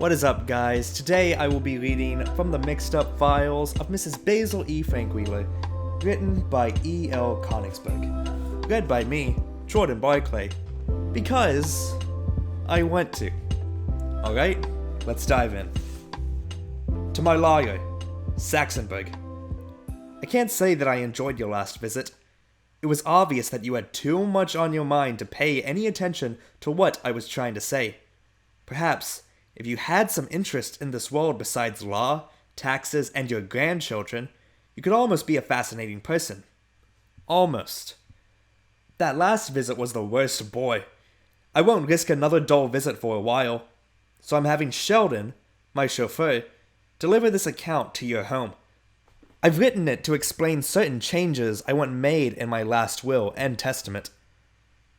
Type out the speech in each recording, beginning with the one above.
What is up, guys? Today I will be reading from the mixed up files of Mrs. Basil E. Frankweiler, written by E.L. Konigsburg. Read by me, Jordan Barclay, because I want to. Alright, let's dive in. To my lawyer, Saxonburg. I can't say that I enjoyed your last visit. It was obvious that you had too much on your mind to pay any attention to what I was trying to say. Perhaps, if you had some interest in this world besides law, taxes, and your grandchildren, you could almost be a fascinating person. Almost. That last visit was the worst, boy. I won't risk another dull visit for a while, so I'm having Sheldon, my chauffeur, deliver this account to your home. I've written it to explain certain changes I want made in my last will and testament.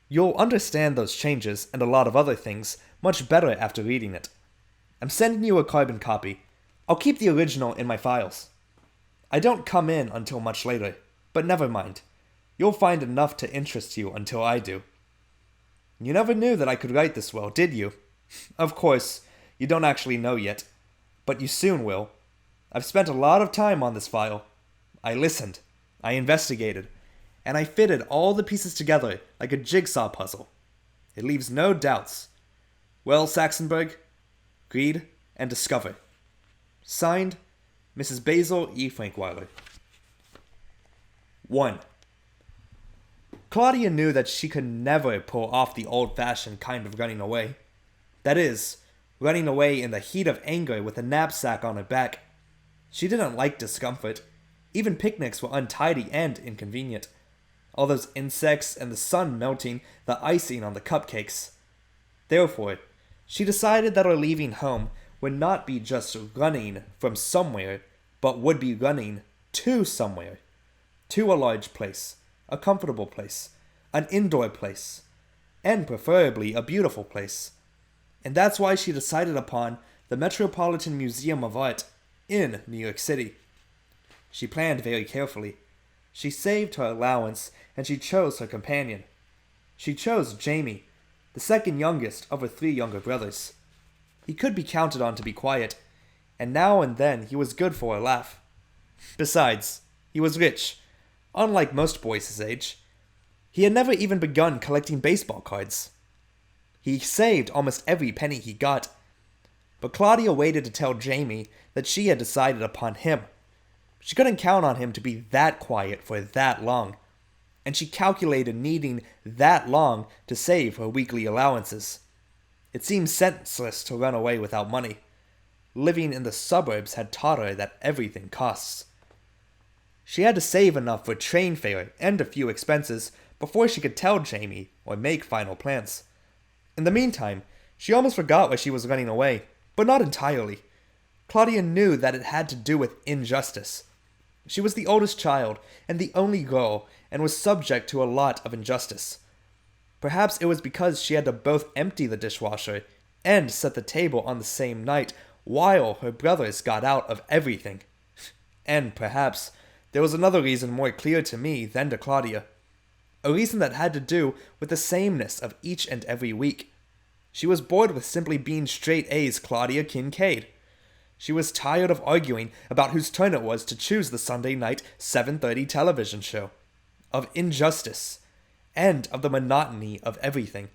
You'll understand those changes and a lot of other things much better after reading it. I'm sending you a carbon copy. I'll keep the original in my files. I don't come in until much later, but never mind. You'll find enough to interest you until I do. You never knew that I could write this well, did you? Of course, you don't actually know yet, but you soon will. I've spent a lot of time on this file. I listened, I investigated, and I fitted all the pieces together like a jigsaw puzzle. It leaves no doubts. Well, Saxonburg, read and discover. Signed, Mrs. Basil E. Frankweiler. 1. Claudia knew that she could never pull off the old-fashioned kind of running away. That is, running away in the heat of anger with a knapsack on her back. She didn't like discomfort. Even picnics were untidy and inconvenient. All those insects and the sun melting the icing on the cupcakes. Therefore, she decided that her leaving home would not be just running from somewhere, but would be running to somewhere. To a large place, a comfortable place, an indoor place, and preferably a beautiful place. And that's why she decided upon the Metropolitan Museum of Art in New York City. She planned very carefully. She saved her allowance, and she chose her companion. She chose Jamie, the second youngest of her 3 younger brothers. He could be counted on to be quiet, and now and then he was good for a laugh. Besides, he was rich, unlike most boys his age. He had never even begun collecting baseball cards. He saved almost every penny he got. But Claudia waited to tell Jamie that she had decided upon him. She couldn't count on him to be that quiet for that long, and she calculated needing that long to save her weekly allowances. It seemed senseless to run away without money. Living in the suburbs had taught her that everything costs. She had to save enough for train fare and a few expenses before she could tell Jamie or make final plans. In the meantime, she almost forgot why she was running away, but not entirely. Claudia knew that it had to do with injustice. She was the oldest child and the only girl, and was subject to a lot of injustice. Perhaps it was because she had to both empty the dishwasher and set the table on the same night while her brothers got out of everything. And perhaps there was another reason more clear to me than to Claudia. A reason that had to do with the sameness of each and every week. She was bored with simply being straight A's Claudia Kincaid. She was tired of arguing about whose turn it was to choose the Sunday night 7:30 television show. Of injustice, and of the monotony of everything.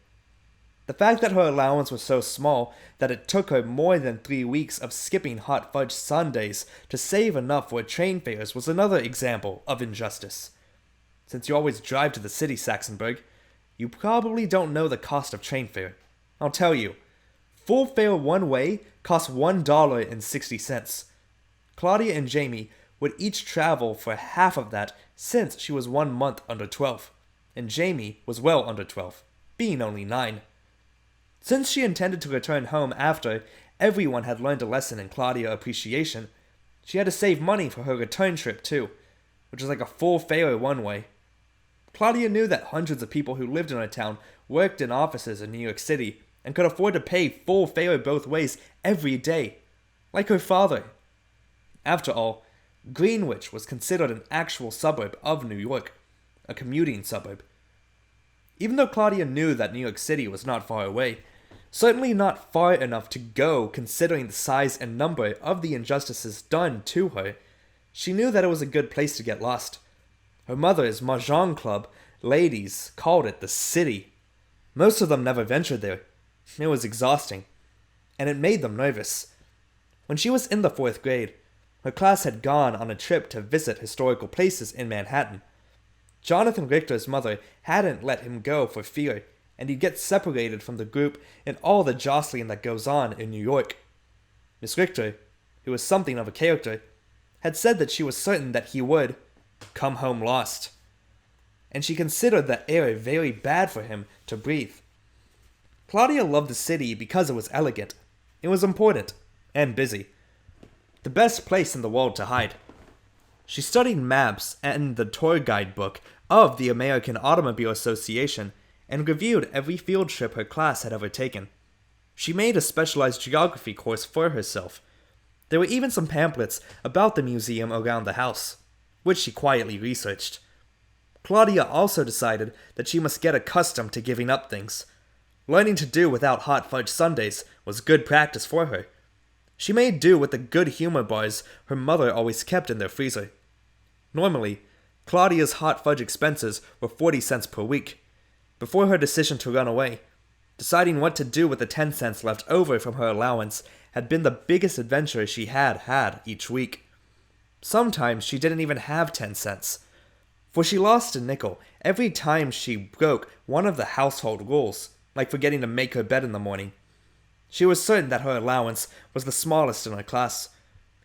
The fact that her allowance was so small that it took her more than 3 weeks of skipping hot fudge sundaes to save enough for train fares was another example of injustice. Since you always drive to the city, Saxonburg, you probably don't know the cost of train fare. I'll tell you, full fare one way costs $1.60. Claudia and Jamie would each travel for half of that since she was 1 month under 12, and Jamie was well under 12, being only 9. Since she intended to return home after everyone had learned a lesson in Claudia appreciation, she had to save money for her return trip too, which was like a full fare one way. Claudia knew that hundreds of people who lived in her town worked in offices in New York City and could afford to pay full fare both ways every day, like her father. After all, Greenwich was considered an actual suburb of New York, a commuting suburb. Even though Claudia knew that New York City was not far away, Certainly not far enough to go considering the size and number of the injustices done to her. She knew that it was a good place to get lost. Her mother's mahjong club ladies called it the city. Most of them never ventured there. It was exhausting, and it made them nervous. When she was in the 4th grade, her class had gone on a trip to visit historical places in Manhattan. Jonathan Richter's mother hadn't let him go for fear, and he'd get separated from the group in all the jostling that goes on in New York. Miss Richter, who was something of a character, had said that she was certain that he would come home lost, and she considered that air very bad for him to breathe. Claudia loved the city because it was elegant, it was important, and busy. The best place in the world to hide. She studied maps and the tour guide book of the American Automobile Association and reviewed every field trip her class had ever taken. She made a specialized geography course for herself. There were even some pamphlets about the museum around the house, which she quietly researched. Claudia also decided that she must get accustomed to giving up things. Learning to do without hot fudge sundaes was good practice for her. She made do with the good humor bars her mother always kept in their freezer. Normally, Claudia's hot fudge expenses were 40 cents per week. Before her decision to run away, deciding what to do with the 10 cents left over from her allowance had been the biggest adventure she had had each week. Sometimes she didn't even have 10 cents, for she lost a nickel every time she broke one of the household rules, like forgetting to make her bed in the morning. She was certain that her allowance was the smallest in her class,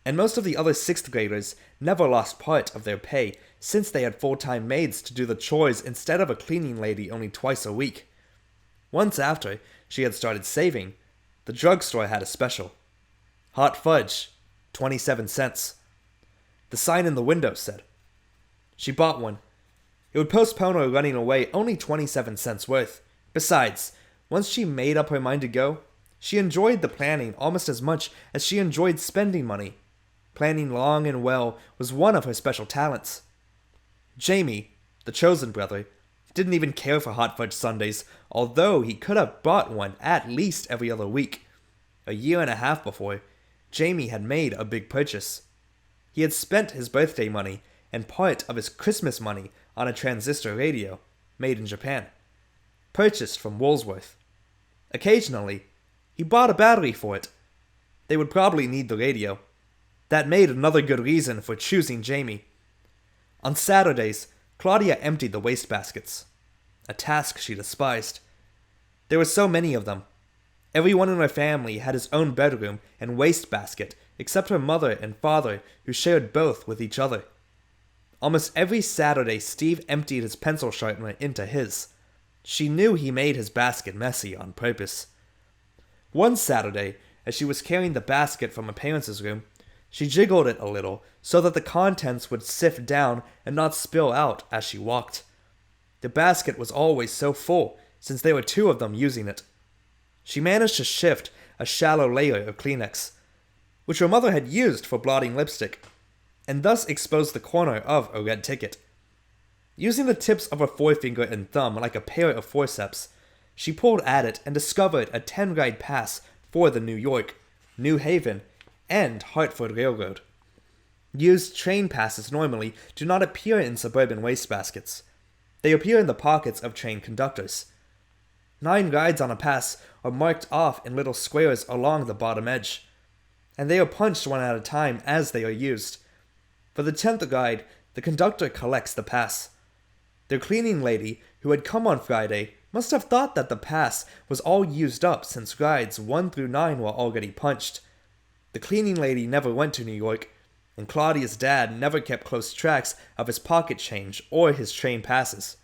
and most of the other 6th graders never lost part of their pay since they had full-time maids to do the chores instead of a cleaning lady only twice a week. Once after she had started saving, the drugstore had a special. Hot fudge, 27 cents. The sign in the window said. She bought one. It would postpone her running away only 27 cents worth. Besides, once she made up her mind to go, she enjoyed the planning almost as much as she enjoyed spending money. Planning long and well was one of her special talents. Jamie, the chosen brother, didn't even care for hot fudge sundaes, although he could have bought one at least every other week. A year and a half before, Jamie had made a big purchase. He had spent his birthday money and part of his Christmas money on a transistor radio, made in Japan, purchased from Woolsworth. Occasionally, he bought a battery for it. They would probably need the radio. That made another good reason for choosing Jamie. On Saturdays, Claudia emptied the wastebaskets, a task she despised. There were so many of them. Everyone in her family had his own bedroom and wastebasket, except her mother and father, who shared both with each other. Almost every Saturday, Steve emptied his pencil sharpener into his. She knew he made his basket messy on purpose. One Saturday, as she was carrying the basket from her parents' room, she jiggled it a little so that the contents would sift down and not spill out as she walked. The basket was always so full, since there were 2 of them using it. She managed to shift a shallow layer of Kleenex, which her mother had used for blotting lipstick, and thus exposed the corner of a red ticket. Using the tips of her forefinger and thumb like a pair of forceps, she pulled at it and discovered a 10-ride pass for the New York, New Haven, and Hartford Railroad. Used train passes normally do not appear in suburban wastebaskets. They appear in the pockets of train conductors. 9 rides on a pass are marked off in little squares along the bottom edge, and they are punched one at a time as they are used. For the 10th ride, the conductor collects the pass. Their cleaning lady, who had come on Friday, must have thought that the pass was all used up since rides 1 through 9 were already punched. The cleaning lady never went to New York, and Claudia's dad never kept close tracks of his pocket change or his train passes.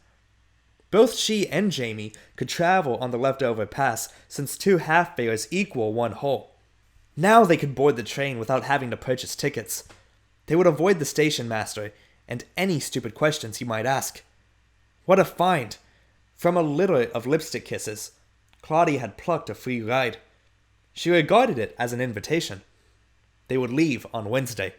Both she and Jamie could travel on the leftover pass since 2 half fares equal 1 whole. Now they could board the train without having to purchase tickets. They would avoid the station master and any stupid questions he might ask. What a find! From a litter of lipstick kisses, Claudia had plucked a free ride. She regarded it as an invitation. They would leave on Wednesday.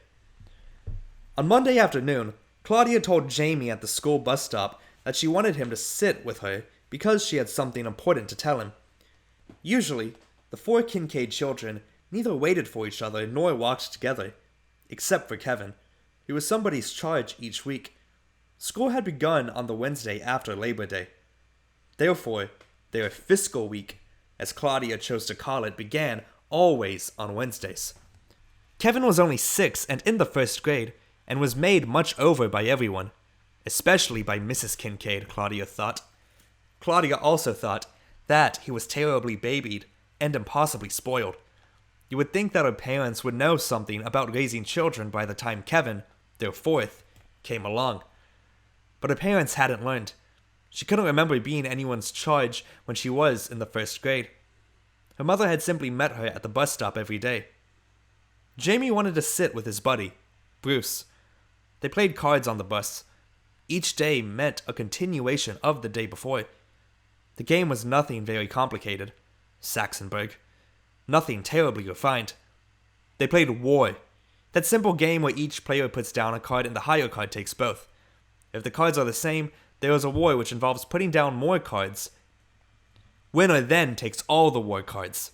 On Monday afternoon, Claudia told Jamie at the school bus stop that she wanted him to sit with her because she had something important to tell him. Usually, the four Kincaid children neither waited for each other nor walked together, except for Kevin, who was somebody's charge each week. School had begun on the Wednesday after Labor Day. Therefore, their fiscal week, as Claudia chose to call it, began always on Wednesdays. Kevin was only 6 and in the first grade, and was made much over by everyone, especially by Mrs. Kincaid, Claudia thought. Claudia also thought that he was terribly babied and impossibly spoiled. You would think that her parents would know something about raising children by the time Kevin, their fourth, came along. But her parents hadn't learned. She couldn't remember being anyone's charge when she was in the first grade. Her mother had simply met her at the bus stop every day. Jamie wanted to sit with his buddy, Bruce. They played cards on the bus. Each day meant a continuation of the day before. The game was nothing very complicated. Saxonburg. Nothing terribly refined. They played War, that simple game where each player puts down a card and the higher card takes both. If the cards are the same, there is a war which involves putting down more cards. Winner then takes all the war cards.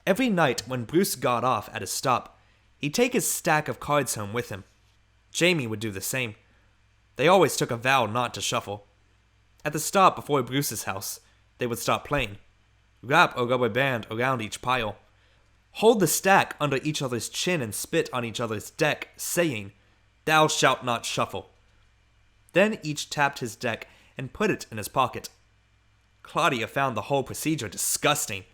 Every night when Bruce got off at his stop, he'd take his stack of cards home with him. Jamie would do the same. They always took a vow not to shuffle. At the stop before Bruce's house, they would stop playing. Wrap a rubber band around each pile. Hold the stack under each other's chin and spit on each other's deck, saying, "Thou shalt not shuffle." Then each tapped his deck and put it in his pocket. Claudia found the whole procedure disgusting,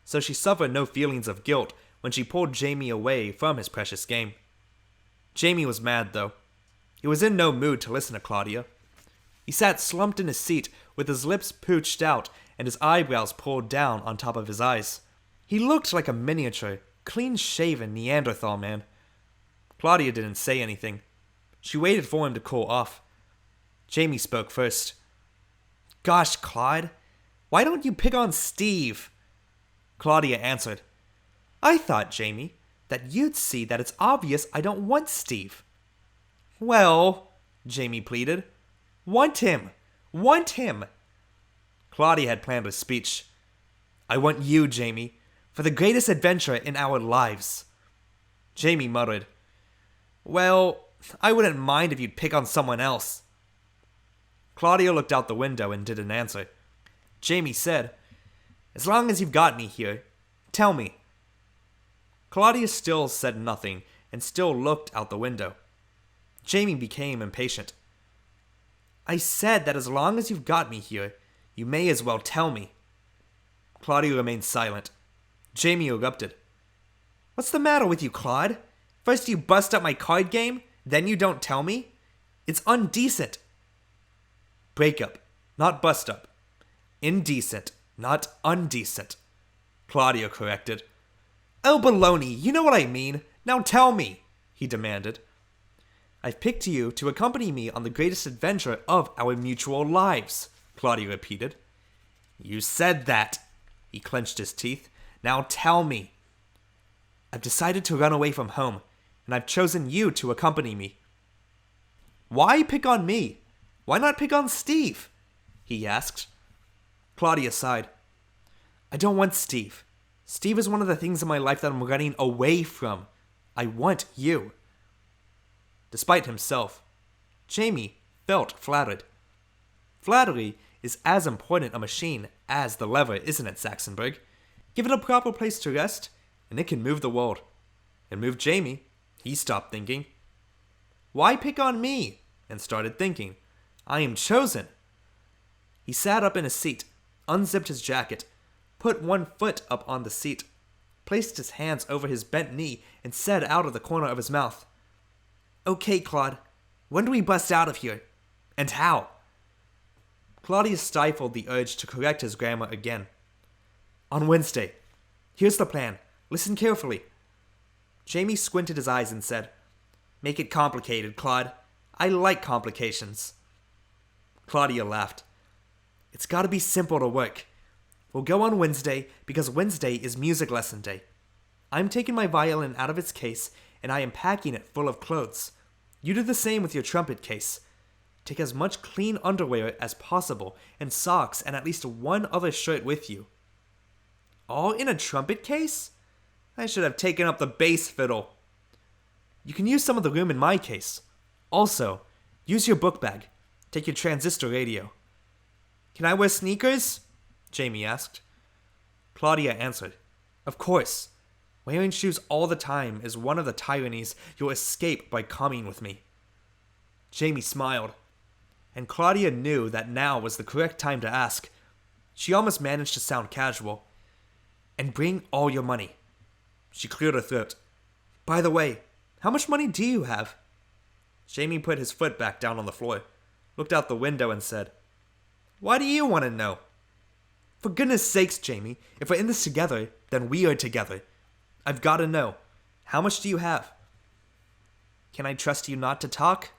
so she suffered no feelings of guilt when she pulled Jamie away from his precious game. Jamie was mad, though. He was in no mood to listen to Claudia. He sat slumped in his seat with his lips pooched out and his eyebrows pulled down on top of his eyes. He looked like a miniature, clean-shaven Neanderthal man. Claudia didn't say anything. She waited for him to cool off. Jamie spoke first. "Gosh, Claude, why don't you pick on Steve?" Claudia answered. "I thought, Jamie, that you'd see that it's obvious I don't want Steve." "Well," Jamie pleaded, "want him! Want him!" Claudia had planned a speech. "I want you, Jamie, for the greatest adventure in our lives." Jamie muttered, "Well, I wouldn't mind if you'd pick on someone else." Claudia looked out the window and didn't answer. Jamie said, "As long as you've got me here, tell me." Claudia still said nothing and still looked out the window. Jamie became impatient. "I said that as long as you've got me here, you may as well tell me." Claudia remained silent. Jamie erupted. "What's the matter with you, Claude? First you bust up my card game, then you don't tell me? It's undecent." "Break up, not bust up. Indecent, not undecent," Claudia corrected. "Oh, baloney, you know what I mean. Now tell me," he demanded. "I've picked you to accompany me on the greatest adventure of our mutual lives," Claudia repeated. "You said that." He clenched his teeth. "Now tell me." "I've decided to run away from home, and I've chosen you to accompany me." "Why pick on me? Why not pick on Steve?" he asked. Claudia sighed. "I don't want Steve. Steve is one of the things in my life that I'm running away from. I want you." Despite himself, Jamie felt flattered. Flattery is as important a machine as the lever, isn't it, Saxonburg? Give it a proper place to rest, and it can move the world. It moved Jamie. He stopped thinking. "Why pick on me?" and started thinking. "I am chosen." He sat up in his seat, unzipped his jacket, put one foot up on the seat, placed his hands over his bent knee, and said out of the corner of his mouth, "Okay, Claude, when do we bust out of here? And how?" Claudia stifled the urge to correct his grammar again. "On Wednesday. Here's the plan. Listen carefully." Jamie squinted his eyes and said, "Make it complicated, Claude. I like complications." Claudia laughed. "It's gotta be simple to work. We'll go on Wednesday because Wednesday is music lesson day. I'm taking my violin out of its case and I am packing it full of clothes. You do the same with your trumpet case. Take as much clean underwear as possible and socks and at least one other shirt with you." All in a trumpet case? I should have taken up the bass fiddle. You can use some of the room in my case. Also, use your book bag. Take your transistor radio. Can I wear sneakers? Jamie asked. Claudia answered, Of course. Wearing shoes all the time is one of the tyrannies you'll escape by coming with me. Jamie smiled, and Claudia knew that now was the correct time to ask. She almost managed to sound casual. And bring all your money. She cleared her throat. By the way, how much money do you have? Jamie put his foot back down on the floor, looked out the window and said, Why do you want to know? For goodness sakes, Jamie, if we're in this together, then we are together. I've got to know. How much do you have? Can I trust you not to talk?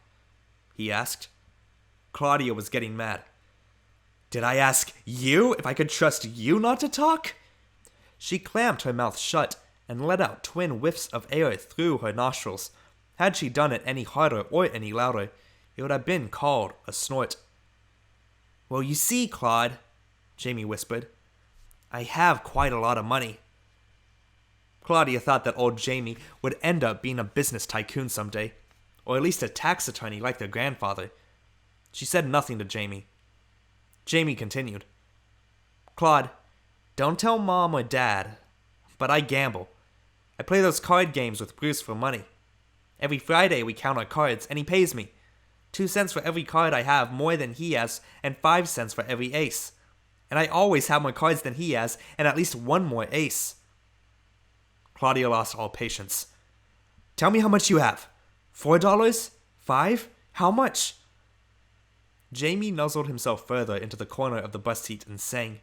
He asked. Claudia was getting mad. Did I ask you if I could trust you not to talk? She clamped her mouth shut and let out twin whiffs of air through her nostrils. Had she done it any harder or any louder, it would have been called a snort. Well, you see, Claude, Jamie whispered, I have quite a lot of money. Claudia thought that old Jamie would end up being a business tycoon someday, or at least a tax attorney like their grandfather. She said nothing to Jamie. Jamie continued, Claude, don't tell Mom or Dad, but I gamble. I play those card games with Bruce for money. Every Friday we count our cards, and he pays me. 2 cents for every card I have more than he has, and 5 cents for every ace. And I always have more cards than he has, and at least one more ace. Claudia lost all patience. Tell me how much you have. $4? 5? How much? Jamie nuzzled himself further into the corner of the bus seat and sang,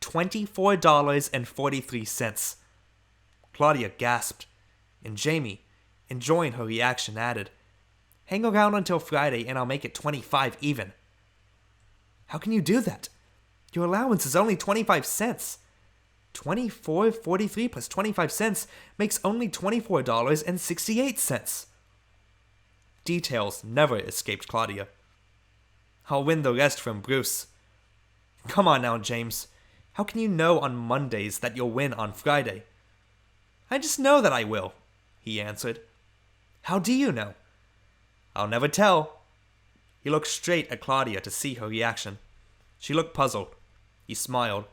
$24.43. Claudia gasped, and Jamie, enjoying her reaction, added, Hang around until Friday and I'll make it 25 even. How can you do that? Your allowance is only 25 cents. $24.43 plus 25 cents makes only $24.68. Details never escaped Claudia. I'll win the rest from Bruce. Come on now, James. How can you know on Mondays that you'll win on Friday? I just know that I will, he answered. How do you know? I'll never tell. He looked straight at Claudia to see her reaction. She looked puzzled. He smiled.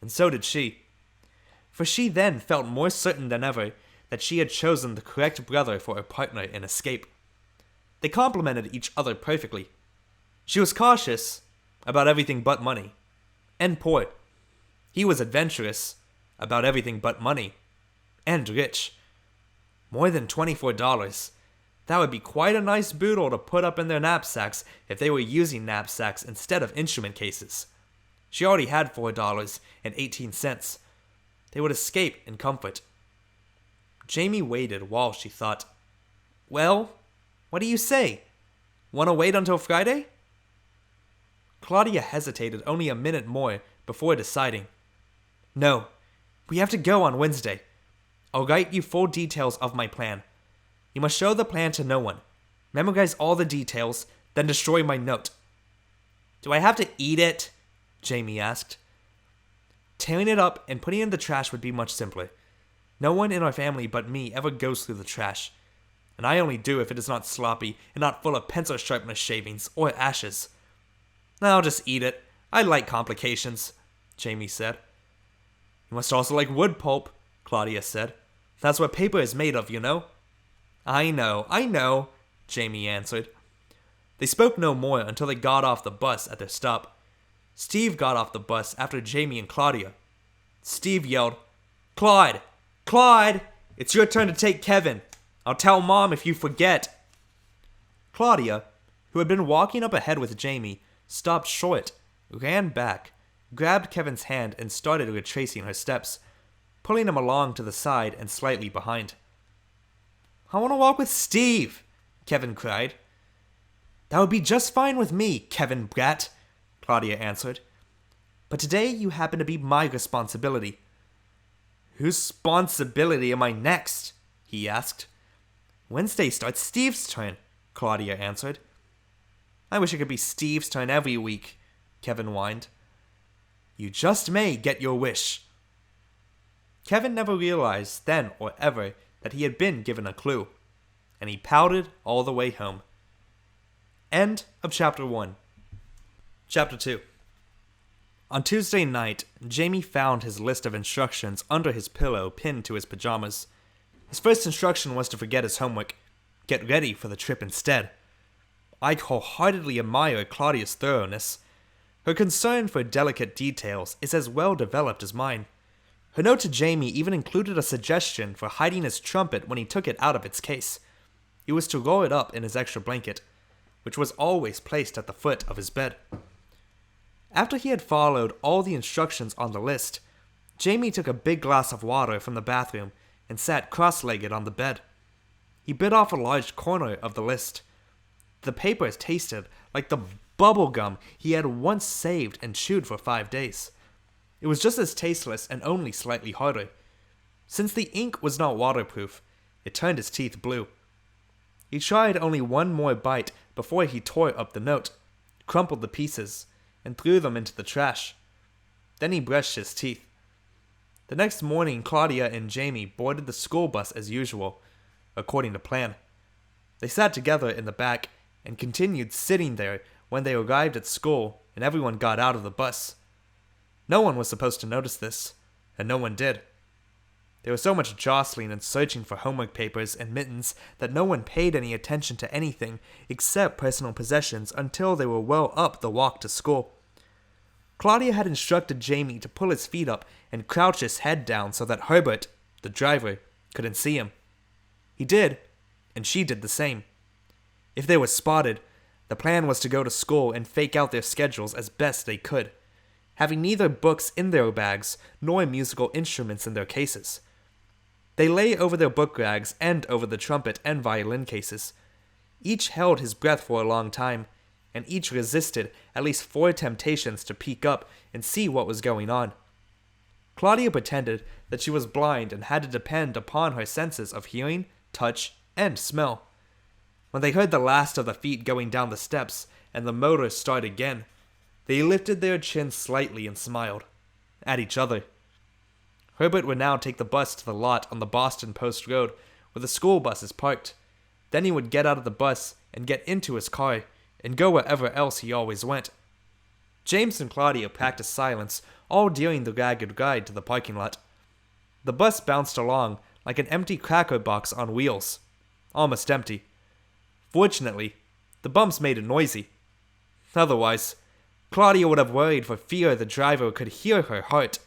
And so did she. For she then felt more certain than ever that she had chosen the correct brother for her partner in escape. They complemented each other perfectly. She was cautious about everything but money, and poor. He was adventurous about everything but money, and rich. More than $24. That would be quite a nice boodle to put up in their knapsacks if they were using knapsacks instead of instrument cases. She already had $4.18. They would escape in comfort. Jamie waited while she thought, Well, what do you say? Want to wait until Friday? Claudia hesitated only a minute more before deciding. No, we have to go on Wednesday. I'll write you full details of my plan. You must show the plan to no one. Memorize all the details, then destroy my note. Do I have to eat it? Jamie asked. Tearing it up and putting it in the trash would be much simpler. No one in our family but me ever goes through the trash. And I only do if it is not sloppy and not full of pencil sharpener shavings or ashes. I'll just eat it. I like complications, Jamie said. You must also like wood pulp, Claudia said. That's what paper is made of, you know. I know, Jamie answered. They spoke no more until they got off the bus at their stop. Steve got off the bus after Jamie and Claudia. Steve yelled, Claude! Claude! It's your turn to take Kevin. I'll tell Mom if you forget. Claudia, who had been walking up ahead with Jamie, stopped short, ran back, grabbed Kevin's hand and started retracing her steps, pulling him along to the side and slightly behind. I want to walk with Steve, Kevin cried. That would be just fine with me, Kevin brat, Claudia answered. But today you happen to be my responsibility. Whose responsibility am I next? He asked. Wednesday starts Steve's turn, Claudia answered. I wish it could be Steve's turn every week, Kevin whined. You just may get your wish. Kevin never realized then or ever that he had been given a clue, and he pouted all the way home. End of Chapter 1. Chapter 2. On Tuesday night, Jamie found his list of instructions under his pillow pinned to his pajamas. His first instruction was to forget his homework. Get ready for the trip instead. I wholeheartedly admire Claudia's thoroughness. Her concern for delicate details is as well developed as mine. Her note to Jamie even included a suggestion for hiding his trumpet when he took it out of its case. He was to roll it up in his extra blanket, which was always placed at the foot of his bed. After he had followed all the instructions on the list, Jamie took a big glass of water from the bathroom and sat cross-legged on the bed. He bit off a large corner of the list. The paper tasted like the bubble gum he had once saved and chewed for 5 days. It was just as tasteless and only slightly harder. Since the ink was not waterproof, it turned his teeth blue. He tried only one more bite before he tore up the note, crumpled the pieces, and threw them into the trash. Then he brushed his teeth. The next morning, Claudia and Jamie boarded the school bus as usual, according to plan. They sat together in the back and continued sitting there when they arrived at school and everyone got out of the bus. No one was supposed to notice this, and no one did. There was so much jostling and searching for homework papers and mittens that no one paid any attention to anything except personal possessions until they were well up the walk to school. Claudia had instructed Jamie to pull his feet up and crouch his head down so that Herbert, the driver, couldn't see him. He did, and she did the same. If they were spotted, the plan was to go to school and fake out their schedules as best they could, having neither books in their bags nor musical instruments in their cases. They lay over their book rags and over the trumpet and violin cases. Each held his breath for a long time, and each resisted at least 4 temptations to peek up and see what was going on. Claudia pretended that she was blind and had to depend upon her senses of hearing, touch, and smell. When they heard the last of the feet going down the steps and the motor start again, they lifted their chins slightly and smiled at each other. Herbert would now take the bus to the lot on the Boston Post Road where the school bus is parked. Then he would get out of the bus and get into his car and go wherever else he always went. James and Claudia practiced silence all during the ragged ride to the parking lot. The bus bounced along like an empty cracker box on wheels, almost empty. Fortunately, the bumps made it noisy. Otherwise, Claudia would have worried for fear the driver could hear her heart,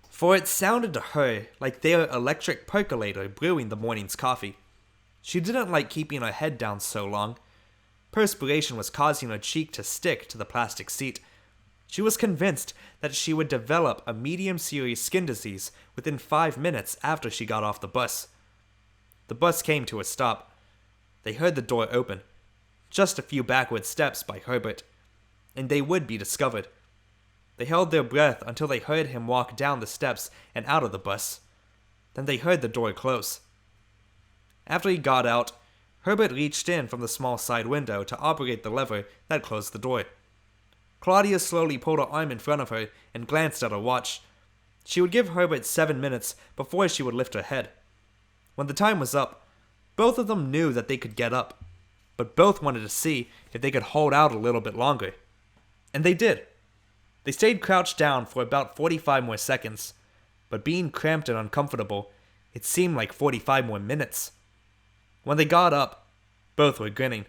for it sounded to her like their electric percolator brewing the morning's coffee. She didn't like keeping her head down so long. Perspiration was causing her cheek to stick to the plastic seat. She was convinced that she would develop a medium-serious skin disease within 5 minutes after she got off the bus. The bus came to a stop. They heard the door open, just a few backward steps by Herbert, and they would be discovered. They held their breath until they heard him walk down the steps and out of the bus. Then they heard the door close. After he got out, Herbert reached in from the small side window to operate the lever that closed the door. Claudia slowly pulled her arm in front of her and glanced at her watch. She would give Herbert 7 minutes before she would lift her head. When the time was up, both of them knew that they could get up, but both wanted to see if they could hold out a little bit longer. And they did. They stayed crouched down for about 45 more seconds, but being cramped and uncomfortable, it seemed like 45 more minutes. When they got up, both were grinning.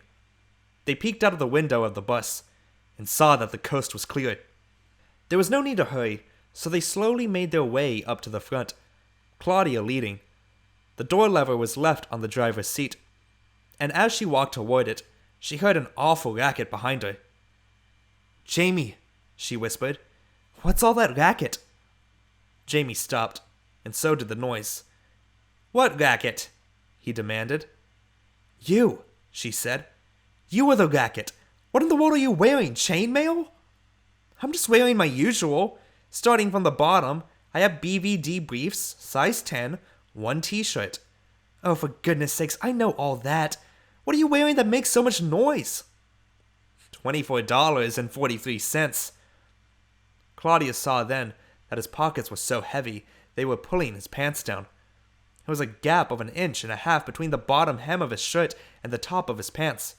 They peeked out of the window of the bus and saw that the coast was clear. There was no need to hurry, so they slowly made their way up to the front, Claudia leading. The door lever was left on the driver's seat, and as she walked toward it, she heard an awful racket behind her. "Jamie," she whispered, "what's all that racket?" Jamie stopped, and so did the noise. "What racket?" he demanded. "You," she said. "You are the racket. What in the world are you wearing, chainmail?" "I'm just wearing my usual. Starting from the bottom, I have BVD briefs, size 10, 1 t-shirt. Oh, for goodness sakes, I know all that. What are you wearing that makes so much noise?" $24.43. Claudia saw then that his pockets were so heavy they were pulling his pants down. There was a gap of 1.5 inches between the bottom hem of his shirt and the top of his pants.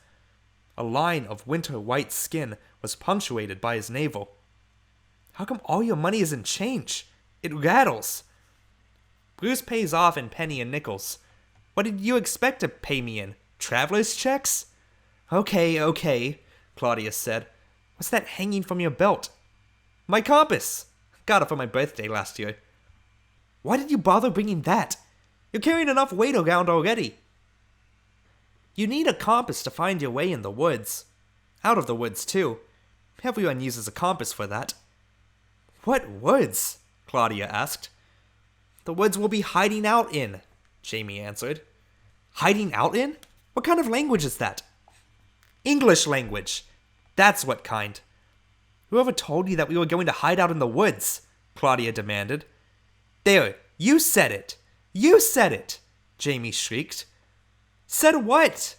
A line of winter white skin was punctuated by his navel. How come all your money isn't change? It rattles. Bruce pays off in penny and nickels. What did you expect to pay me in? Traveler's checks? Okay, Claudia said. What's that hanging from your belt? My compass. Got it for my birthday last year. Why did you bother bringing that? You're carrying enough weight around already. You need a compass to find your way in the woods. Out of the woods, too. Everyone uses a compass for that. What woods? Claudia asked. The woods we'll be hiding out in, Jamie answered. Hiding out in? What kind of language is that? English language. That's what kind. Whoever told you that we were going to hide out in the woods? Claudia demanded. There, you said it. You said it, Jamie shrieked. Said what?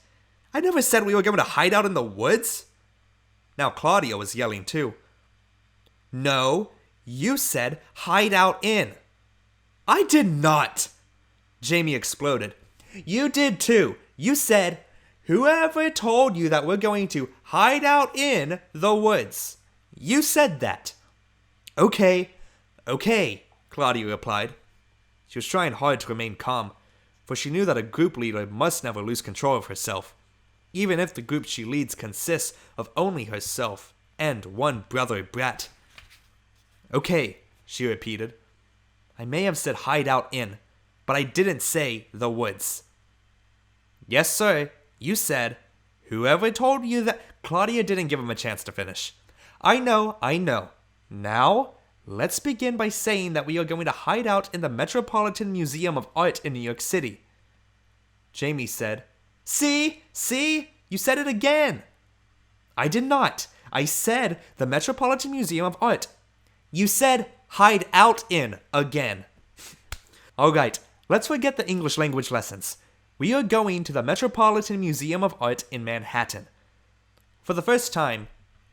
I never said we were going to hide out in the woods. Now Claudia was yelling too. No, you said hide out in. I did not. Jamie exploded. You did too. You said, whoever told you that we're going to hide out in the woods? You said that. Okay, Claudia replied. She was trying hard to remain calm, for she knew that a group leader must never lose control of herself, even if the group she leads consists of only herself and one brother brat. Okay, she repeated. I may have said hide out in, but I didn't say the woods. Yes, sir, you said, whoever told you that... Claudia didn't give him a chance to finish. I know. Now, let's begin by saying that we are going to hide out in the Metropolitan Museum of Art in New York City. Jamie said, See? You said it again. I did not. I said the Metropolitan Museum of Art. You said hide out in again. Alright, let's forget the English language lessons. We are going to the Metropolitan Museum of Art in Manhattan. For the first time,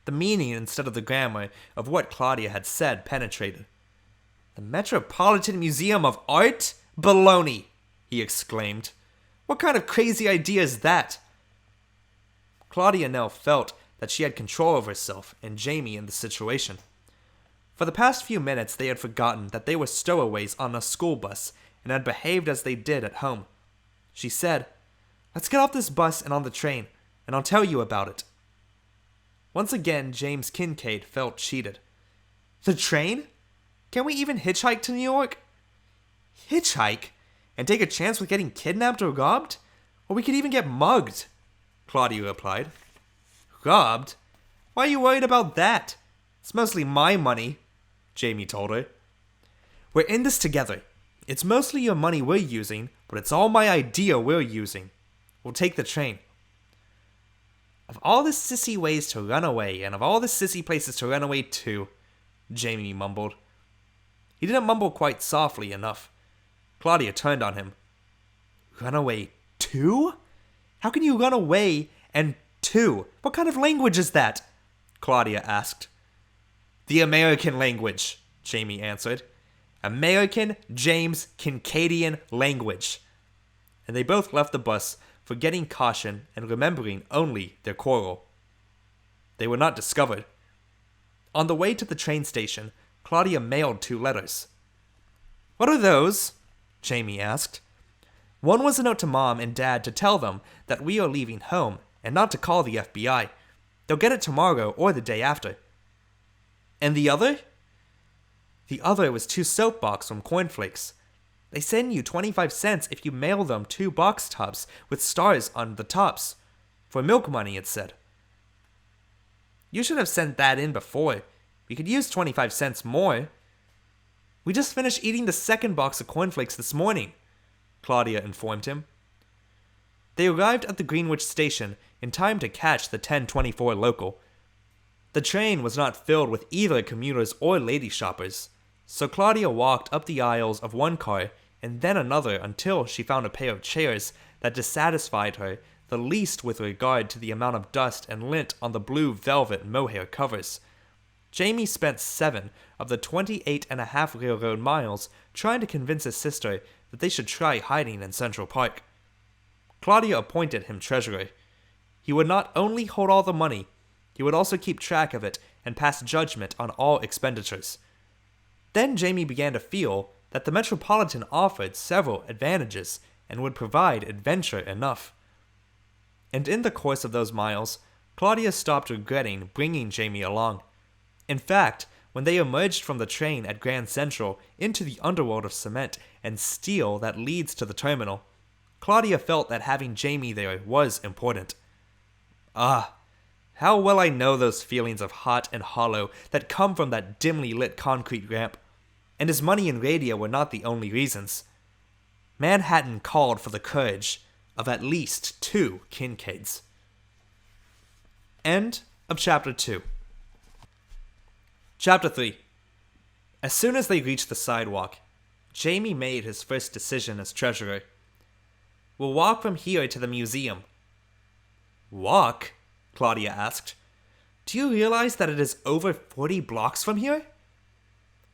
the meaning instead of the grammar of what Claudia had said penetrated. The Metropolitan Museum of Art? Baloney, he exclaimed. What kind of crazy idea is that? Claudia now felt that she had control of herself and Jamie in the situation. For the past few minutes they had forgotten that they were stowaways on a school bus and had behaved as they did at home. She said, Let's get off this bus and on the train, and I'll tell you about it. Once again, James Kincaid felt cheated. The train? Can we even hitchhike to New York? Hitchhike? And take a chance with getting kidnapped or robbed? Or we could even get mugged, Claudia replied. Robbed? Why are you worried about that? It's mostly my money, Jamie told her. We're in this together. It's mostly your money we're using, but it's all my idea we're using. We'll take the train. Of all the sissy ways to run away, and of all the sissy places to run away to, Jamie mumbled. He didn't mumble quite softly enough. Claudia turned on him. Run away to? How can you run away and to? What kind of language is that? Claudia asked. The American language, Jamie answered. American James Kincadian language. And they both left the bus, forgetting caution and remembering only their quarrel. They were not discovered. On the way to the train station, Claudia mailed 2 letters. What are those? Jamie asked. One was a note to Mom and Dad to tell them that we are leaving home and not to call the FBI. They'll get it tomorrow or the day after. And the other? The other was 2 soap boxes from Cornflakes. They send you 25 cents if you mail them 2 box tops with stars on the tops. For milk money, it said. You should have sent that in before. We could use 25 cents more. We just finished eating the 2nd box of cornflakes this morning, Claudia informed him. They arrived at the Greenwich station in time to catch the 10:24 local. The train was not filled with either commuters or lady shoppers, so Claudia walked up the aisles of one car and then another until she found a pair of chairs that dissatisfied her the least with regard to the amount of dust and lint on the blue velvet mohair covers. Jamie spent 7 of the 28.5 railroad miles trying to convince his sister that they should try hiding in Central Park. Claudia appointed him treasurer. He would not only hold all the money, he would also keep track of it and pass judgment on all expenditures. Then Jamie began to feel that the Metropolitan offered several advantages and would provide adventure enough. And in the course of those miles, Claudia stopped regretting bringing Jamie along. In fact, when they emerged from the train at Grand Central into the underworld of cement and steel that leads to the terminal, Claudia felt that having Jamie there was important. Ah, how well I know those feelings of hot and hollow that come from that dimly lit concrete ramp. And his money and radio were not the only reasons. Manhattan called for the courage of at least 2 Kincaids. End of Chapter 2. Chapter 3. As soon as they reached the sidewalk, Jamie made his first decision as treasurer. "We'll walk from here to the museum." "Walk?" Claudia asked. "Do you realize that it is over 40 blocks from here?"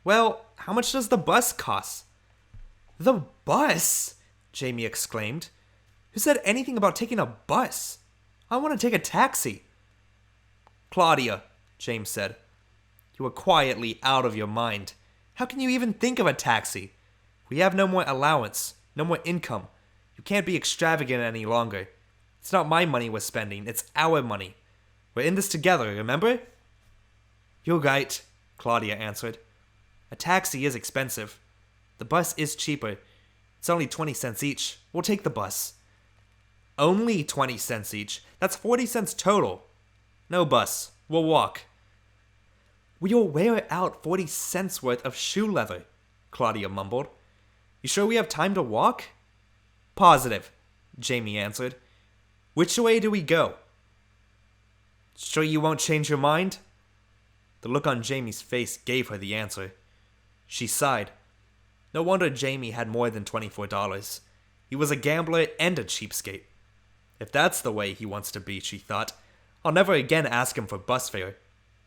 "Well, how much does the bus cost?" "The bus?" Jamie exclaimed. "Who said anything about taking a bus? I want to take a taxi." "Claudia," James said, "you are quietly out of your mind. How can you even think of a taxi? We have no more allowance, no more income. You can't be extravagant any longer. It's not my money we're spending, it's our money. We're in this together, remember?" "You're right," Claudia answered. "A taxi is expensive. The bus is cheaper. It's only 20 cents each. We'll take the bus." "Only 20 cents each? That's 40 cents total." "No bus. We'll walk." "We'll wear out 40 cents worth of shoe leather," Claudia mumbled. "You sure we have time to walk?" "Positive," Jamie answered. "Which way do we go?" "Sure you won't change your mind?" The look on Jamie's face gave her the answer. She sighed. No wonder Jamie had more than $24. He was a gambler and a cheapskate. If that's the way he wants to be, she thought, I'll never again ask him for bus fare.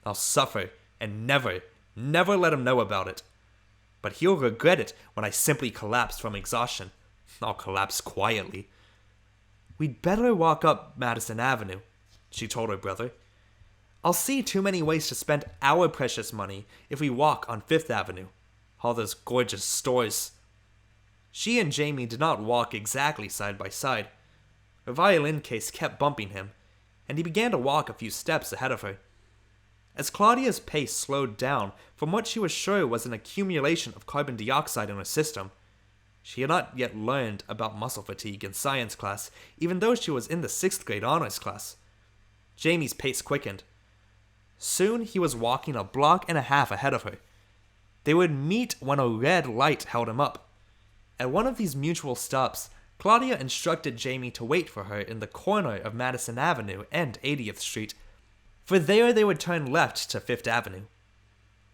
I'll suffer and never let him know about it. But he'll regret it when I simply collapse from exhaustion. I'll collapse quietly. "We'd better walk up Madison Avenue," she told her brother. "I'll see too many ways to spend our precious money if we walk on Fifth Avenue. All those gorgeous stores." She and Jamie did not walk exactly side by side. Her violin case kept bumping him, and he began to walk a few steps ahead of her. As Claudia's pace slowed down from what she was sure was an accumulation of carbon dioxide in her system, she had not yet learned about muscle fatigue in science class, even though she was in the 6th grade honors class. Jamie's pace quickened. Soon he was walking a block and a half ahead of her. They would meet when a red light held him up. At one of these mutual stops, Claudia instructed Jamie to wait for her in the corner of Madison Avenue and 80th Street, for there they would turn left to 5th Avenue.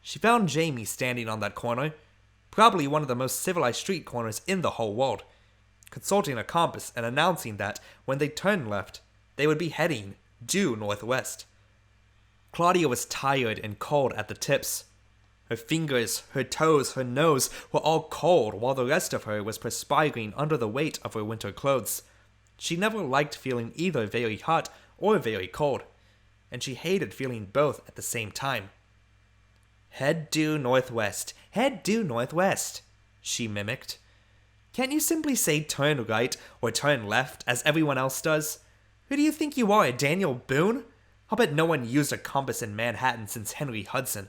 She found Jamie standing on that corner, probably one of the most civilized street corners in the whole world, consulting a compass and announcing that when they turned left, they would be heading due northwest. Claudia was tired and cold at the tips. Her fingers, her toes, her nose were all cold while the rest of her was perspiring under the weight of her winter clothes. She never liked feeling either very hot or very cold, and she hated feeling both at the same time. "Head due northwest, she mimicked. "Can't you simply say turn right or turn left as everyone else does? Who do you think you are, Daniel Boone? I'll bet no one used a compass in Manhattan since Henry Hudson."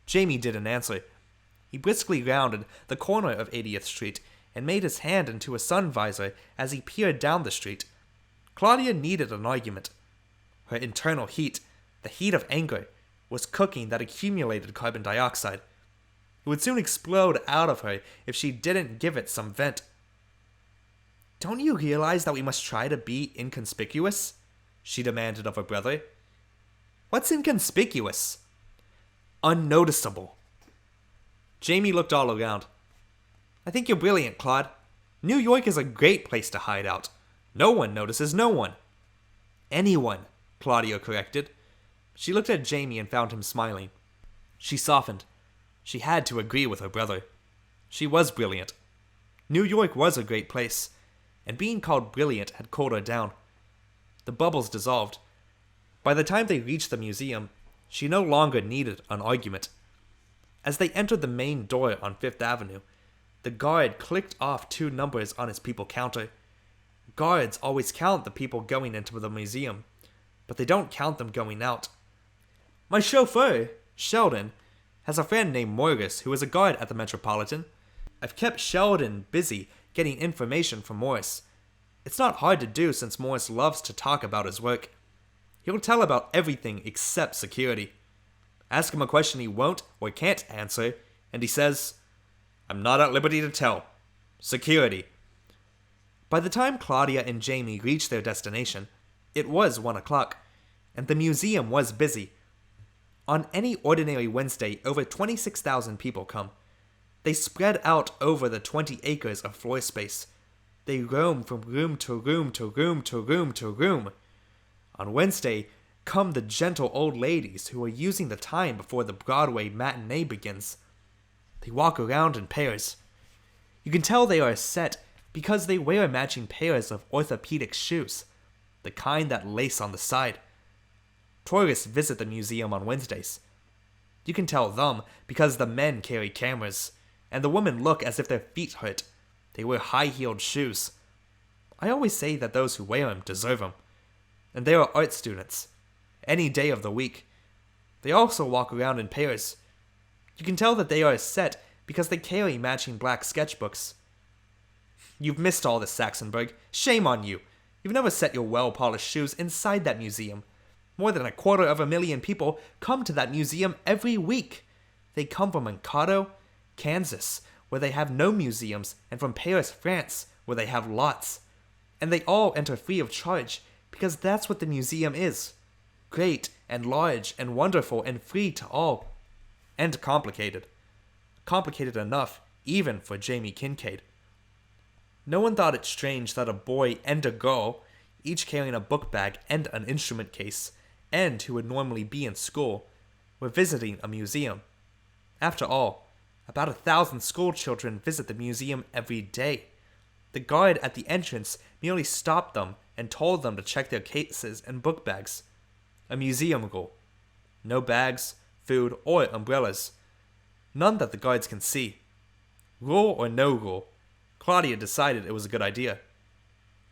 Jamie didn't answer. He briskly rounded the corner of 80th Street and made his hand into a sun visor as he peered down the street. Claudia needed an argument. Her internal heat, the heat of anger, was cooking that accumulated carbon dioxide. It would soon explode out of her if she didn't give it some vent. "Don't you realize that we must try to be inconspicuous?" she demanded of her brother. "What's inconspicuous?" "Unnoticeable." Jamie looked all around. "I think you're brilliant, Claude. New York is a great place to hide out. No one notices no one." "Anyone," Claudia corrected. She looked at Jamie and found him smiling. She softened. She had to agree with her brother. She was brilliant. New York was a great place, and being called brilliant had cooled her down. The bubbles dissolved. By the time they reached the museum, she no longer needed an argument. As they entered the main door on Fifth Avenue, the guard clicked off 2 numbers on his people counter. Guards always count the people going into the museum, but they don't count them going out. My chauffeur, Sheldon, has a friend named Morris who is a guard at the Metropolitan. I've kept Sheldon busy getting information from Morris. It's not hard to do since Morris loves to talk about his work. He'll tell about everything except security. Ask him a question he won't or can't answer, and he says, I'm not at liberty to tell. Security. By the time Claudia and Jamie reached their destination, it was 1 o'clock, and the museum was busy. On any ordinary Wednesday, over 26,000 people come. They spread out over the 20 acres of floor space. They roam from room to room to room to room to room. On Wednesday, come the gentle old ladies who are using the time before the Broadway matinee begins. They walk around in pairs. You can tell they are set because they wear matching pairs of orthopedic shoes, the kind that lace on the side. Tourists visit the museum on Wednesdays. You can tell them because the men carry cameras, and the women look as if their feet hurt. They wear high-heeled shoes. I always say that those who wear them deserve them. And they are art students. Any day of the week. They also walk around in pairs. You can tell that they are set because they carry matching black sketchbooks. You've missed all this, Saxonburg. Shame on you. You've never set your well-polished shoes inside that museum. More than 250,000 people come to that museum every week. They come from Mankato, Kansas, where they have no museums, and from Paris, France, where they have lots. And they all enter free of charge, because that's what the museum is. Great and large and wonderful and free to all. And complicated. Complicated enough, even for Jamie Kincaid. No one thought it strange that a boy and a girl, each carrying a book bag and an instrument case, and who would normally be in school, were visiting a museum. After all, about 1,000 school children visit the museum every day. The guard at the entrance merely stopped them and told them to check their cases and book bags. A museum rule. No bags, food, or umbrellas. None that the guards can see. Rule or no rule, Claudia decided it was a good idea.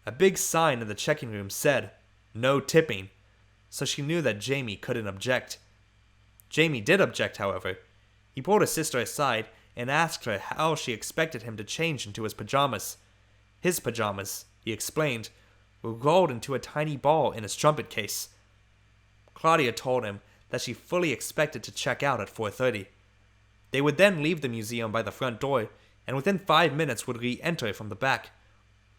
A big sign in the checking room said, "No tipping," so she knew that Jamie couldn't object. Jamie did object, however. He pulled his sister aside and asked her how she expected him to change into his pajamas. His pajamas, he explained, were rolled into a tiny ball in his trumpet case. Claudia told him that she fully expected to check out at 4:30. They would then leave the museum by the front door, and within 5 minutes would re-enter from the back,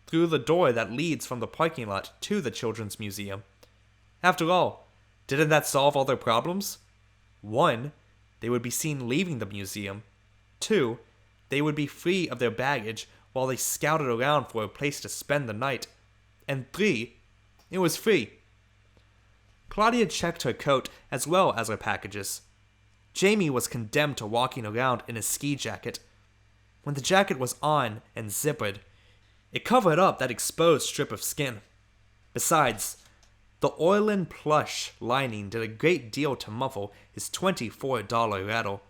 through the door that leads from the parking lot to the Children's Museum. After all, didn't that solve all their problems? 1, they would be seen leaving the museum. 2, they would be free of their baggage while they scouted around for a place to spend the night. And 3, it was free. Claudia checked her coat as well as her packages. Jamie was condemned to walking around in a ski jacket. When the jacket was on and zippered, it covered up that exposed strip of skin. Besides, the oilin plush lining did a great deal to muffle his $24 rattle.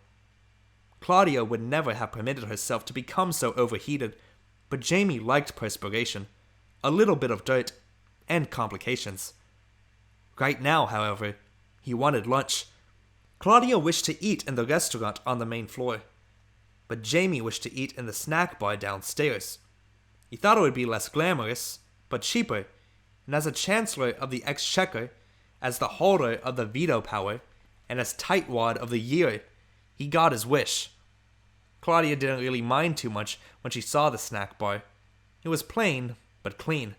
Claudia would never have permitted herself to become so overheated, but Jamie liked perspiration, a little bit of dirt, and complications. Right now, however, he wanted lunch. Claudia wished to eat in the restaurant on the main floor, but Jamie wished to eat in the snack bar downstairs. He thought it would be less glamorous, but cheaper, and as a Chancellor of the Exchequer, as the holder of the veto power, and as tightwad of the year, he got his wish. Claudia didn't really mind too much when she saw the snack bar. It was plain, but clean.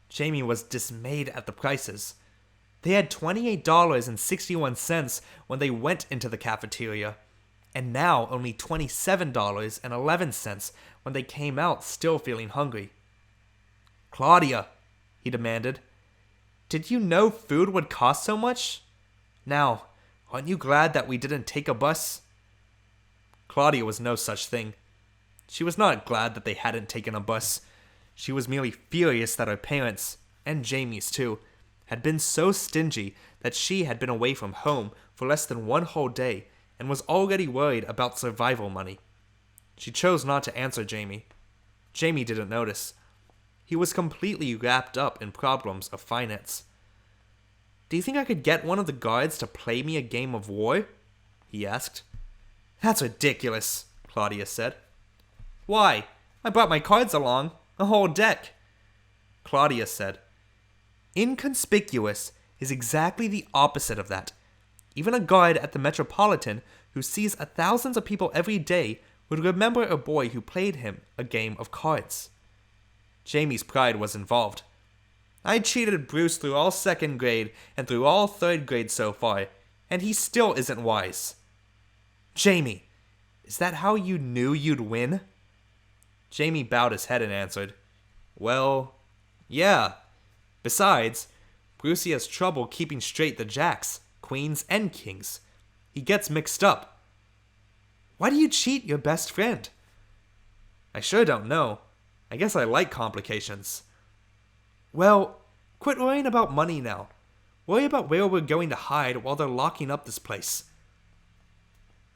Jamie was dismayed at the prices. They had $28.61 when they went into the cafeteria, and now only $27.11 when they came out still feeling hungry. "Claudia," he demanded, "did you know food would cost so much? Now, aren't you glad that we didn't take a bus? Claudia was no such thing. She was not glad that they hadn't taken a bus. She was merely furious that her parents, and Jamie's too, had been so stingy that she had been away from home for less than one whole day and was already worried about survival money. She chose not to answer Jamie. Jamie didn't notice. He was completely wrapped up in problems of finance. "Do you think I could get one of the guards to play me a game of war?" he asked. "That's ridiculous," Claudia said. "Why? I brought my cards along, a whole deck." Claudia said, "Inconspicuous is exactly the opposite of that. Even a guard at the Metropolitan who sees thousands of people every day would remember a boy who played him a game of cards." Jamie's pride was involved. "I cheated Bruce through all 2nd grade and through all 3rd grade so far, and he still isn't wise." "Jamie, is that how you knew you'd win?" Jamie bowed his head and answered, "Well, yeah. Besides, Brucey has trouble keeping straight the jacks, queens, and kings. He gets mixed up." "Why do you cheat your best friend?" "I sure don't know. I guess I like complications." "Well, quit worrying about money now. Worry about where we're going to hide while they're locking up this place."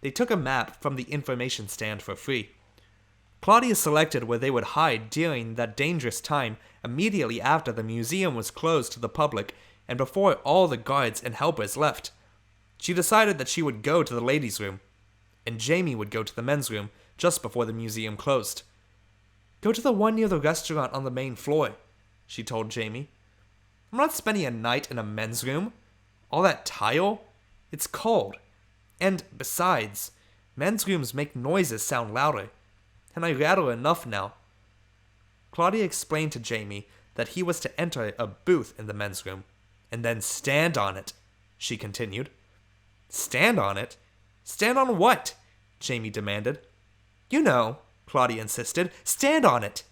They took a map from the information stand for free. Claudia selected where they would hide during that dangerous time immediately after the museum was closed to the public and before all the guards and helpers left. She decided that she would go to the ladies' room, and Jamie would go to the men's room just before the museum closed. "Go to the one near the restaurant on the main floor," she told Jamie. "I'm not spending a night in a men's room. All that tile? It's cold. And besides, men's rooms make noises sound louder, and I rattle enough now." Claudia explained to Jamie that he was to enter a booth in the men's room, and then stand on it, she continued. "Stand on it? Stand on what?" Jamie demanded. "You know," Claudia insisted. "Stand on it."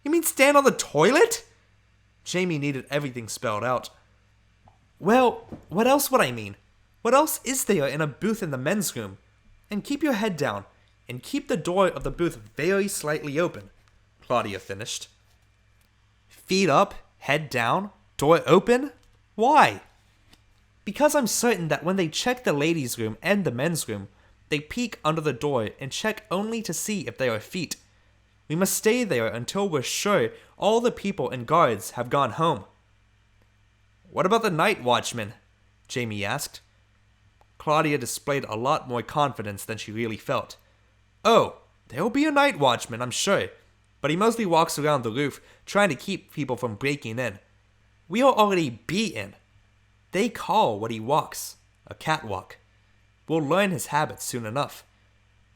"You mean stand on the toilet?" Jamie needed everything spelled out. "Well, what else would I mean? What else is there in a booth in the men's room? And keep your head down, and keep the door of the booth very slightly open," Claudia finished. "Feet up, head down, door open? Why?" "Because I'm certain that when they check the ladies' room and the men's room, they peek under the door and check only to see if there are feet. We must stay there until we're sure all the people and guards have gone home." "What about the night watchman?" Jamie asked. Claudia displayed a lot more confidence than she really felt. "Oh, there will be a night watchman, I'm sure, but he mostly walks around the roof trying to keep people from breaking in. We'll already be in. They call what he walks a catwalk. We'll learn his habits soon enough.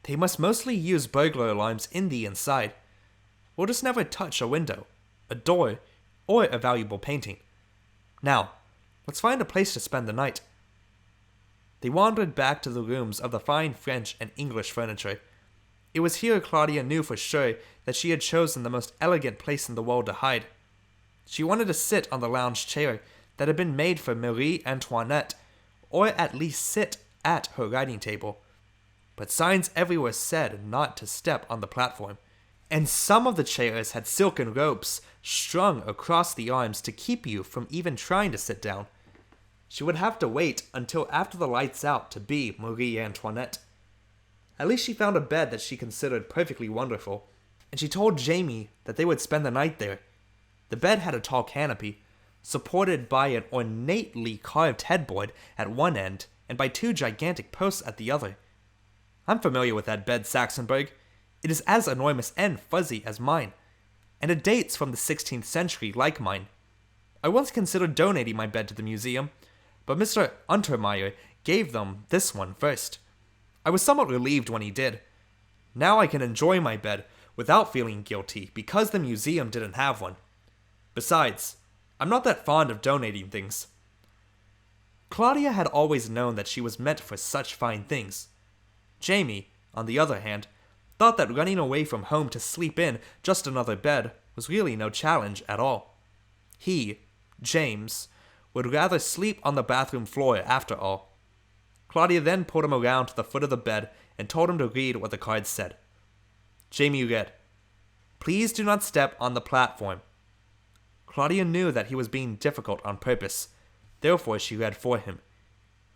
They must mostly use burglar alarms in the inside. We'll just never touch a window, a door, or a valuable painting. Now, let's find a place to spend the night." They wandered back to the rooms of the fine French and English furniture. It was here Claudia knew for sure that she had chosen the most elegant place in the world to hide. She wanted to sit on the lounge chair that had been made for Marie Antoinette, or at least sit at her writing table. But signs everywhere said not to step on the platform, and some of the chairs had silken ropes strung across the arms to keep you from even trying to sit down. She would have to wait until after the lights out to be Marie Antoinette. At least she found a bed that she considered perfectly wonderful, and she told Jamie that they would spend the night there. The bed had a tall canopy, supported by an ornately carved headboard at one end and by 2 gigantic posts at the other. "I'm familiar with that bed, Saxonberg. It is as enormous and fuzzy as mine, and it dates from the 16th century like mine. I once considered donating my bed to the museum, but Mr. Untermeyer gave them this one first. I was somewhat relieved when he did. Now I can enjoy my bed without feeling guilty because the museum didn't have one. Besides, I'm not that fond of donating things." Claudia had always known that she was meant for such fine things. Jamie, on the other hand, thought that running away from home to sleep in just another bed was really no challenge at all. He, James, would rather sleep on the bathroom floor after all. Claudia then pulled him around to the foot of the bed and told him to read what the card said. Jamie read, "Please do not step on the platform." Claudia knew that he was being difficult on purpose. Therefore, she read for him.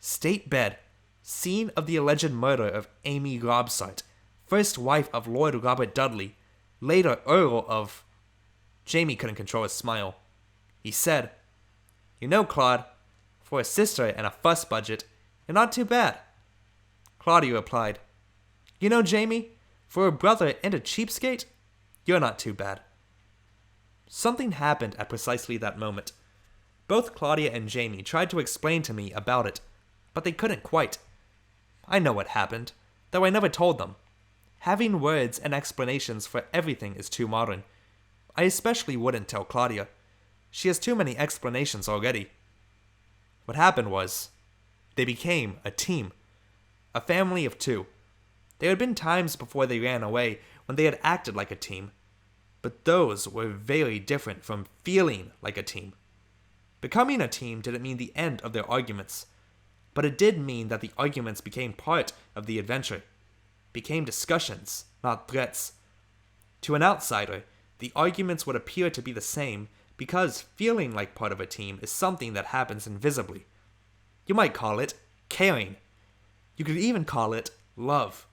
"State bed. Scene of the alleged murder of Amy Robsart, first wife of Lord Robert Dudley, later Earl of..." Jamie couldn't control his smile. He said, "You know, Claude, for a sister and a fuss budget, you're not too bad." Claudia replied, "You know, Jamie, for a brother and a cheapskate, you're not too bad." Something happened at precisely that moment. Both Claudia and Jamie tried to explain to me about it, but they couldn't quite. I know what happened, though I never told them. Having words and explanations for everything is too modern. I especially wouldn't tell Claudia. She has too many explanations already. What happened was, they became a team. A family of two. There had been times before they ran away when they had acted like a team, but those were very different from feeling like a team. Becoming a team didn't mean the end of their arguments, but it did mean that the arguments became part of the adventure, became discussions, not threats. To an outsider, the arguments would appear to be the same because feeling like part of a team is something that happens invisibly. You might call it caring. You could even call it love.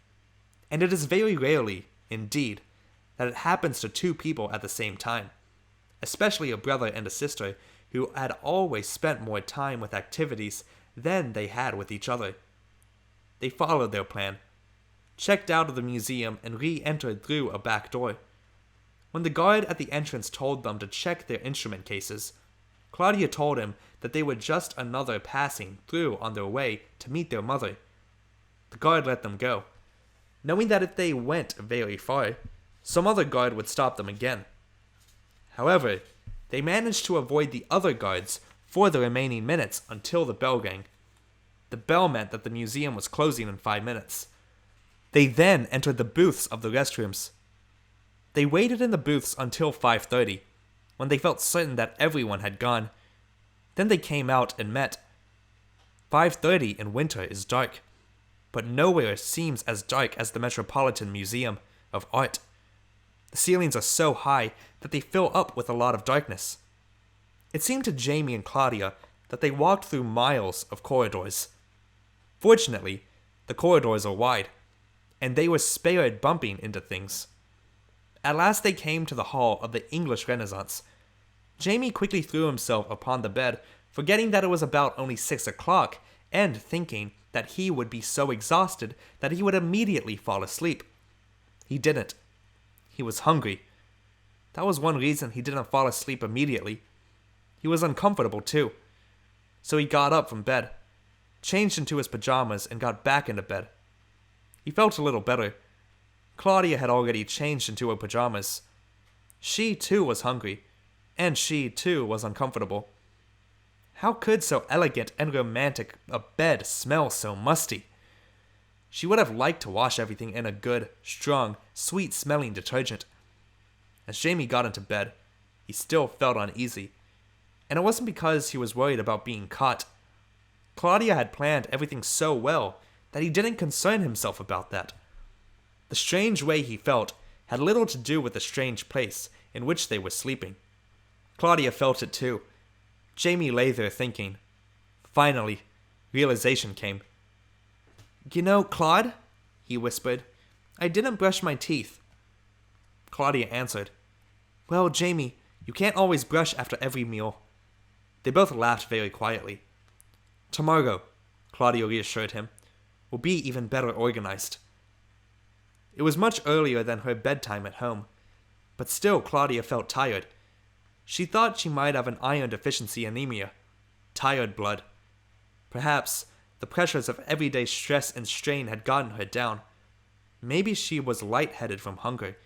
And it is very rarely, indeed, that it happens to two people at the same time, especially a brother and a sister who had always spent more time with activities than they had with each other. They followed their plan, checked out of the museum, and re-entered through a back door. When the guard at the entrance told them to check their instrument cases, Claudia told him that they were just another passing through on their way to meet their mother. The guard let them go, knowing that if they went very far, some other guard would stop them again. However, they managed to avoid the other guards for the remaining minutes until the bell rang. The bell meant that the museum was closing in 5 minutes. They then entered the booths of the restrooms. They waited in the booths until 5:30, when they felt certain that everyone had gone. Then they came out and met. 5:30 in winter is dark, but nowhere seems as dark as the Metropolitan Museum of Art. The ceilings are so high that they fill up with a lot of darkness. It seemed to Jamie and Claudia that they walked through miles of corridors. Fortunately, the corridors are wide, and they were spared bumping into things. At last they came to the hall of the English Renaissance. Jamie quickly threw himself upon the bed, forgetting that it was about only 6 o'clock, and thinking that he would be so exhausted that he would immediately fall asleep. He didn't. He was hungry. That was one reason he didn't fall asleep immediately. He was uncomfortable too. So he got up from bed, changed into his pajamas, and got back into bed. He felt a little better. Claudia had already changed into her pajamas. She too was hungry, and she too was uncomfortable. How could so elegant and romantic a bed smell so musty? She would have liked to wash everything in a good, strong, sweet-smelling detergent. As Jamie got into bed, he still felt uneasy, and it wasn't because he was worried about being caught. Claudia had planned everything so well that he didn't concern himself about that. The strange way he felt had little to do with the strange place in which they were sleeping. Claudia felt it too. Jamie lay there thinking. Finally, realization came. "You know, Claude," he whispered, "I didn't brush my teeth." Claudia answered, "Well, Jamie, you can't always brush after every meal." They both laughed very quietly. "Tomorrow," Claudia reassured him, "will be even better organized." It was much earlier than her bedtime at home, but still Claudia felt tired. She thought she might have an iron deficiency anemia, tired blood. Perhaps the pressures of everyday stress and strain had gotten her down. Maybe she was lightheaded from hunger.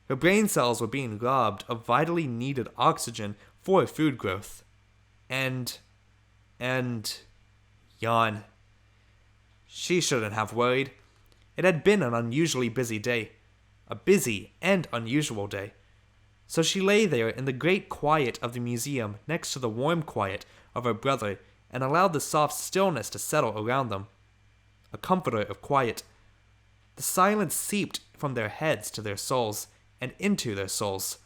Her brain cells were being robbed of vitally needed oxygen for food growth. And yawn. She shouldn't have worried. It had been an unusually busy day. A busy and unusual day. So she lay there in the great quiet of the museum next to the warm quiet of her brother and allowed the soft stillness to settle around them. a comforter of quiet. The silence seeped from their heads to their souls and into their souls.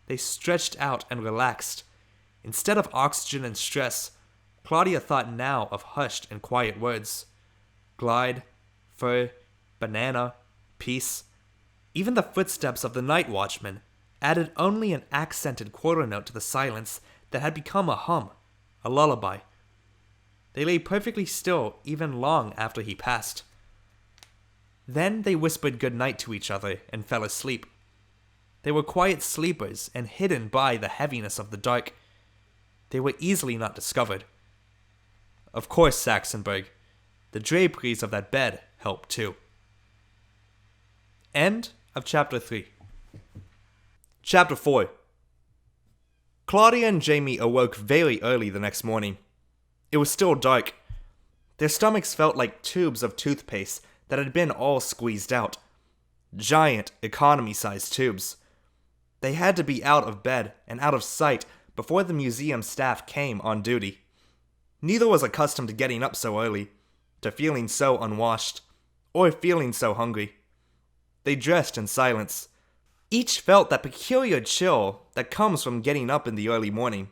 They stretched out and relaxed. Instead of oxygen and stress, Claudia thought now of hushed and quiet words. Glide, fur, banana, peace. Even the footsteps of the night watchman added only an accented quarter note to the silence that had become a hum, a lullaby. They lay perfectly still even long after he passed. Then they whispered good night to each other and fell asleep. They were quiet sleepers and hidden by the heaviness of the dark. They were easily not discovered. Of course, Saxonburg, the draperies of that bed helped too. End of Chapter 3. Chapter 4. Claudia and Jamie awoke very early the next morning. It was still dark. Their stomachs felt like tubes of toothpaste that had been all squeezed out. Giant, economy-sized tubes. They had to be out of bed and out of sight before the museum staff came on duty. Neither was accustomed to getting up so early, to feeling so unwashed, or feeling so hungry. They dressed in silence. Each felt that peculiar chill that comes from getting up in the early morning.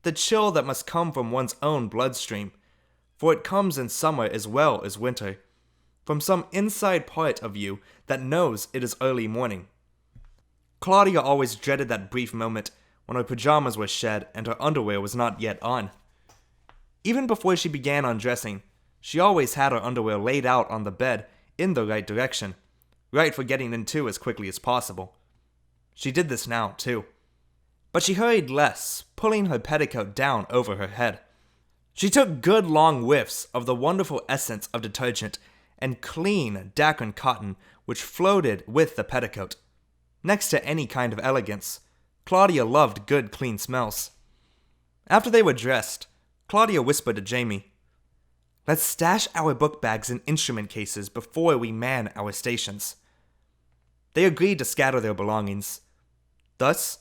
The chill that must come from one's own bloodstream, for it comes in summer as well as winter, from some inside part of you that knows it is early morning. Claudia always dreaded that brief moment when her pajamas were shed and her underwear was not yet on. Even before she began undressing, she always had her underwear laid out on the bed in the right direction, right for getting into as quickly as possible. She did this now, too. But she hurried less, pulling her petticoat down over her head. She took good long whiffs of the wonderful essence of detergent and clean Dacron cotton which floated with the petticoat. Next to any kind of elegance, Claudia loved good clean smells. After they were dressed, Claudia whispered to Jamie, "Let's stash our book bags in instrument cases before we man our stations." They agreed to scatter their belongings. Thus,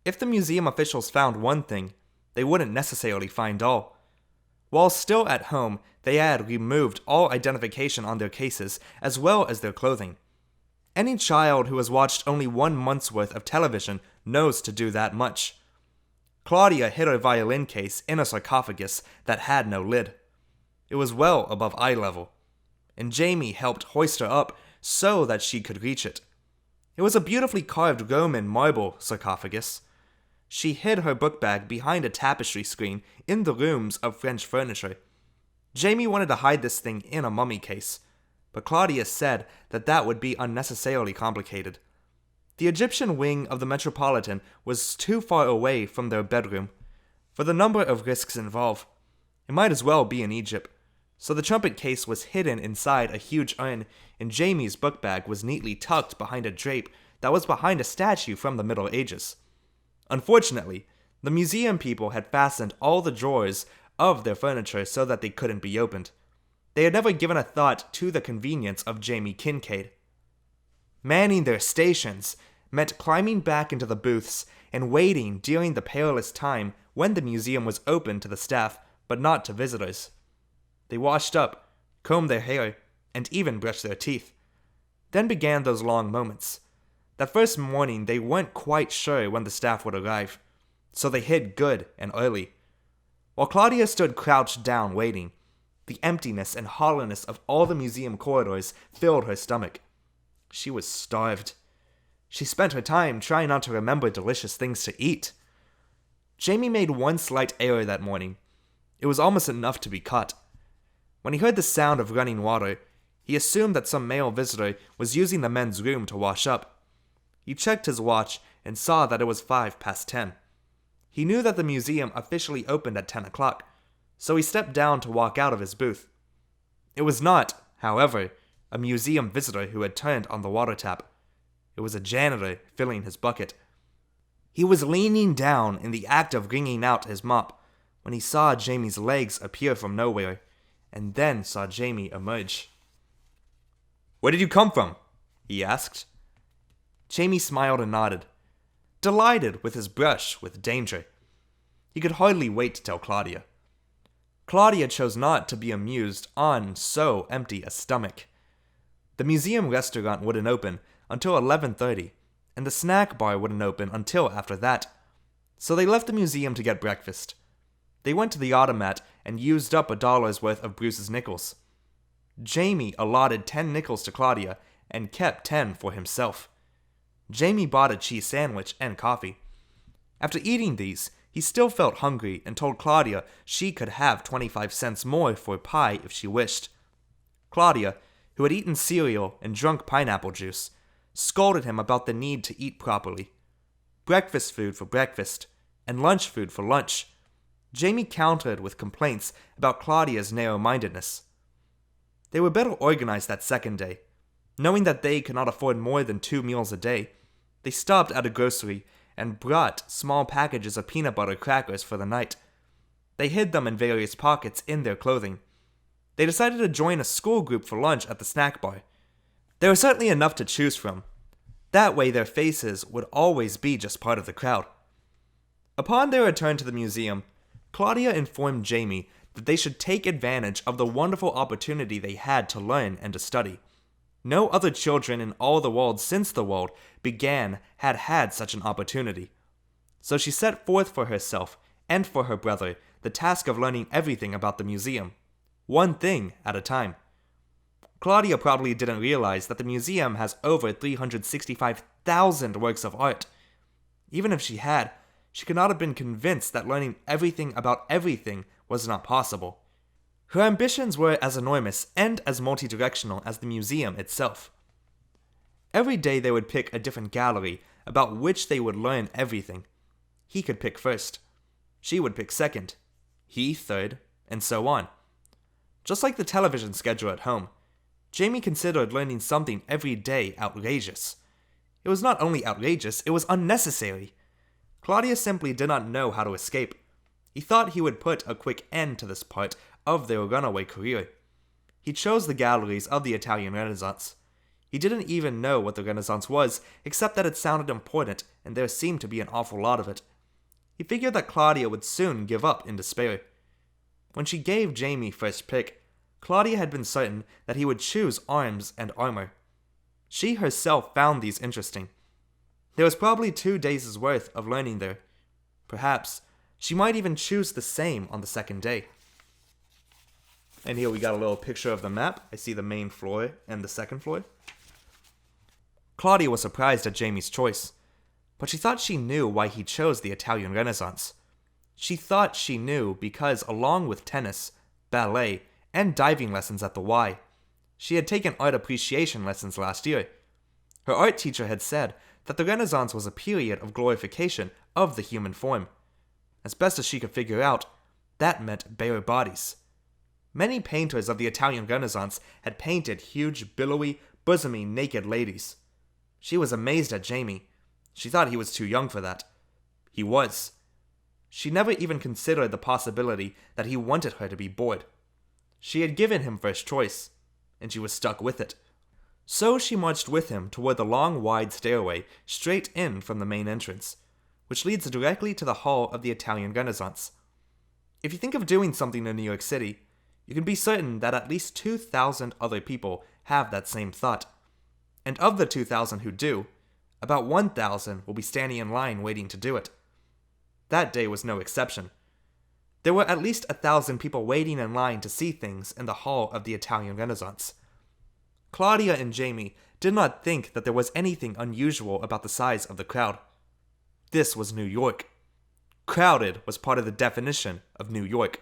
if the museum officials found one thing, they wouldn't necessarily find all. While still at home, they had removed all identification on their cases as well as their clothing. Any child who has watched only 1 month's worth of television knows to do that much. Claudia hid her violin case in a sarcophagus that had no lid. It was well above eye level, and Jamie helped hoist her up so that she could reach it. It was a beautifully carved Roman marble sarcophagus. She hid her book bag behind a tapestry screen in the rooms of French furniture. Jamie wanted to hide this thing in a mummy case, but Claudia said that would be unnecessarily complicated. The Egyptian wing of the Metropolitan was too far away from their bedroom. For the number of risks involved, it might as well be in Egypt, so the trumpet case was hidden inside a huge urn, and Jamie's book bag was neatly tucked behind a drape that was behind a statue from the Middle Ages. Unfortunately, the museum people had fastened all the drawers of their furniture so that they couldn't be opened. They had never given a thought to the convenience of Jamie Kincaid. Manning their stations meant climbing back into the booths and waiting during the perilous time when the museum was open to the staff, but not to visitors. They washed up, combed their hair, and even brushed their teeth. Then began those long moments. That first morning they weren't quite sure when the staff would arrive, so they hid good and early. While Claudia stood crouched down waiting, the emptiness and hollowness of all the museum corridors filled her stomach. She was starved. She spent her time trying not to remember delicious things to eat. Jamie made one slight error that morning. It was almost enough to be caught. When he heard the sound of running water, he assumed that some male visitor was using the men's room to wash up. He checked his watch and saw that it was 10:05. He knew that the museum officially opened at 10 o'clock, so he stepped down to walk out of his booth. It was not, however, a museum visitor who had turned on the water tap. It was a janitor filling his bucket. He was leaning down in the act of wringing out his mop when he saw Jamie's legs appear from nowhere, and then saw Jamie emerge. "Where did you come from?" he asked. Jamie smiled and nodded, delighted with his brush with danger. He could hardly wait to tell Claudia. Claudia chose not to be amused on so empty a stomach. The museum restaurant wouldn't open until 11:30, and the snack bar wouldn't open until after that. So they left the museum to get breakfast. They went to the automat and used up $1 worth of Bruce's nickels. Jamie allotted 10 nickels to Claudia and kept 10 for himself. Jamie bought a cheese sandwich and coffee. After eating these, he still felt hungry and told Claudia she could have 25 cents more for pie if she wished. Claudia, who had eaten cereal and drunk pineapple juice, scolded him about the need to eat properly. Breakfast food for breakfast, and lunch food for lunch. Jamie countered with complaints about Claudia's narrow-mindedness. They were better organized that second day. Knowing that they could not afford more than 2 meals a day, they stopped at a grocery and brought small packages of peanut butter crackers for the night. They hid them in various pockets in their clothing. They decided to join a school group for lunch at the snack bar. There was certainly enough to choose from. That way their faces would always be just part of the crowd. Upon their return to the museum, Claudia informed Jamie that they should take advantage of the wonderful opportunity they had to learn and to study. No other children in all the world since the world began had had such an opportunity. So she set forth for herself and for her brother the task of learning everything about the museum, one thing at a time. Claudia probably didn't realize that the museum has over 365,000 works of art. Even if she had, she could not have been convinced that learning everything about everything was not possible. Her ambitions were as enormous and as multi-directional as the museum itself. Every day they would pick a different gallery about which they would learn everything. He could pick first. She would pick second. He third, and so on. Just like the television schedule at home, Jamie considered learning something every day outrageous. It was not only outrageous, it was unnecessary. Claudia simply did not know how to escape. He thought he would put a quick end to this part of their runaway career. He chose the galleries of the Italian Renaissance. He didn't even know what the Renaissance was, except that it sounded important and there seemed to be an awful lot of it. He figured that Claudia would soon give up in despair. When she gave Jamie first pick, Claudia had been certain that he would choose arms and armor. She herself found these interesting. There was probably 2 days' worth of learning there. Perhaps she might even choose the same on the second day. And here we got a little picture of the map. I see the main floor and the second floor. Claudia was surprised at Jamie's choice, but she thought she knew why he chose the Italian Renaissance. She thought she knew because, along with tennis, ballet, and diving lessons at the Y, she had taken art appreciation lessons last year. Her art teacher had said that the Renaissance was a period of glorification of the human form. As best as she could figure out, that meant bare bodies. Many painters of the Italian Renaissance had painted huge, billowy, bosomy, naked ladies. She was amazed at Jamie. She thought he was too young for that. He was. She never even considered the possibility that he wanted her to be bored. She had given him first choice, and she was stuck with it. So she marched with him toward the long, wide stairway straight in from the main entrance, which leads directly to the Hall of the Italian Renaissance. If you think of doing something in New York City, you can be certain that at least 2,000 other people have that same thought. And of the 2,000 who do, about 1,000 will be standing in line waiting to do it. That day was no exception. There were at least 1,000 people waiting in line to see things in the Hall of the Italian Renaissance. Claudia and Jamie did not think that there was anything unusual about the size of the crowd. This was New York. Crowded was part of the definition of New York.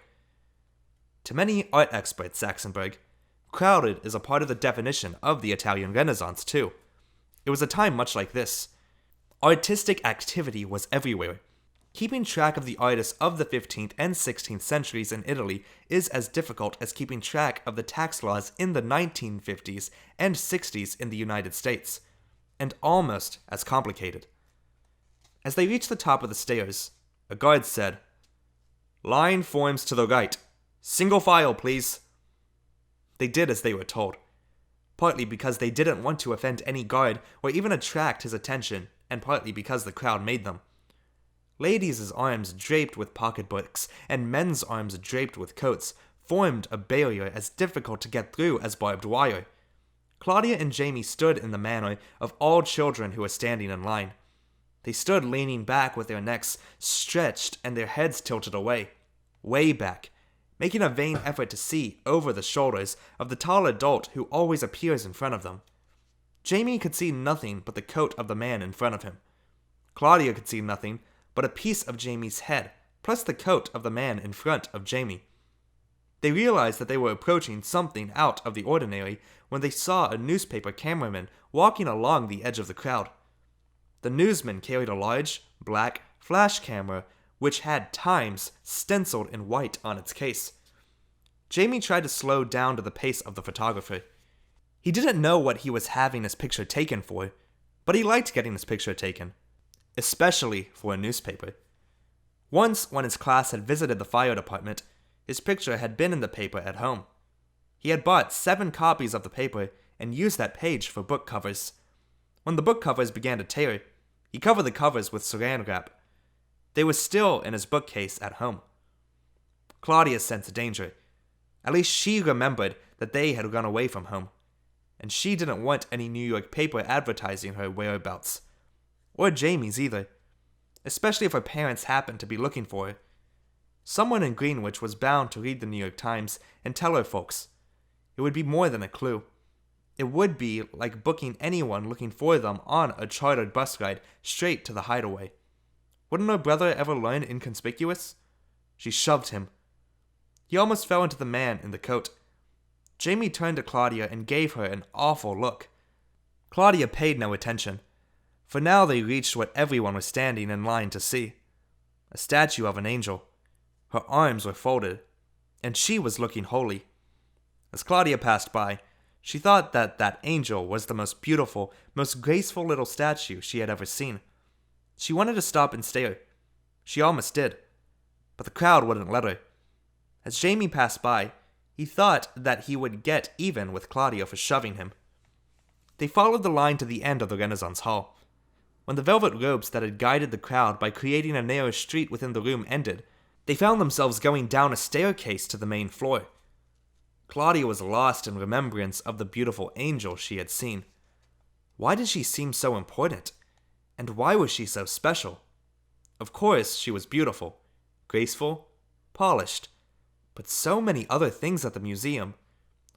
To many art experts, Saxonburg, crowded is a part of the definition of the Italian Renaissance, too. It was a time much like this. Artistic activity was everywhere. Keeping track of the artists of the 15th and 16th centuries in Italy is as difficult as keeping track of the tax laws in the 1950s and 60s in the United States, and almost as complicated. As they reached the top of the stairs, a guard said, "Line forms to the right. Single file, please." They did as they were told, partly because they didn't want to offend any guard or even attract his attention, and partly because the crowd made them. Ladies' arms draped with pocketbooks and men's arms draped with coats formed a barrier as difficult to get through as barbed wire. Claudia and Jamie stood in the manner of all children who were standing in line. They stood leaning back with their necks stretched and their heads tilted away, way back, making a vain effort to see over the shoulders of the tall adult who always appears in front of them. Jamie could see nothing but the coat of the man in front of him. Claudia could see nothing but a piece of Jamie's head, plus the coat of the man in front of Jamie. They realized that they were approaching something out of the ordinary when they saw a newspaper cameraman walking along the edge of the crowd. The newsman carried a large, black flash camera which had Times stenciled in white on its case. Jamie tried to slow down to the pace of the photographer. He didn't know what he was having his picture taken for, but he liked getting his picture taken, especially for a newspaper. Once, when his class had visited the fire department, his picture had been in the paper at home. He had bought 7 copies of the paper and used that page for book covers. When the book covers began to tear, he covered the covers with saran wrap. They were still in his bookcase at home. Claudia sensed danger. At least she remembered that they had run away from home, and she didn't want any New York paper advertising her whereabouts. Or Jamie's either, especially if her parents happened to be looking for her. Someone in Greenwich was bound to read the New York Times and tell her folks. It would be more than a clue. It would be like booking anyone looking for them on a chartered bus ride straight to the hideaway. Wouldn't her brother ever learn inconspicuous? She shoved him. He almost fell into the man in the coat. Jamie turned to Claudia and gave her an awful look. Claudia paid no attention, for now they reached what everyone was standing in line to see. A statue of an angel. Her arms were folded, and she was looking holy. As Claudia passed by, she thought that that angel was the most beautiful, most graceful little statue she had ever seen. She wanted to stop and stare. She almost did, but the crowd wouldn't let her. As Jamie passed by, he thought that he would get even with Claudia for shoving him. They followed the line to the end of the Renaissance Hall. When the velvet robes that had guided the crowd by creating a narrow street within the room ended, they found themselves going down a staircase to the main floor. Claudia was lost in remembrance of the beautiful angel she had seen. Why did she seem so important? And why was she so special? Of course, she was beautiful, graceful, polished, but so many other things at the museum.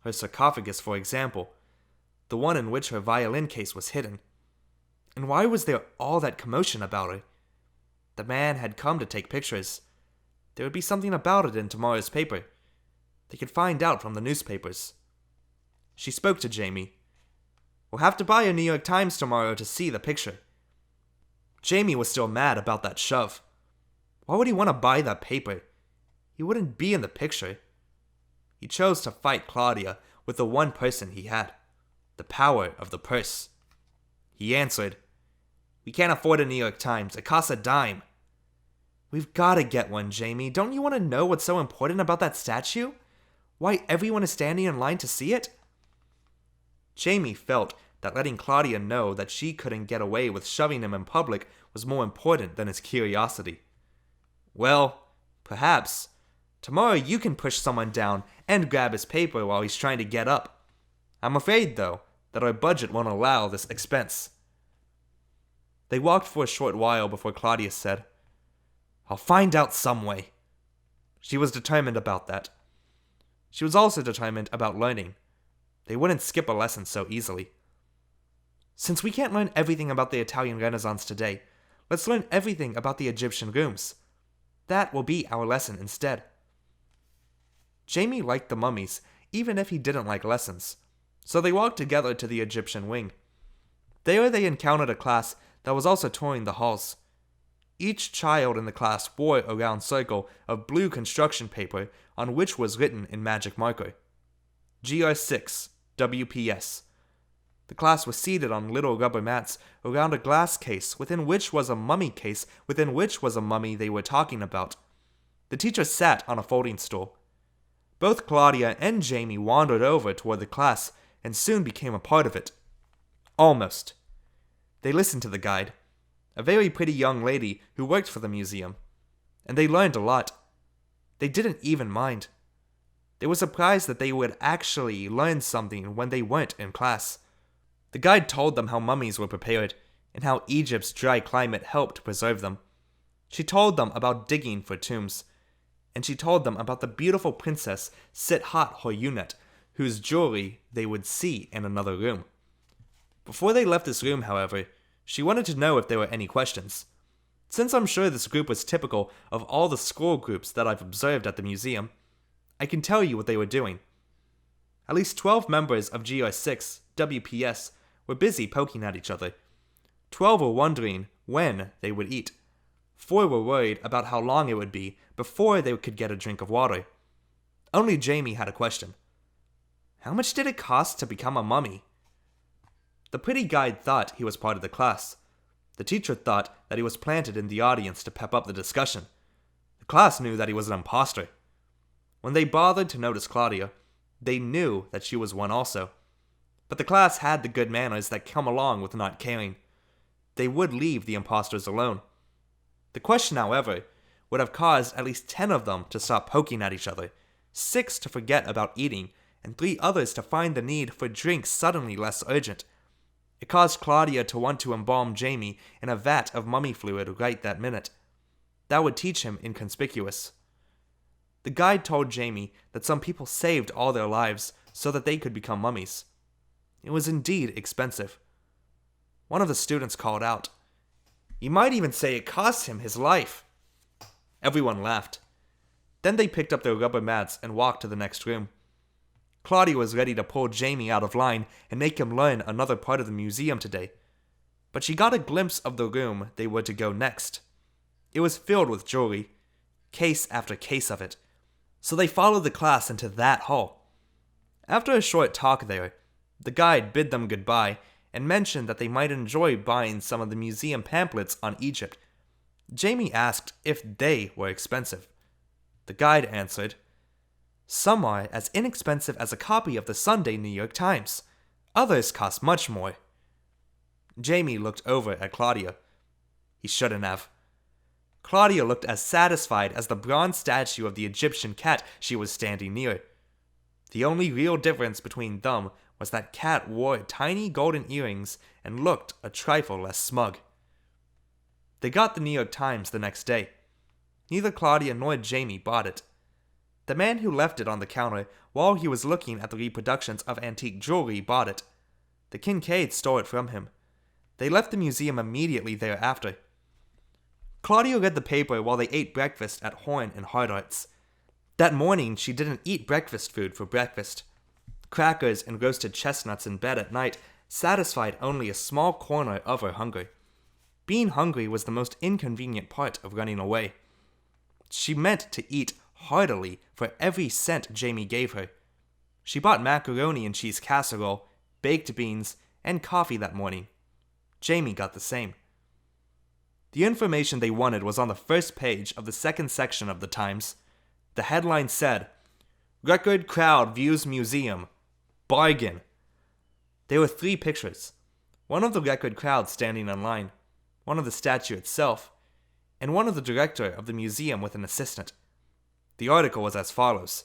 Her sarcophagus, for example, the one in which her violin case was hidden. And why was there all that commotion about her? The man had come to take pictures. There would be something about it in tomorrow's paper. They could find out from the newspapers. She spoke to Jamie. "We'll have to buy a New York Times tomorrow to see the picture." Jamie was still mad about that shove. Why would he want to buy that paper? He wouldn't be in the picture. He chose to fight Claudia with the one person he had, the power of the purse. He answered, "We can't afford a New York Times. It costs a dime." "We've got to get one, Jamie. Don't you want to know what's so important about that statue? Why everyone is standing in line to see it?" Jamie felt that letting Claudia know that she couldn't get away with shoving him in public was more important than his curiosity. "Well, perhaps. Tomorrow you can push someone down and grab his paper while he's trying to get up. I'm afraid, though, that our budget won't allow this expense." They walked for a short while before Claudia said, "I'll find out some way." She was determined about that. She was also determined about learning. They wouldn't skip a lesson so easily. "Since we can't learn everything about the Italian Renaissance today, let's learn everything about the Egyptian rooms. That will be our lesson instead." Jamie liked the mummies, even if he didn't like lessons, so they walked together to the Egyptian wing. There they encountered a class that was also touring the halls. Each child in the class wore a round circle of blue construction paper on which was written in magic marker, GR6, WPS. The class was seated on little rubber mats around a glass case within which was a mummy case within which was a mummy they were talking about. The teacher sat on a folding stool. Both Claudia and Jamie wandered over toward the class and soon became a part of it. Almost. They listened to the guide. a very pretty young lady who worked for the museum. And they learned a lot. They didn't even mind. They were surprised that they would actually learn something when they weren't in class. The guide told them how mummies were prepared, and how Egypt's dry climate helped preserve them. She told them about digging for tombs, and she told them about the beautiful princess Sithat Hoyunet, whose jewelry they would see in another room. Before they left this room, however, she wanted to know if there were any questions. Since I'm sure this group was typical of all the school groups that I've observed at the museum, I can tell you what they were doing. At least 12 members of GR6 WPS were busy poking at each other. 12 were wondering when they would eat. 4 were worried about how long it would be before they could get a drink of water. Only Jamie had a question. How much did it cost to become a mummy? The pretty guide thought he was part of the class. The teacher thought that he was planted in the audience to pep up the discussion. The class knew that he was an imposter. When they bothered to notice Claudia, they knew that she was one also. But the class had the good manners that come along with not caring. They would leave the imposters alone. The question, however, would have caused at least 10 of them to stop poking at each other, 6 to forget about eating, and 3 others to find the need for drinks suddenly less urgent. It caused Claudia to want to embalm Jamie in a vat of mummy fluid right that minute. That would teach him inconspicuous. The guide told Jamie that some people saved all their lives so that they could become mummies. It was indeed expensive. One of the students called out, "You might even say it cost him his life." Everyone laughed. Then they picked up their rubber mats and walked to the next room. Claudia was ready to pull Jamie out of line and make him learn another part of the museum today. But she got a glimpse of the room they were to go next. It was filled with jewelry, case after case of it. So they followed the class into that hall. After a short talk there, the guide bid them goodbye and mentioned that they might enjoy buying some of the museum pamphlets on Egypt. Jamie asked if they were expensive. The guide answered, "Some are as inexpensive as a copy of the Sunday New York Times. Others cost much more." Jamie looked over at Claudia. He shouldn't have. Claudia looked as satisfied as the bronze statue of the Egyptian cat she was standing near. The only real difference between them was that cat wore tiny golden earrings and looked a trifle less smug. They got the New York Times the next day. Neither Claudia nor Jamie bought it. The man who left it on the counter while he was looking at the reproductions of antique jewelry bought it. The Kincaid stole it from him. They left the museum immediately thereafter. Claudia read the paper while they ate breakfast at Horn and Hardart's. That morning, she didn't eat breakfast food for breakfast. Crackers and roasted chestnuts in bed at night satisfied only a small corner of her hunger. Being hungry was the most inconvenient part of running away. She meant to eat heartily for every cent Jamie gave her. She bought macaroni and cheese casserole, baked beans, and coffee that morning. Jamie got the same. The information they wanted was on the first page of the second section of the Times. The headline said, "Record crowd views museum. Bargain." There were 3 pictures. One of the record crowd standing in line, one of the statue itself, and one of the director of the museum with an assistant. The article was as follows.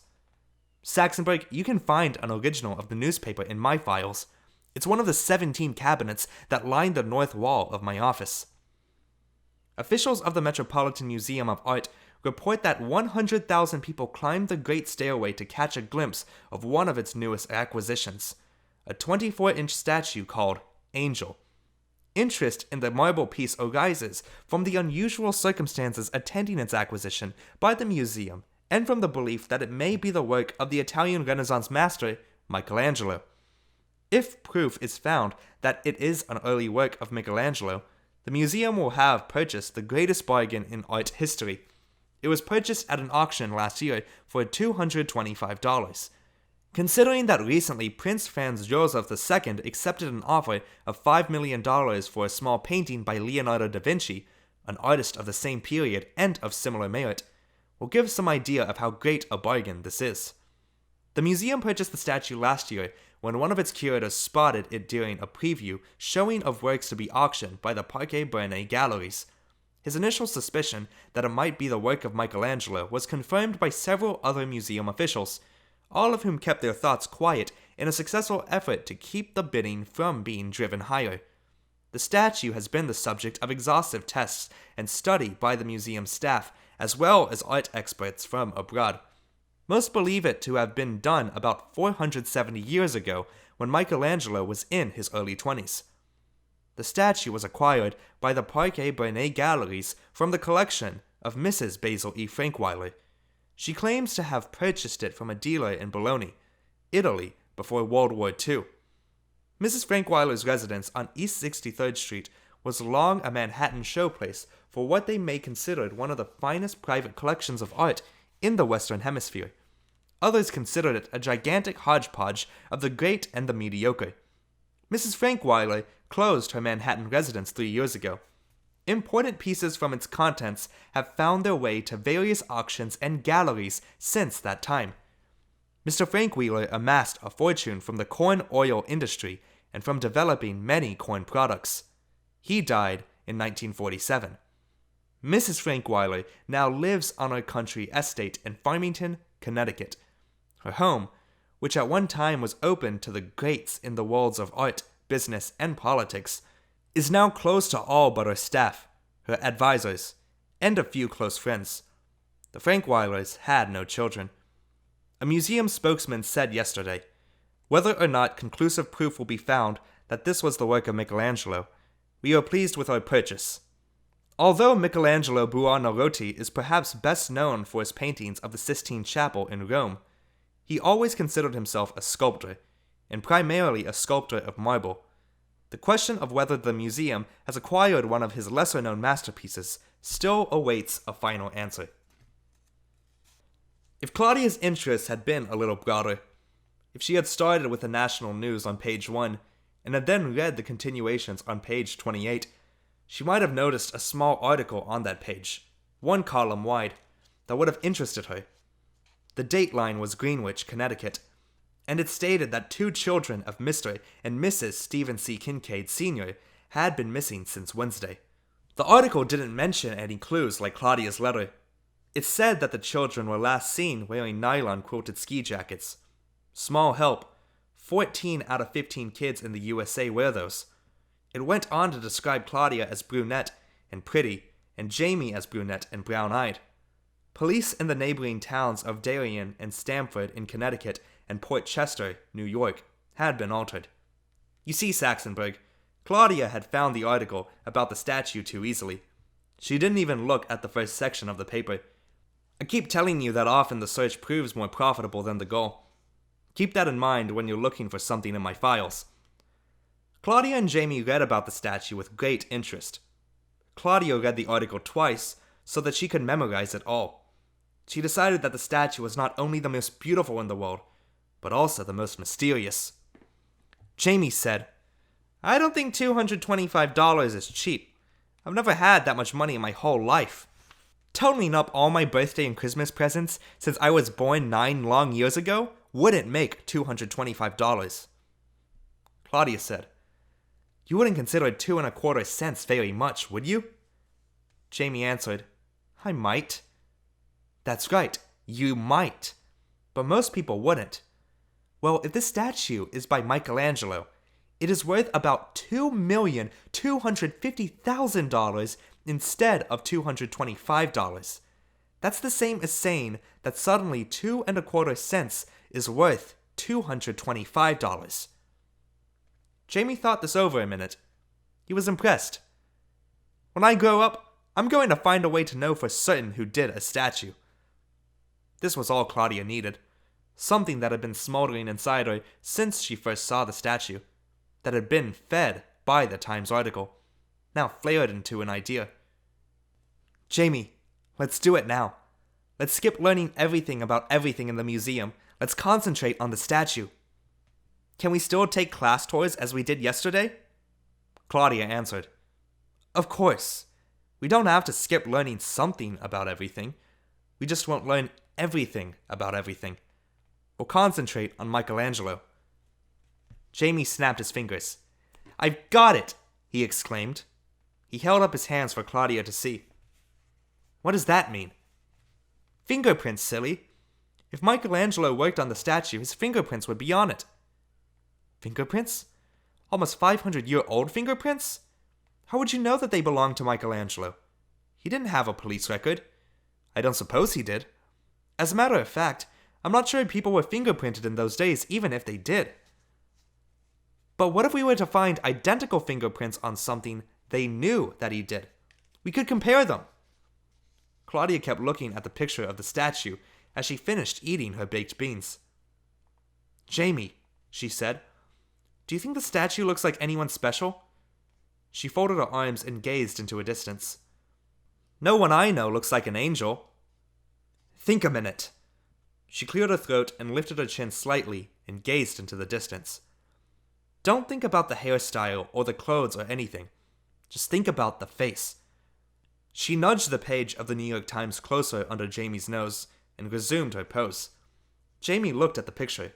"Saxenberg, you can find an original of the newspaper in my files. It's one of the 17 cabinets that line the north wall of my office." Officials of the Metropolitan Museum of Art report that 100,000 people climbed the Great Stairway to catch a glimpse of one of its newest acquisitions, a 24-inch statue called Angel. Interest in the marble piece arises from the unusual circumstances attending its acquisition by the museum and from the belief that it may be the work of the Italian Renaissance master Michelangelo. If proof is found that it is an early work of Michelangelo, the museum will have purchased the greatest bargain in art history. It was purchased at an auction last year for $225. Considering that recently Prince Franz Joseph II accepted an offer of $5 million for a small painting by Leonardo da Vinci, an artist of the same period and of similar merit, will give some idea of how great a bargain this is. The museum purchased the statue last year when one of its curators spotted it during a preview showing of works to be auctioned by the Parque Bernay galleries. His initial suspicion that it might be the work of Michelangelo was confirmed by several other museum officials, all of whom kept their thoughts quiet in a successful effort to keep the bidding from being driven higher. The statue has been the subject of exhaustive tests and study by the museum staff, as well as art experts from abroad. Most believe it to have been done about 470 years ago when Michelangelo was in his early 20s. The statue was acquired by the Parque Bernay galleries from the collection of Mrs. Basil E. Frankweiler. She claims to have purchased it from a dealer in Bologna, Italy, before World War II. Mrs. Frankweiler's residence on East 63rd Street was long a Manhattan showplace for what they may consider one of the finest private collections of art in the Western Hemisphere. Others considered it a gigantic hodgepodge of the great and the mediocre. Mrs. Frankweiler closed her Manhattan residence 3 years ago. Important pieces from its contents have found their way to various auctions and galleries since that time. Mr. Frankweiler amassed a fortune from the corn oil industry and from developing many corn products. He died in 1947. Mrs. Frankweiler now lives on her country estate in Farmington, Connecticut. Her home, which at one time was open to the greats in the worlds of art, business, and politics, is now closed to all but her staff, her advisors, and a few close friends. The Frankweilers had no children. A museum spokesman said yesterday, "Whether or not conclusive proof will be found that this was the work of Michelangelo, we are pleased with our purchase." Although Michelangelo Buonarroti is perhaps best known for his paintings of the Sistine Chapel in Rome, he always considered himself a sculptor, and primarily a sculptor of marble. The question of whether the museum has acquired one of his lesser-known masterpieces still awaits a final answer. If Claudia's interests had been a little broader, if she had started with the national news on page 1 and had then read the continuations on page 28, she might have noticed a small article on that page, one column wide, that would have interested her. The date line was Greenwich, Connecticut, and it stated that 2 children of Mr. and Mrs. Stephen C. Kincaid Sr. had been missing since Wednesday. The article didn't mention any clues like Claudia's letter. It said that the children were last seen wearing nylon-quilted ski jackets. Small help. 14 out of 15 kids in the USA wear those. It went on to describe Claudia as brunette and pretty, and Jamie as brunette and brown-eyed. Police in the neighboring towns of Darien and Stamford in Connecticut and Port Chester, New York, had been altered. You see, Saxonburg, Claudia had found the article about the statue too easily. She didn't even look at the first section of the paper. I keep telling you that often the search proves more profitable than the goal. Keep that in mind when you're looking for something in my files. Claudia and Jamie read about the statue with great interest. Claudia read the article twice so that she could memorize it all. She decided that the statue was not only the most beautiful in the world, but also the most mysterious. Jamie said, "I don't think $225 is cheap. I've never had that much money in my whole life. Totaling up all my birthday and Christmas presents since I was born 9 long years ago wouldn't make $225. Claudia said, "You wouldn't consider 2.25 cents very much, would you?" Jamie answered, "I might." "That's right, you might. But most people wouldn't. Well, if this statue is by Michelangelo, it is worth about $2,250,000 instead of $225. That's the same as saying that suddenly 2.25 cents is worth $225. Jamie thought this over a minute. He was impressed. "When I grow up, I'm going to find a way to know for certain who did a statue." This was all Claudia needed. Something that had been smoldering inside her since she first saw the statue, that had been fed by the Times article, now flared into an idea. "Jamie, let's do it now. Let's skip learning everything about everything in the museum. Let's concentrate on the statue." "Can we still take class tours as we did yesterday?" Claudia answered, "Of course. We don't have to skip learning something about everything. We just won't learn everything about everything. We'll concentrate on Michelangelo." Jamie snapped his fingers. "I've got it!" he exclaimed. He held up his hands for Claudia to see. "What does that mean?" "Fingerprints, silly. If Michelangelo worked on the statue, his fingerprints would be on it." "Fingerprints? Almost 500-year-old fingerprints? How would you know that they belonged to Michelangelo? He didn't have a police record. I don't suppose he did. As a matter of fact, I'm not sure people were fingerprinted in those days, even if they did." "But what if we were to find identical fingerprints on something they knew that he did? We could compare them." Claudia kept looking at the picture of the statue as she finished eating her baked beans. "Jamie," she said, "do you think the statue looks like anyone special?" She folded her arms and gazed into a distance. "No one I know looks like an angel." "Think a minute." She cleared her throat and lifted her chin slightly and gazed into the distance. "Don't think about the hairstyle or the clothes or anything. Just think about the face." She nudged the page of the New York Times closer under Jamie's nose and resumed her pose. Jamie looked at the picture.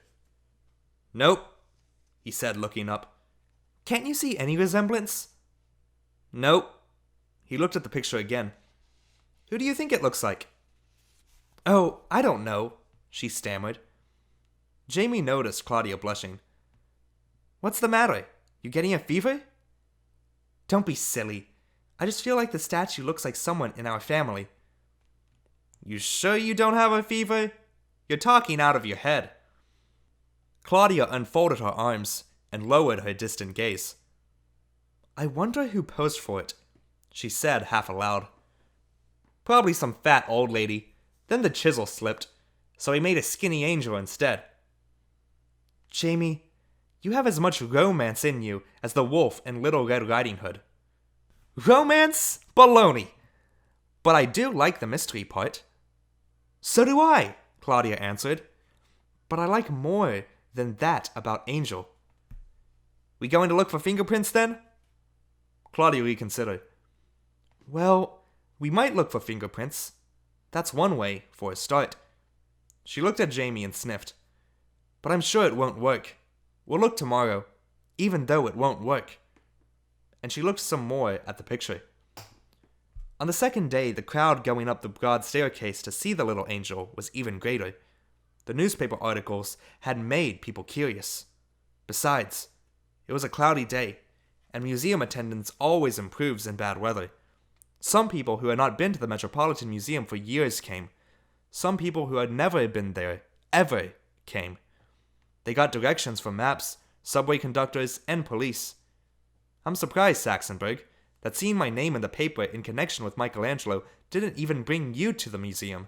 "Nope," he said, looking up. "Can't you see any resemblance?" "Nope." He looked at the picture again. "Who do you think it looks like?" "Oh, I don't know," she stammered. Jamie noticed Claudia blushing. "What's the matter? You getting a fever?" "Don't be silly. I just feel like the statue looks like someone in our family." "You sure you don't have a fever? You're talking out of your head." Claudia unfolded her arms and lowered her distant gaze. "I wonder who posed for it," she said half aloud. "Probably some fat old lady. Then the chisel slipped, so he made a skinny angel instead." "Jamie, you have as much romance in you as the wolf in Little Red Riding Hood." "Romance? Baloney! But I do like the mystery part." "So do I," Claudia answered. "But I like more than that about Angel." "We going to look for fingerprints then?" Claudia reconsidered. "Well, we might look for fingerprints. That's one way, for a start." She looked at Jamie and sniffed. "But I'm sure it won't work. We'll look tomorrow, even though it won't work." And she looked some more at the picture. On the second day, the crowd going up the broad staircase to see the little angel was even greater. The newspaper articles had made people curious. Besides, it was a cloudy day, and museum attendance always improves in bad weather. Some people who had not been to the Metropolitan Museum for years came. Some people who had never been there, ever, came. They got directions from maps, subway conductors, and police. I'm surprised, Saxonburg, that seeing my name in the paper in connection with Michelangelo didn't even bring you to the museum.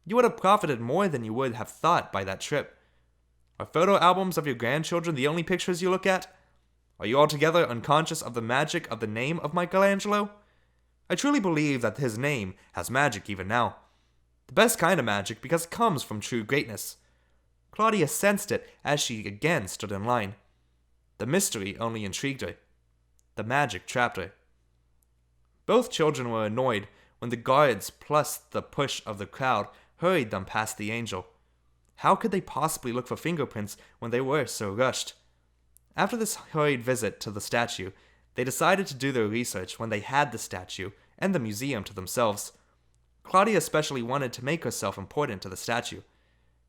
You would have profited more than you would have thought by that trip. Are photo albums of your grandchildren the only pictures you look at? Are you altogether unconscious of the magic of the name of Michelangelo? I truly believe that his name has magic even now. The best kind of magic because it comes from true greatness. Claudia sensed it as she again stood in line. The mystery only intrigued her. The magic trapped her. Both children were annoyed when the guards plus the push of the crowd hurried them past the angel. How could they possibly look for fingerprints when they were so rushed? After this hurried visit to the statue, they decided to do their research when they had the statue and the museum to themselves. Claudia especially wanted to make herself important to the statue.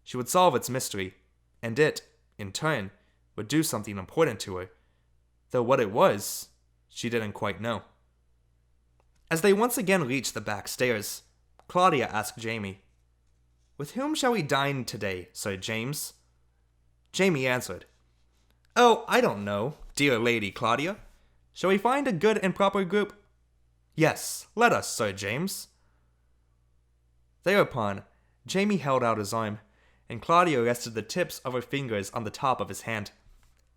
She would solve its mystery, and it, in turn, would do something important to her. Though what it was, she didn't quite know. As they once again reached the back stairs, Claudia asked Jamie, "With whom shall we dine today, Sir James?" Jamie answered, "Oh, I don't know, dear Lady Claudia. Shall we find a good and proper group?" "Yes, let us, Sir James." Thereupon, Jamie held out his arm, and Claudia rested the tips of her fingers on the top of his hand,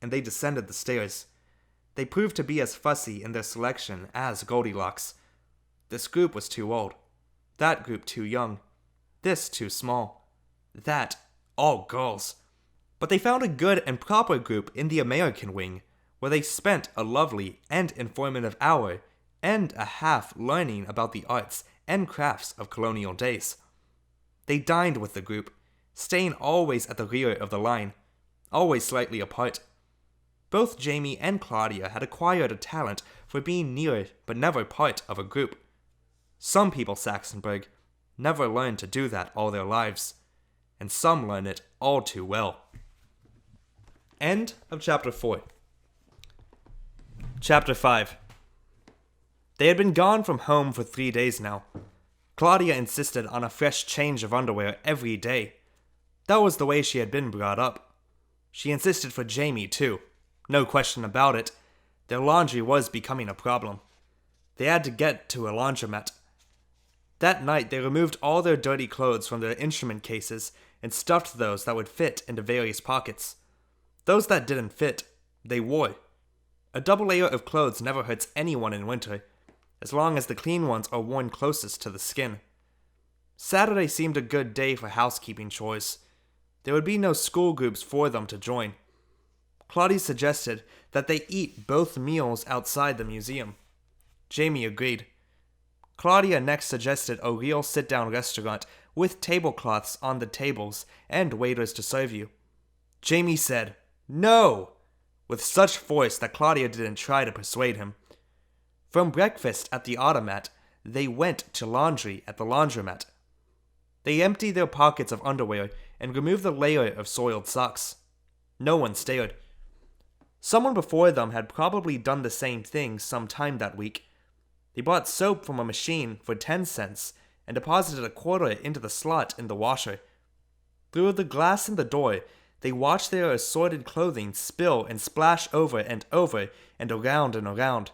and they descended the stairs. They proved to be as fussy in their selection as Goldilocks. This group was too old, that group too young, this too small, that all girls. But they found a good and proper group in the American wing, where they spent a lovely and informative hour and a half learning about the arts and crafts of colonial days. They dined with the group, staying always at the rear of the line, always slightly apart. both Jamie and Claudia had acquired a talent for being near but never part of a group. Some people, Saxonburg, never learn to do that all their lives, and some learn it all too well. End of Chapter 4. Chapter 5. They had been gone from home for 3 days now. Claudia insisted on a fresh change of underwear every day. That was the way she had been brought up. She insisted for Jamie, too. No question about it. Their laundry was becoming a problem. They had to get to a laundromat. That night, they removed all their dirty clothes from their instrument cases and stuffed those that would fit into various pockets. Those that didn't fit, they wore. A double layer of clothes never hurts anyone in winter, as long as the clean ones are worn closest to the skin. Saturday seemed a good day for housekeeping chores. There would be no school groups for them to join. Claudia suggested that they eat both meals outside the museum. Jamie agreed. Claudia next suggested a real sit-down restaurant with tablecloths on the tables and waiters to serve you. Jamie said, "No!" with such force that Claudia didn't try to persuade him. From breakfast at the automat, they went to laundry at the laundromat. They emptied their pockets of underwear and removed the layer of soiled socks. No one stared. Someone before them had probably done the same thing sometime that week. They bought soap from a machine for 10 cents and deposited a quarter into the slot in the washer. Through the glass in the door, they watched their assorted clothing spill and splash over and around and around.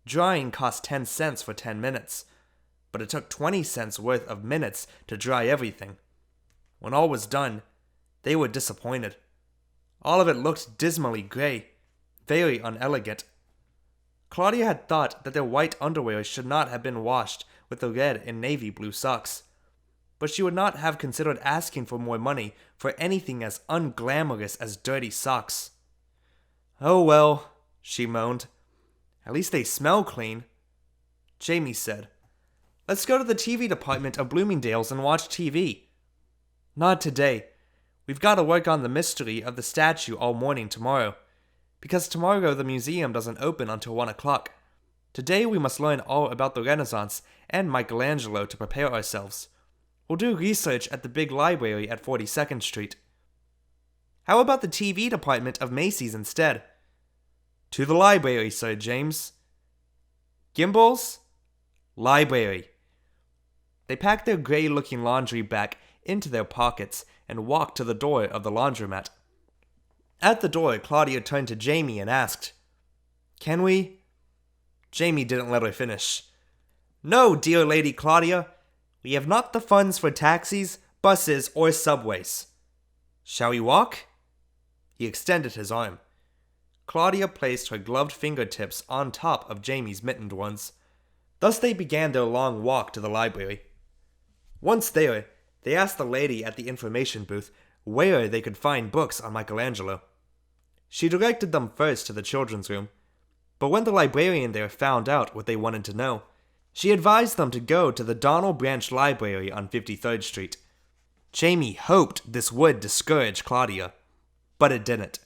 Drying cost 10 cents for 10 minutes, but it took 20 cents worth of minutes to dry everything. When all was done, they were disappointed. All of it looked dismally gray, very unelegant. Claudia had thought that their white underwear should not have been washed with the red and navy blue socks, but she would not have considered asking for more money for anything as unglamorous as dirty socks. "Oh well," she moaned. "At least they smell clean." Jamie said, "Let's go to the TV department of Bloomingdale's and watch TV." "Not today. We've got to work on the mystery of the statue all morning tomorrow, because tomorrow the museum doesn't open until 1 o'clock. Today we must learn all about the Renaissance and Michelangelo to prepare ourselves. We'll do research at the big library at 42nd Street. How about the TV department of Macy's instead?" "To the library, Sir James." "Gimbals?" "Library." They packed their gray-looking laundry back into their pockets and walked to the door of the laundromat. At the door, Claudia turned to Jamie and asked, "Can we?" Jamie didn't let her finish. "No, dear Lady Claudia. We have not the funds for taxis, buses, or subways." "Shall we walk?" He extended his arm. Claudia placed her gloved fingertips on top of Jamie's mittened ones. Thus they began their long walk to the library. Once there, they asked the lady at the information booth where they could find books on Michelangelo. She directed them first to the children's room, but when the librarian there found out what they wanted to know, she advised them to go to the Donald Branch Library on 53rd Street. Jamie hoped this would discourage Claudia, but it didn't.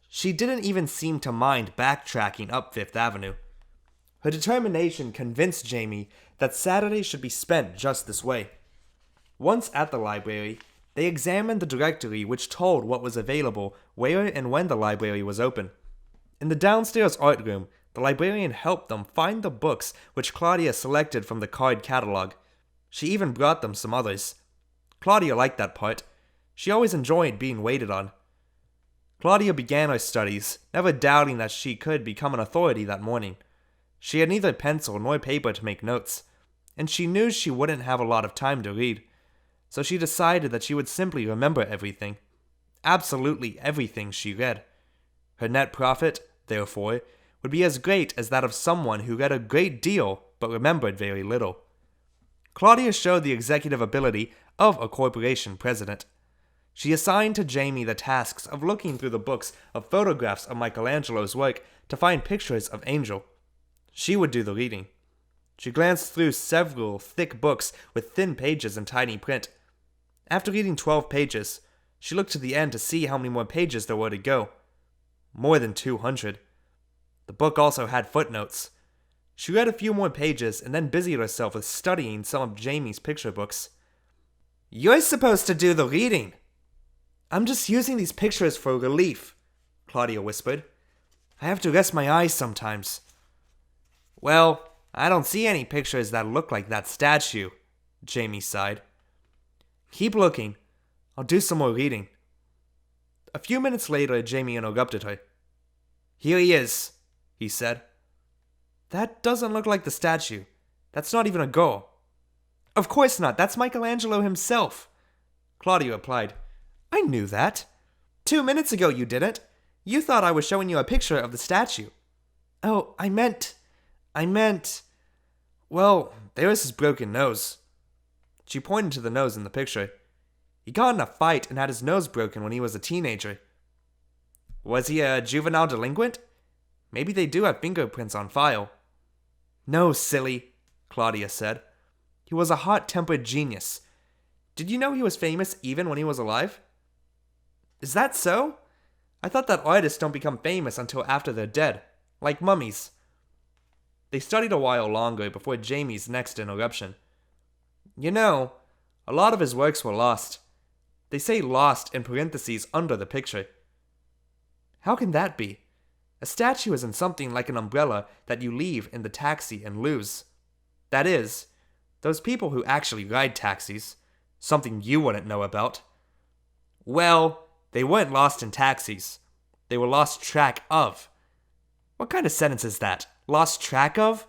She didn't even seem to mind backtracking up Fifth Avenue. Her determination convinced Jamie that Saturday should be spent just this way. Once at the library, they examined the directory which told what was available where and when the library was open. In the downstairs art room, the librarian helped them find the books which Claudia selected from the card catalog. She even brought them some others. Claudia liked that part. She always enjoyed being waited on. Claudia began her studies, never doubting that she could become an authority that morning. She had neither pencil nor paper to make notes, and she knew she wouldn't have a lot of time to read, so she decided that she would simply remember everything. Absolutely everything she read. Her net profit, therefore, would be as great as that of someone who read a great deal but remembered very little. Claudia showed the executive ability of a corporation president. She assigned to Jamie the tasks of looking through the books of photographs of Michelangelo's work to find pictures of Angel. She would do the reading. She glanced through several thick books with thin pages and tiny print. After reading 12 pages, she looked to the end to see how many more pages there were to go. More than 200. The book also had footnotes. She read a few more pages and then busied herself with studying some of Jamie's picture books. "You're supposed to do the reading." "I'm just using these pictures for relief," Claudia whispered. "I have to rest my eyes sometimes." "Well, I don't see any pictures that look like that statue," Jamie sighed. "Keep looking. I'll do some more reading." A few minutes later, Jamie interrupted her. "Here he is," he said. "That doesn't look like the statue. That's not even a girl." "Of course not. That's Michelangelo himself," Claudia replied. "I knew that. 2 minutes ago you didn't. You thought I was showing you a picture of the statue." "Oh, I meant... Well, there's his broken nose." She pointed to the nose in the picture. "He got in a fight and had his nose broken when he was a teenager." "Was he a juvenile delinquent? Maybe they do have fingerprints on file." "No, silly," Claudia said. "He was a hot-tempered genius. Did you know he was famous even when he was alive?" "Is that so? I thought that artists don't become famous until after they're dead, like mummies." They studied a while longer before Jamie's next interruption. "You know, a lot of his works were lost. They say lost in parentheses under the picture." "How can that be? A statue isn't something like an umbrella that you leave in the taxi and lose. That is, those people who actually ride taxis, something you wouldn't know about." "Well, they weren't lost in taxis. They were lost track of." "What kind of sentence is that? Lost track of?"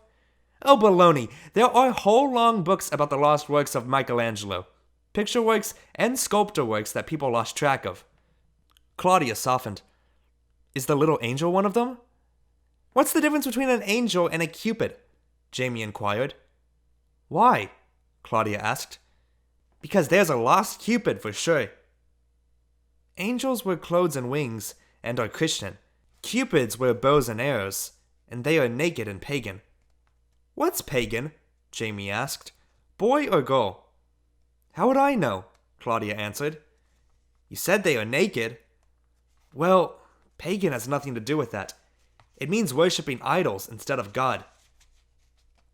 "Oh, baloney. There are whole long books about the lost works of Michelangelo. Picture works and sculptor works that people lost track of." Claudia softened. "Is the little angel one of them?" "What's the difference between an angel and a cupid?" Jamie inquired. "Why?" Claudia asked. "Because there's a lost cupid for sure." "Angels wear clothes and wings and are Christian. Cupids wear bows and arrows, and they are naked and pagan." "What's pagan?" Jamie asked. "Boy or girl?" "How would I know?" Claudia answered. "You said they are naked." "Well, pagan has nothing to do with that. It means worshipping idols instead of God."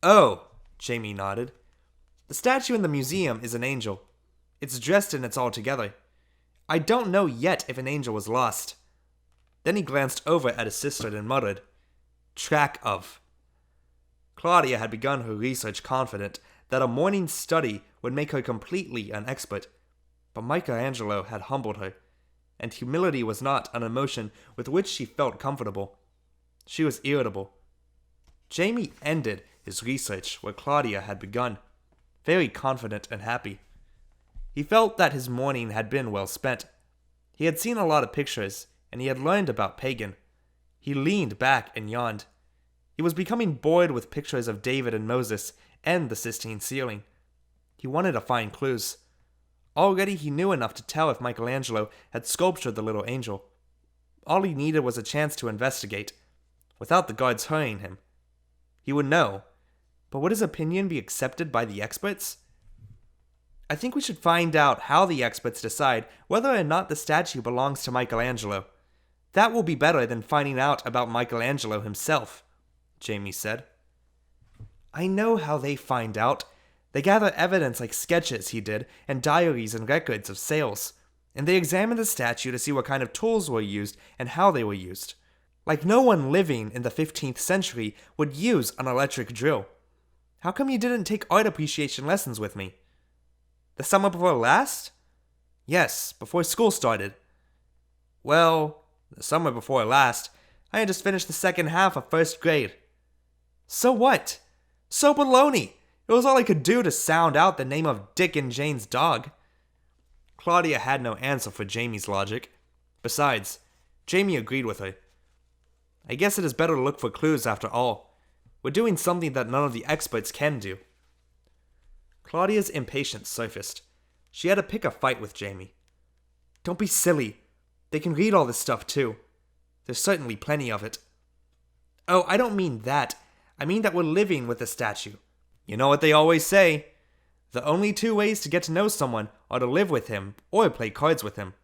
"Oh," Jamie nodded. "The statue in the museum is an angel. It's dressed in its all together. I don't know yet if an angel was lost." Then he glanced over at his sister and muttered, "Track of." Claudia had begun her research confident that a morning's study would make her completely an expert, but Michelangelo had humbled her, and humility was not an emotion with which she felt comfortable. She was irritable. Jamie ended his research where Claudia had begun, very confident and happy. He felt that his morning had been well spent. He had seen a lot of pictures, and he had learned about pagan. He leaned back and yawned. He was becoming bored with pictures of David and Moses and the Sistine ceiling. He wanted to find clues. Already he knew enough to tell if Michelangelo had sculptured the little angel. All he needed was a chance to investigate, without the guards hurrying him. He would know, but would his opinion be accepted by the experts? "I think we should find out how the experts decide whether or not the statue belongs to Michelangelo. That will be better than finding out about Michelangelo himself," Jamie said. "I know how they find out. They gather evidence like sketches he did and diaries and records of sales. And they examine the statue to see what kind of tools were used and how they were used. Like no one living in the 15th century would use an electric drill. How come you didn't take art appreciation lessons with me?" "The summer before last?" "Yes, before school started." "Well, the summer before last, I had just finished the second half of first grade." "So what? So baloney! It was all I could do to sound out the name of Dick and Jane's dog." Claudia had no answer for Jamie's logic. Besides, Jamie agreed with her. "I guess it is better to look for clues after all. We're doing something that none of the experts can do." Claudia's impatience surfaced. She had to pick a fight with Jamie. "Don't be silly. They can read all this stuff too. There's certainly plenty of it." "Oh, I don't mean that. I mean that we're living with the statue. You know what they always say. The only two ways to get to know someone are to live with him or play cards with him."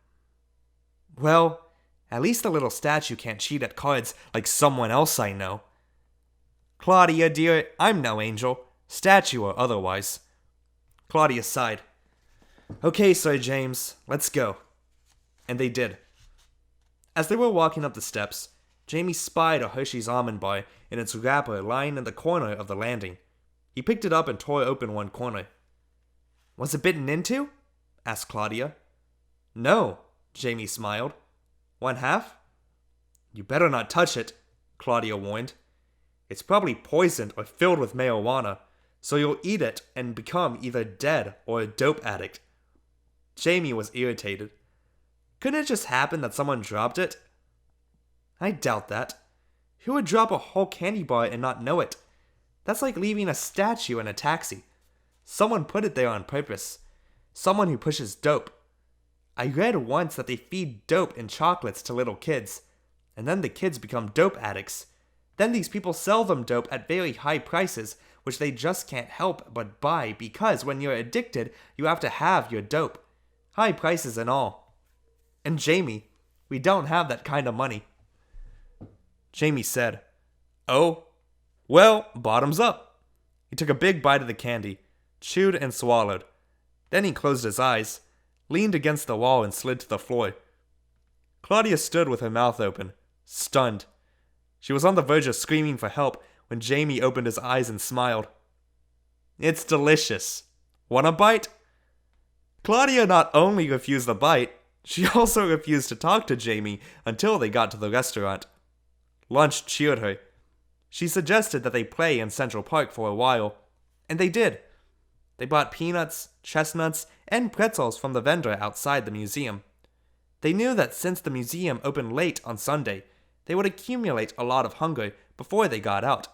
"Well, At least the little statue can't cheat at cards like someone else I know. Claudia, dear, I'm no angel, statue or otherwise. Claudia sighed. Okay, Sir James, let's go. And they did. As they were walking up the steps, Jamie spied a Hershey's almond bar in its wrapper lying in the corner of the landing. He picked it up and tore open one corner. Was it bitten into? Asked Claudia. No, Jamie smiled. One half? You better not touch it, Claudia warned. It's probably poisoned or filled with marijuana, so you'll eat it and become either dead or a dope addict. Jamie was irritated. Couldn't it just happen that someone dropped it? I doubt that. Who would drop a whole candy bar and not know it? That's like leaving a statue in a taxi. Someone put it there on purpose. Someone who pushes dope. I read once that they feed dope in chocolates to little kids, and then the kids become dope addicts. Then these people sell them dope at very high prices, which they just can't help but buy because when you're addicted, you have to have your dope. High prices and all. And Jamie, we don't have that kind of money. Jamie said, Oh, well, bottoms up. He took a big bite of the candy, chewed and swallowed. Then he closed his eyes, leaned against the wall and slid to the floor. Claudia stood with her mouth open, stunned. She was on the verge of screaming for help when Jamie opened his eyes and smiled. It's delicious. Want a bite? Claudia not only refused the bite, she also refused to talk to Jamie until they got to the restaurant. Lunch cheered her. She suggested that they play in Central Park for a while, and they did. They bought peanuts, chestnuts, and pretzels from the vendor outside the museum. They knew that since the museum opened late on Sunday, they would accumulate a lot of hunger before they got out.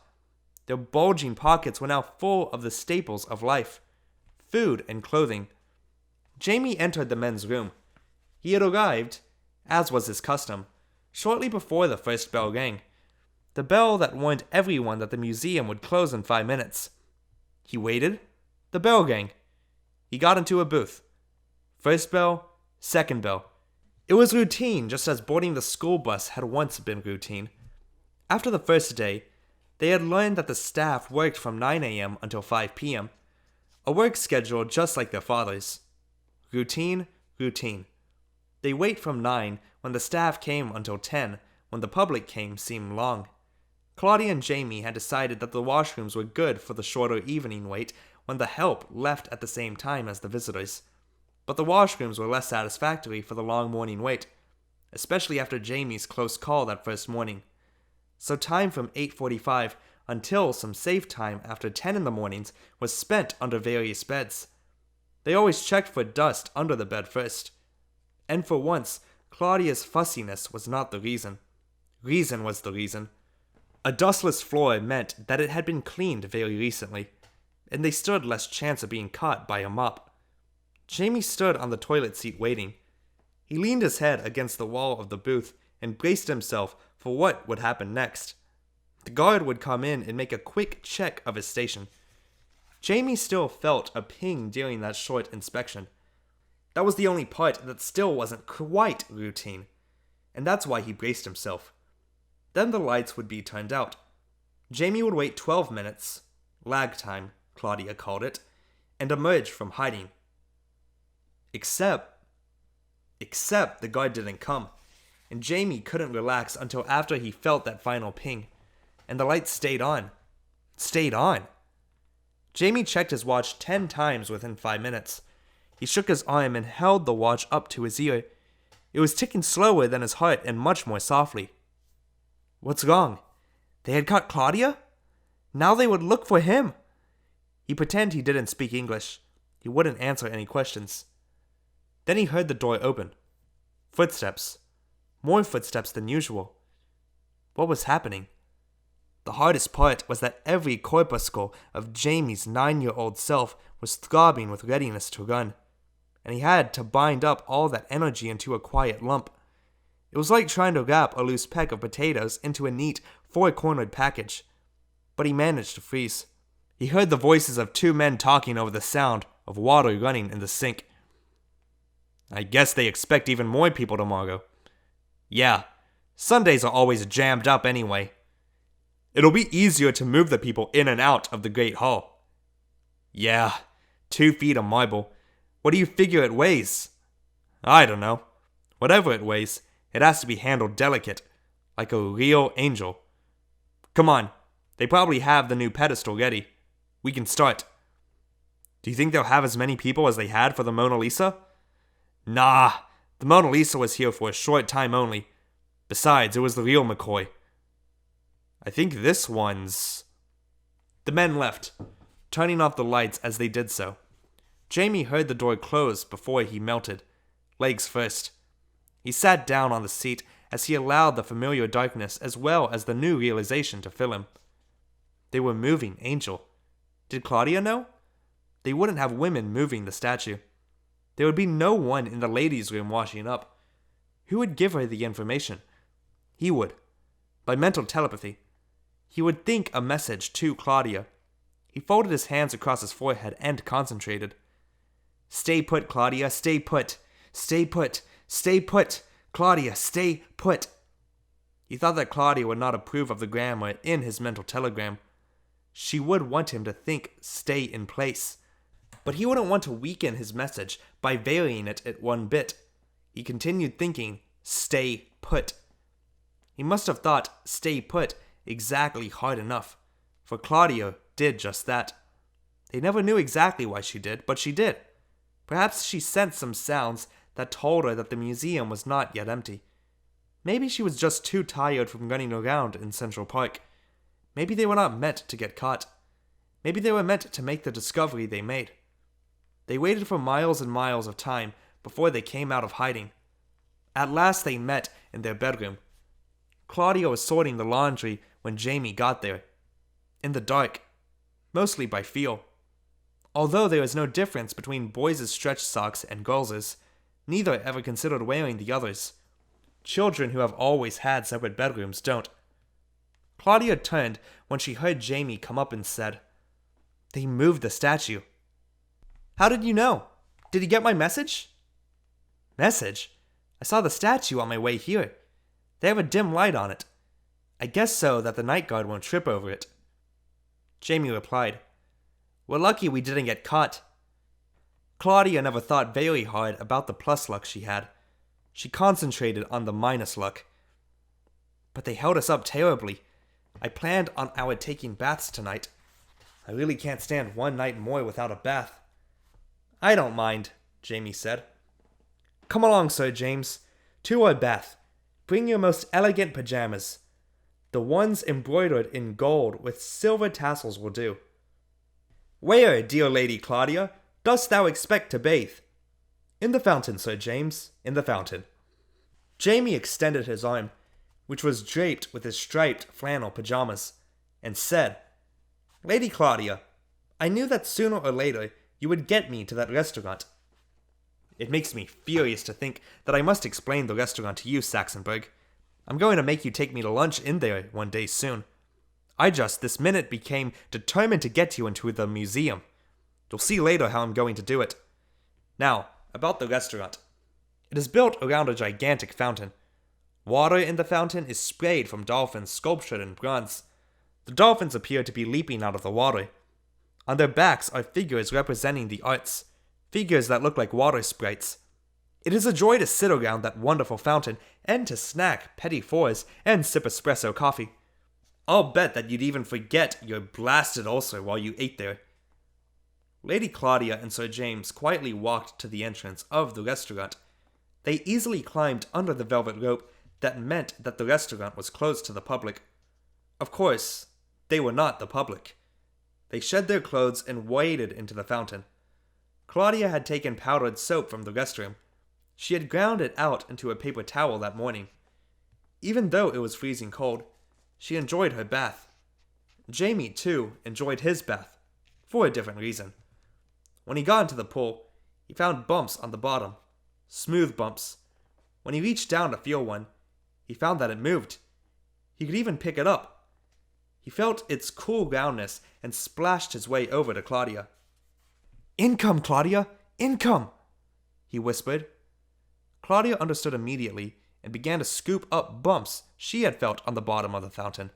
Their bulging pockets were now full of the staples of life, food and clothing. Jamie entered the men's room. He had arrived, as was his custom, shortly before the first bell rang. The bell that warned everyone that the museum would close in 5 minutes. He waited. The bell rang. He got into a booth. First bell, second bell. It was routine, just as boarding the school bus had once been routine. After the first day, they had learned that the staff worked from 9 a.m. until 5 p.m., a work schedule just like their father's. Routine, routine. They wait from 9 when the staff came until 10 when the public came seemed long. Claudia and Jamie had decided that the washrooms were good for the shorter evening wait when the help left at the same time as the visitors. But the washrooms were less satisfactory for the long morning wait, especially after Jamie's close call that first morning. So time from 8:45 until some safe time after 10 in the mornings was spent under various beds. They always checked for dust under the bed first. And for once, Claudia's fussiness was not the reason. Reason was the reason. A dustless floor meant that it had been cleaned very recently, and they stood less chance of being caught by a mop. Jamie stood on the toilet seat waiting. He leaned his head against the wall of the booth and braced himself for what would happen next. The guard would come in and make a quick check of his station. Jamie still felt a ping during that short inspection. That was the only part that still wasn't quite routine, and that's why he braced himself. Then the lights would be turned out. Jamie would wait 12 minutes, lag time, Claudia called it, and emerge from hiding. Except the guard didn't come, and Jamie couldn't relax until after he felt that final ping, and the lights stayed on. Stayed on. Jamie checked his watch 10 times within 5 minutes. He shook his arm and held the watch up to his ear. It was ticking slower than his heart and much more softly. What's wrong? They had caught Claudia? Now they would look for him. He pretended he didn't speak English. He wouldn't answer any questions. Then he heard the door open. Footsteps. More footsteps than usual. What was happening? The hardest part was that every corpuscle of Jamie's 9-year-old self was throbbing with readiness to run, and he had to bind up all that energy into a quiet lump. It was like trying to wrap a loose peck of potatoes into a neat, 4-cornered package. But he managed to freeze. He heard the voices of 2 men talking over the sound of water running in the sink. I guess they expect even more people tomorrow. Yeah, Sundays are always jammed up anyway. It'll be easier to move the people in and out of the Great Hall. Yeah, 2 feet of marble. What do you figure it weighs? I don't know. Whatever it weighs, it has to be handled delicate, like a real angel. Come on, they probably have the new pedestal ready. We can start. Do you think they'll have as many people as they had for the Mona Lisa? Nah, the Mona Lisa was here for a short time only. Besides, it was the real McCoy. I think this one's... The men left, turning off the lights as they did so. Jamie heard the door close before he melted, legs first. He sat down on the seat as he allowed the familiar darkness as well as the new realization to fill him. They were moving Angel. Did Claudia know? They wouldn't have women moving the statue. There would be no one in the ladies' room washing up. Who would give her the information? He would. By mental telepathy. He would think a message to Claudia. He folded his hands across his forehead and concentrated. Stay put, Claudia, stay put. Stay put. Stay put. Claudia, stay put. He thought that Claudia would not approve of the grammar in his mental telegram. She would want him to think stay in place. But he wouldn't want to weaken his message by varying it one bit. He continued thinking stay put. He must have thought stay put exactly hard enough, for Claudia did just that. They never knew exactly why she did, but she did. Perhaps she sensed some sounds that told her that the museum was not yet empty. Maybe she was just too tired from running around in Central Park. Maybe they were not meant to get caught. Maybe they were meant to make the discovery they made. They waited for miles and miles of time before they came out of hiding. At last they met in their bedroom. Claudia was sorting the laundry when Jamie got there. In the dark. Mostly by feel. Although there was no difference between boys' stretch socks and girls', neither ever considered wearing the others. Children who have always had separate bedrooms don't. Claudia turned when she heard Jamie come up and said, "They moved the statue." "How did you know? Did you get my message?" "Message? I saw the statue on my way here. They have a dim light on it. I guess so that the night guard won't trip over it." Jamie replied, "We're lucky we didn't get caught." Claudia never thought very hard about the plus luck she had. She concentrated on the minus luck. "But they held us up terribly. I planned on our taking baths tonight. I really can't stand one night more without a bath." "I don't mind," Jamie said. "Come along, Sir James. To our bath. Bring your most elegant pajamas. The ones embroidered in gold with silver tassels will do." "Where, dear Lady Claudia, dost thou expect to bathe?" "In the fountain, Sir James, in the fountain." Jamie extended his arm, which was draped with his striped flannel pajamas, and said, "Lady Claudia, I knew that sooner or later you would get me to that restaurant." It makes me furious to think that I must explain the restaurant to you, Saxonburg. I'm going to make you take me to lunch in there one day soon. I just this minute became determined to get you into the museum. You'll see later how I'm going to do it. Now, about the restaurant. It is built around a gigantic fountain. Water in the fountain is sprayed from dolphins sculptured in bronze. The dolphins appear to be leaping out of the water. On their backs are figures representing the arts, figures that look like water sprites. It is a joy to sit around that wonderful fountain and to snack petit fours and sip espresso coffee. I'll bet that you'd even forget your blasted ulcer while you ate there. Lady Claudia and Sir James quietly walked to the entrance of the restaurant. They easily climbed under the velvet rope that meant that the restaurant was closed to the public. Of course, they were not the public. They shed their clothes and waded into the fountain. Claudia had taken powdered soap from the restroom. She had ground it out into a paper towel that morning. Even though it was freezing cold, she enjoyed her bath. Jamie, too, enjoyed his bath, for a different reason. When he got into the pool, he found bumps on the bottom, smooth bumps. When he reached down to feel one, he found that it moved. He could even pick it up. He felt its cool roundness and splashed his way over to Claudia. "Income, Claudia! Income!" he whispered. Claudia understood immediately and began to scoop up bumps she had felt on the bottom of the fountain.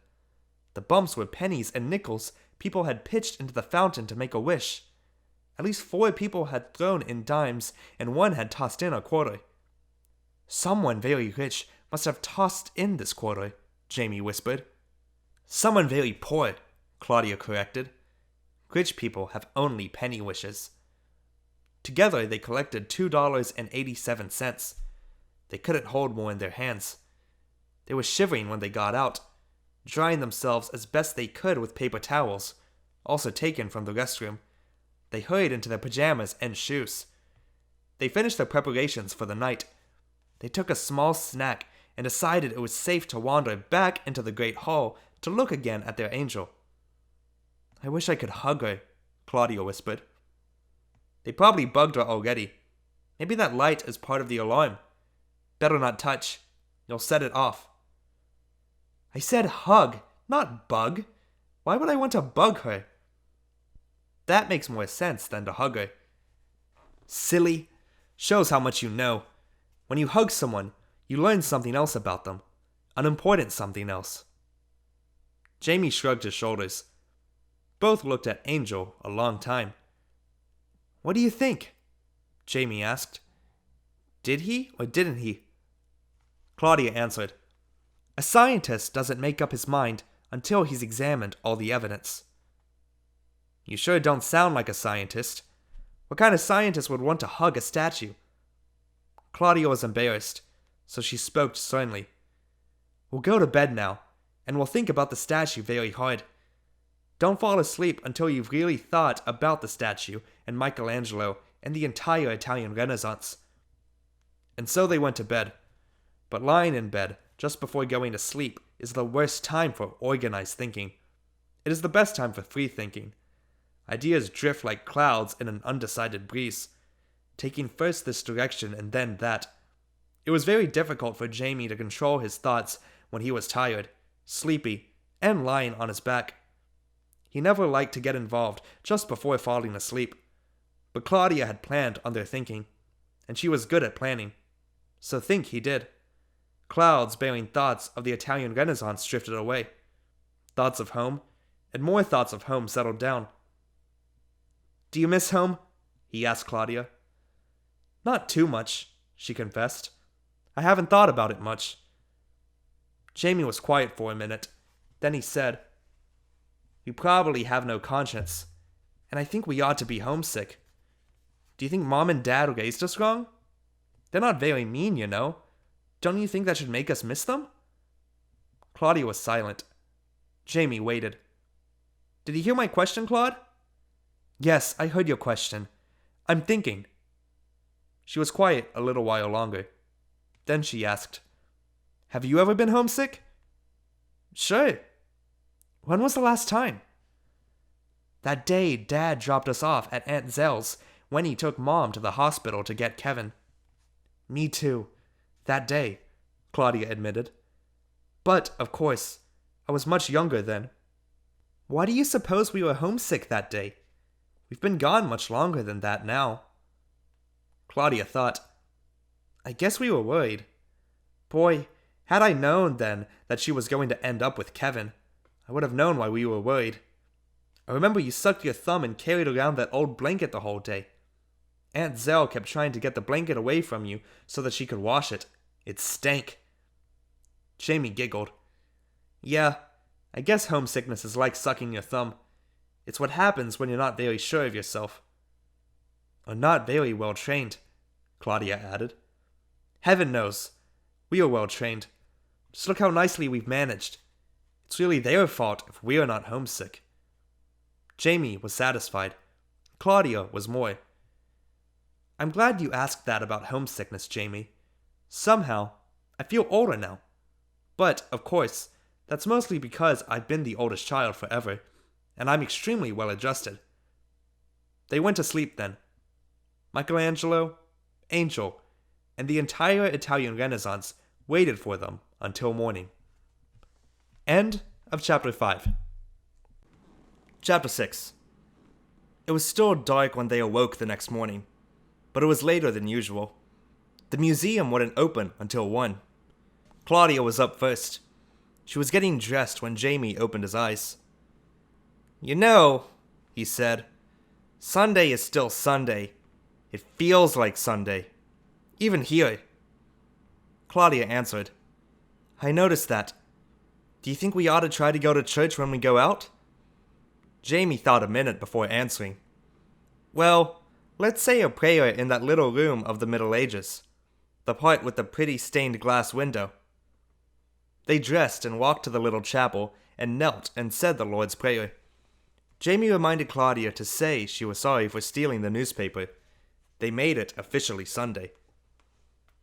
The bumps were pennies and nickels people had pitched into the fountain to make a wish. At least 4 people had thrown in dimes, and 1 had tossed in a quarter. "Someone very rich must have tossed in this quarter," Jamie whispered. "Someone very poor," Claudia corrected. "Rich people have only penny wishes." Together they collected $2.87. They couldn't hold more in their hands. They were shivering when they got out, drying themselves as best they could with paper towels, also taken from the restroom. They hurried into their pajamas and shoes. They finished their preparations for the night. They took a small snack and decided it was safe to wander back into the great hall to look again at their angel. "I wish I could hug her," Claudia whispered. "They probably bugged her already. Maybe that light is part of the alarm. Better not touch. You'll set it off." "I said hug, not bug. Why would I want to bug her?" "That makes more sense than to hug her." "Silly. Shows how much you know. When you hug someone, you learn something else about them. Unimportant something else." Jamie shrugged his shoulders. Both looked at Angel a long time. "What do you think?" Jamie asked. "Did he or didn't he?" Claudia answered. "A scientist doesn't make up his mind until he's examined all the evidence." "You sure don't sound like a scientist. What kind of scientist would want to hug a statue?" Claudia was embarrassed, so she spoke sternly. "We'll go to bed now, and we'll think about the statue very hard. Don't fall asleep until you've really thought about the statue and Michelangelo and the entire Italian Renaissance." And so they went to bed. But lying in bed just before going to sleep is the worst time for organized thinking. It is the best time for free thinking. Ideas drift like clouds in an undecided breeze, taking first this direction and then that. It was very difficult for Jamie to control his thoughts when he was tired, sleepy, and lying on his back. He never liked to get involved just before falling asleep. But Claudia had planned on their thinking, and she was good at planning. So think he did. Clouds bearing thoughts of the Italian Renaissance drifted away. Thoughts of home, and more thoughts of home settled down. "Do you miss home?" he asked Claudia. "Not too much," she confessed. "I haven't thought about it much." Jamie was quiet for a minute. Then he said, "We probably have no conscience, and I think we ought to be homesick. Do you think Mom and Dad raised us wrong? They're not very mean, you know. Don't you think that should make us miss them?" Claudia was silent. Jamie waited. "Did you hear my question, Claude?" "Yes, I heard your question. I'm thinking." She was quiet a little while longer. Then she asked, "Have you ever been homesick?" "Sure." "When was the last time?" "That day Dad dropped us off at Aunt Zell's when he took Mom to the hospital to get Kevin." "Me too. That day," Claudia admitted. "But, of course, I was much younger then." "Why do you suppose we were homesick that day? We've been gone much longer than that now." Claudia thought. "I guess we were worried. Boy, had I known then that she was going to end up with Kevin, I would have known why we were worried. I remember you sucked your thumb and carried around that old blanket the whole day. Aunt Zell kept trying to get the blanket away from you so that she could wash it. It stank." Jamie giggled. "Yeah, I guess homesickness is like sucking your thumb. It's what happens when you're not very sure of yourself." "Or not very well trained," Claudia added. "Heaven knows. We are well trained. Just look how nicely we've managed. It's really their fault if we're not homesick." Jamie was satisfied. Claudia was more. "I'm glad you asked that about homesickness, Jamie. Somehow, I feel older now. But, of course, that's mostly because I've been the oldest child forever, and I'm extremely well adjusted." They went to sleep then. Michelangelo, Angel, and the entire Italian Renaissance waited for them until morning. End of Chapter 5. Chapter 6. It was still dark when they awoke the next morning, but it was later than usual. The museum wouldn't open until 1. Claudia was up first. She was getting dressed when Jamie opened his eyes. "You know," he said, "Sunday is still Sunday. It feels like Sunday. Even here." Claudia answered, "I noticed that. Do you think we ought to try to go to church when we go out?" Jamie thought a minute before answering. "Well, let's say a prayer in that little room of the Middle Ages. The part with the pretty stained glass window." They dressed and walked to the little chapel and knelt and said the Lord's Prayer. Jamie reminded Claudia to say she was sorry for stealing the newspaper. They made it officially Sunday.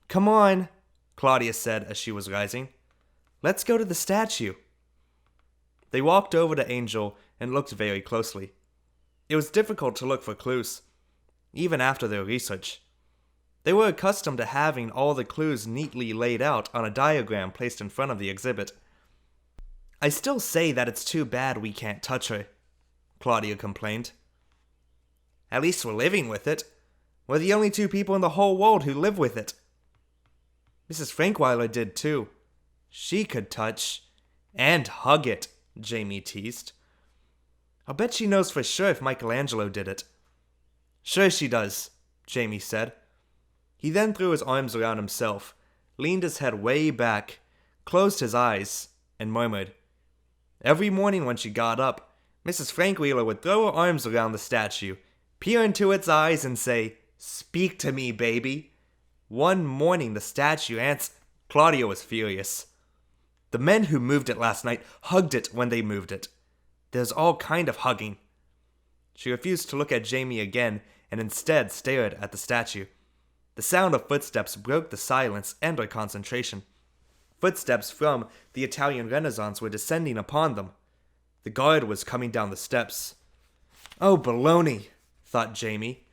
"Come on," Claudia said as she was rising. "Let's go to the statue." They walked over to Angel and looked very closely. It was difficult to look for clues, even after their research. They were accustomed to having all the clues neatly laid out on a diagram placed in front of the exhibit. "I still say that it's too bad we can't touch her," Claudia complained. "At least we're living with it. We're the only two people in the whole world who live with it." Mrs. Frankweiler did too. She could touch and hug it, Jamie teased. "I'll bet she knows for sure if Michelangelo did it." "Sure she does," Jamie said. He then threw his arms around himself, leaned his head way back, closed his eyes, and murmured. Every morning when she got up, Mrs. Frankweiler would throw her arms around the statue, peer into its eyes, and say, "Speak to me, baby." One morning the statue answered. Claudia was furious. "The men who moved it last night hugged it when they moved it. There's all kind of hugging." She refused to look at Jamie again and instead stared at the statue. The sound of footsteps broke the silence and her concentration. Footsteps from the Italian Renaissance were descending upon them. The guard was coming down the steps. "Oh, baloney," thought Jamie.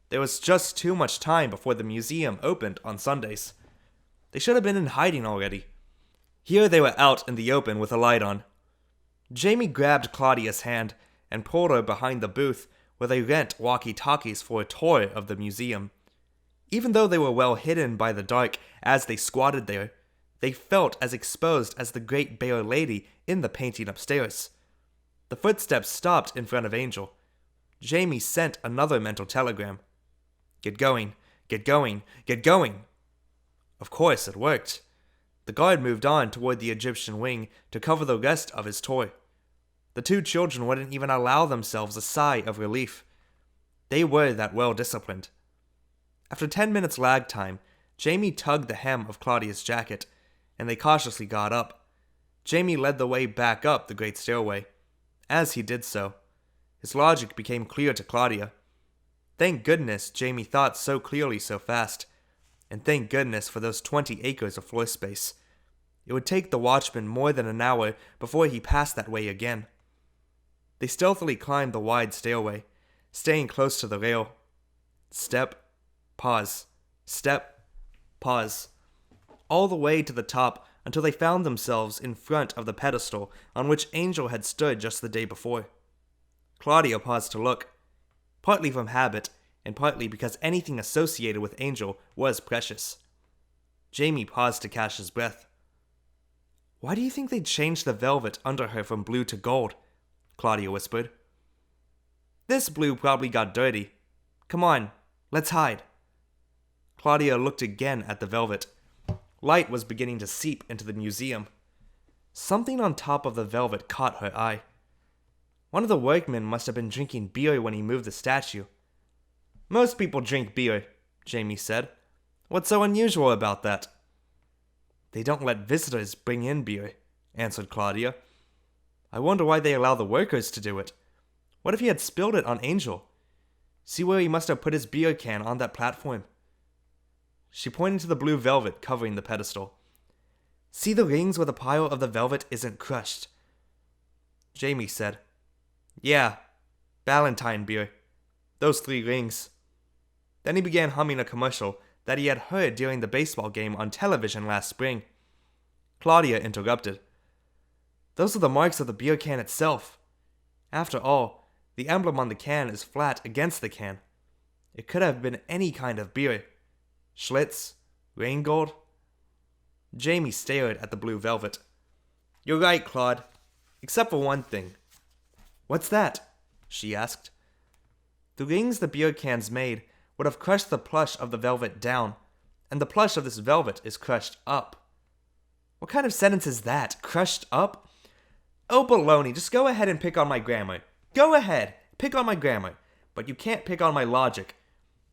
There was just too much time before the museum opened on Sundays. They should have been in hiding already. Here they were out in the open with a light on. Jamie grabbed Claudia's hand and pulled her behind the booth where they rent walkie-talkies for a tour of the museum. Even though they were well hidden by the dark as they squatted there, they felt as exposed as the great bare lady in the painting upstairs. The footsteps stopped in front of Angel. Jamie sent another mental telegram. "Get going, get going, get going." Of course, it worked. The guard moved on toward the Egyptian wing to cover the rest of his tour. The two children wouldn't even allow themselves a sigh of relief. They were that well-disciplined. After 10 minutes lag time, Jamie tugged the hem of Claudia's jacket, and they cautiously got up. Jamie led the way back up the great stairway. As he did so, his logic became clear to Claudia. Thank goodness Jamie thought so clearly so fast, and thank goodness for those 20 acres of floor space. It would take the watchman more than an hour before he passed that way again. They stealthily climbed the wide stairway, staying close to the rail. Step, pause, step, pause, all the way to the top until they found themselves in front of the pedestal on which Angel had stood just the day before. Claudia paused to look, partly from habit and partly because anything associated with Angel was precious. Jamie paused to catch his breath. "Why do you think they changed the velvet under her from blue to gold?" Claudia whispered. "This blue probably got dirty. Come on, let's hide." Claudia looked again at the velvet. Light was beginning to seep into the museum. Something on top of the velvet caught her eye. One of the workmen must have been drinking beer when he moved the statue. "Most people drink beer," Jamie said. "What's so unusual about that?" "They don't let visitors bring in beer," answered Claudia. "I wonder why they allow the workers to do it. What if he had spilled it on Angel? See where he must have put his beer can on that platform." She pointed to the blue velvet covering the pedestal. "See the rings where the pile of the velvet isn't crushed?" Jamie said, "Yeah, Valentine beer. Those 3 rings." Then he began humming a commercial that he had heard during the baseball game on television last spring. Claudia interrupted. "Those are the marks of the beer can itself. After all, the emblem on the can is flat against the can. It could have been any kind of beer. Schlitz, Rheingold." Jamie stared at the blue velvet. "You're right, Claude. Except for one thing." "What's that?" she asked. "The rings the beer cans made would have crushed the plush of the velvet down, and the plush of this velvet is crushed up." "What kind of sentence is that? Crushed up?" "Oh, baloney, just go ahead and pick on my grammar. Go ahead, pick on my grammar. But you can't pick on my logic.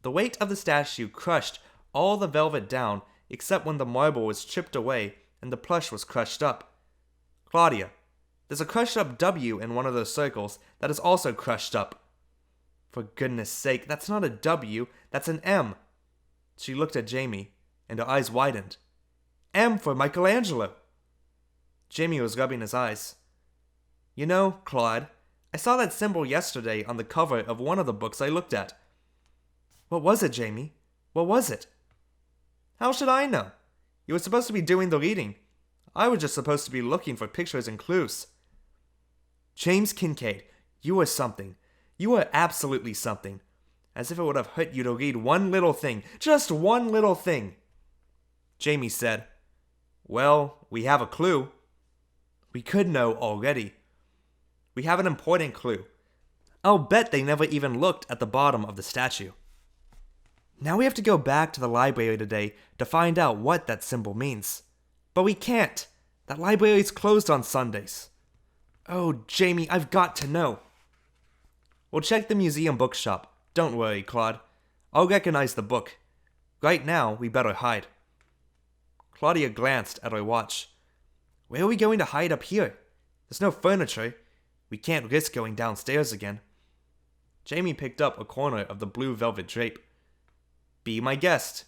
The weight of the statue crushed all the velvet down except when the marble was chipped away and the plush was crushed up. Claudia, there's a crushed up W in one of those circles that is also crushed up." "For goodness sake, that's not a W, that's an M." She looked at Jamie, and her eyes widened. "M for Michelangelo." Jamie was rubbing his eyes. "You know, Claude, I saw that symbol yesterday on the cover of one of the books I looked at." "What was it, Jamie? What was it?" "How should I know? You were supposed to be doing the reading. I was just supposed to be looking for pictures and clues." "James Kincaid, you are something. You are absolutely something. As if it would have hurt you to read one little thing. Just one little thing." Jamie said, "Well, we have a clue." "We could know already." "We have an important clue. I'll bet they never even looked at the bottom of the statue." "Now we have to go back to the library today to find out what that symbol means." "But we can't. That library's closed on Sundays." "Oh, Jamie, I've got to know." "We'll check the museum bookshop. Don't worry, Claude. I'll recognize the book. Right now, we better hide." Claudia glanced at her watch. "Where are we going to hide up here? There's no furniture. We can't risk going downstairs again." Jamie picked up a corner of the blue velvet drape. "Be my guest,"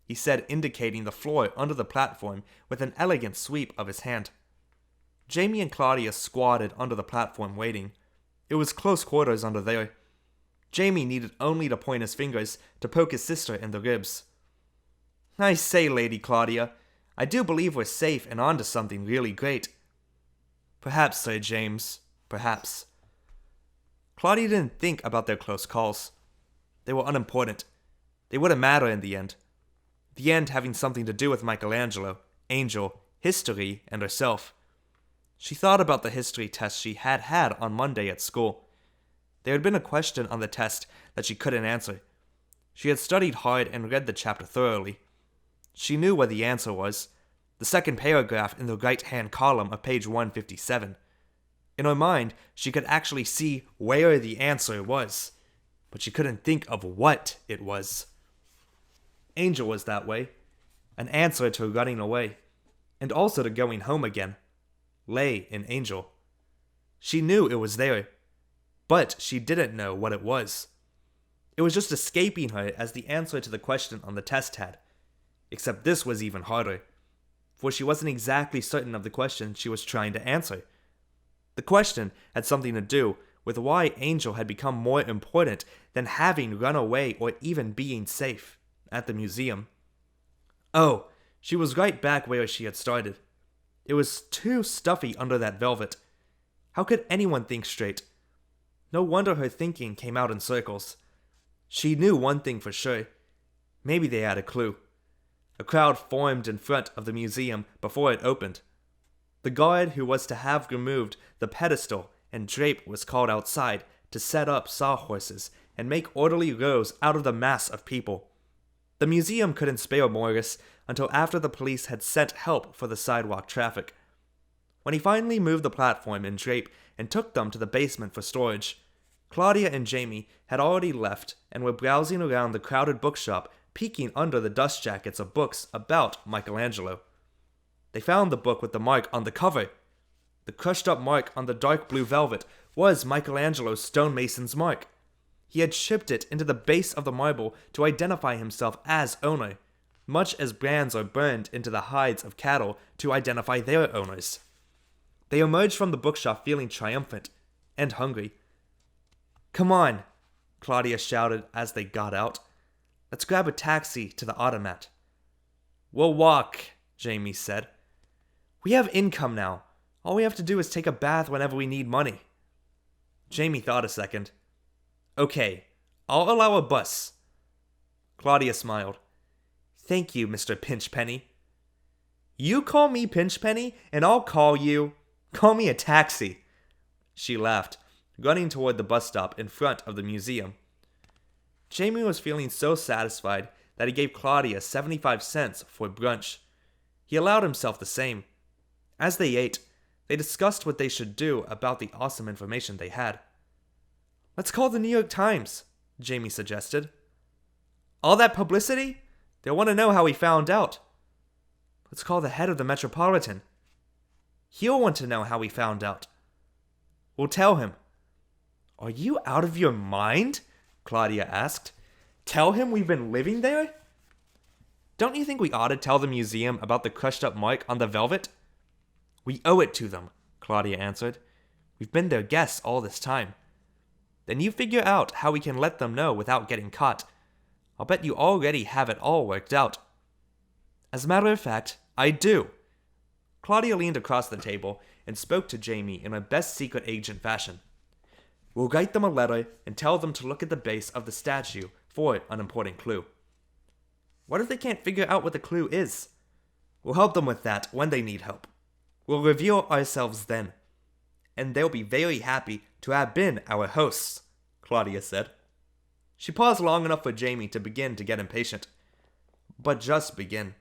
he said, indicating the floor under the platform with an elegant sweep of his hand. Jamie and Claudia squatted under the platform waiting. It was close quarters under there. Jamie needed only to point his fingers to poke his sister in the ribs. "I say, Lady Claudia, I do believe we're safe and onto something really great." "Perhaps, Sir James, perhaps." Claudia didn't think about their close calls. They were unimportant. They wouldn't matter in the end. The end having something to do with Michelangelo, Angel, history, and herself. She thought about the history test she had had on Monday at school. There had been a question on the test that she couldn't answer. She had studied hard and read the chapter thoroughly. She knew what the answer was, the second paragraph in the right-hand column of page 157. In her mind, she could actually see where the answer was, but she couldn't think of what it was. Angel was that way, an answer to running away, and also to going home again. Lay in Angel. She knew it was there, but she didn't know what it was. It was just escaping her as the answer to the question on the test had. Except this was even harder, for she wasn't exactly certain of the question she was trying to answer. The question had something to do with why Angel had become more important than having run away or even being safe at the museum. Oh, she was right back where she had started. It was too stuffy under that velvet. How could anyone think straight? No wonder her thinking came out in circles. She knew one thing for sure. Maybe they had a clue. A crowd formed in front of the museum before it opened. The guard who was to have removed the pedestal and drape was called outside to set up sawhorses and make orderly rows out of the mass of people. The museum couldn't spare Morris until after the police had sent help for the sidewalk traffic. When he finally moved the platform and drape and took them to the basement for storage, Claudia and Jamie had already left and were browsing around the crowded bookshop, peeking under the dust jackets of books about Michelangelo. They found the book with the mark on the cover. The crushed-up mark on the dark blue velvet was Michelangelo's stonemason's mark. He had chipped it into the base of the marble to identify himself as owner, much as brands are burned into the hides of cattle to identify their owners. They emerged from the bookshop feeling triumphant and hungry. "Come on," Claudia shouted as they got out. "Let's grab a taxi to the automat." "We'll walk," Jamie said. "We have income now. All we have to do is take a bath whenever we need money." Jamie thought a second. "Okay, I'll allow a bus." Claudia smiled. "Thank you, Mr. Pinchpenny." You call me Pinchpenny, and I'll call me a taxi. She laughed, running toward the bus stop in front of the museum. Jamie was feeling so satisfied that he gave Claudia 75 cents for brunch. He allowed himself the same. As they ate, they discussed what they should do about the awesome information they had. Let's call the New York Times, Jamie suggested. All that publicity? They'll want to know how we found out. Let's call the head of the Metropolitan. He'll want to know how we found out. We'll tell him. Are you out of your mind? Claudia asked. Tell him we've been living there? Don't you think we ought to tell the museum about the crushed up mark on the velvet? We owe it to them, Claudia answered. We've been their guests all this time. Then you figure out how we can let them know without getting caught. I'll bet you already have it all worked out. As a matter of fact, I do. Claudia leaned across the table and spoke to Jamie in her best secret agent fashion. We'll write them a letter and tell them to look at the base of the statue for an important clue. What if they can't figure out what the clue is? We'll help them with that when they need help. We'll reveal ourselves then. And they'll be very happy to have been our hosts, Claudia said. She paused long enough for Jamie to begin to get impatient. But just begin.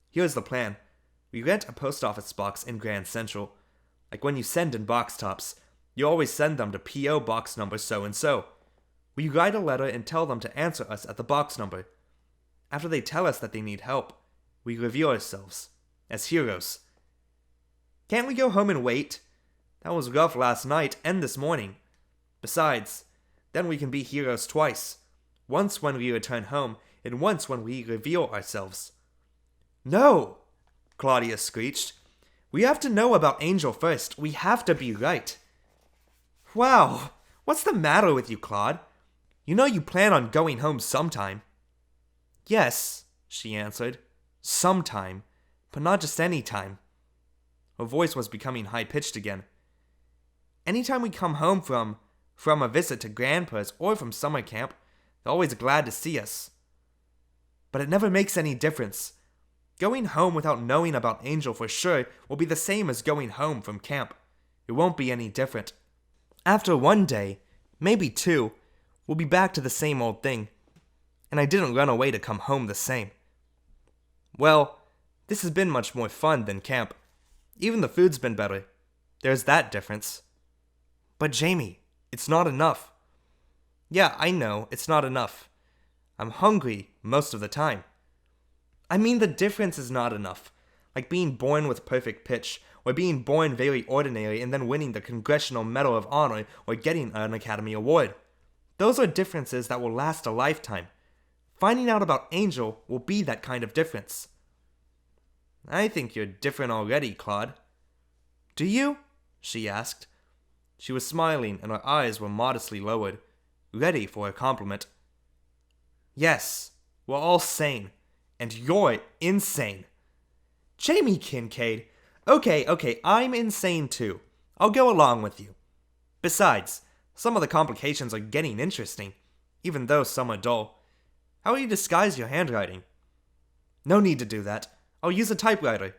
Here's the plan. We rent a post office box in Grand Central. Like when you send in box tops, you always send them to P.O. Box number so-and-so. We write a letter and tell them to answer us at the box number. After they tell us that they need help, we reveal ourselves as heroes. Can't we go home and wait? That was rough last night and this morning. Besides, then we can be heroes twice. Once when we return home, and once when we reveal ourselves. No! Claudia screeched. We have to know about Angel first. We have to be right. Wow! What's the matter with you, Claude? You know you plan on going home sometime. Yes, she answered. Sometime. But not just any time. Her voice was becoming high-pitched again. Anytime we come home from a visit to Grandpa's or from summer camp, they're always glad to see us. But it never makes any difference. Going home without knowing about Angel for sure will be the same as going home from camp. It won't be any different. After one day, maybe two, we'll be back to the same old thing. And I didn't run away to come home the same. Well, this has been much more fun than camp. Even the food's been better. There's that difference. But Jamie, it's not enough. Yeah, I know, it's not enough. I'm hungry most of the time. I mean, the difference is not enough. Like being born with perfect pitch, or being born very ordinary and then winning the Congressional Medal of Honor or getting an Academy Award. Those are differences that will last a lifetime. Finding out about Angel will be that kind of difference. I think you're different already, Claude. Do you? She asked. She was smiling and her eyes were modestly lowered, ready for a compliment. Yes, we're all sane. And you're insane. Jamie Kincaid. Okay, I'm insane too. I'll go along with you. Besides, some of the complications are getting interesting, even though some are dull. How will you disguise your handwriting? No need to do that. I'll use a typewriter.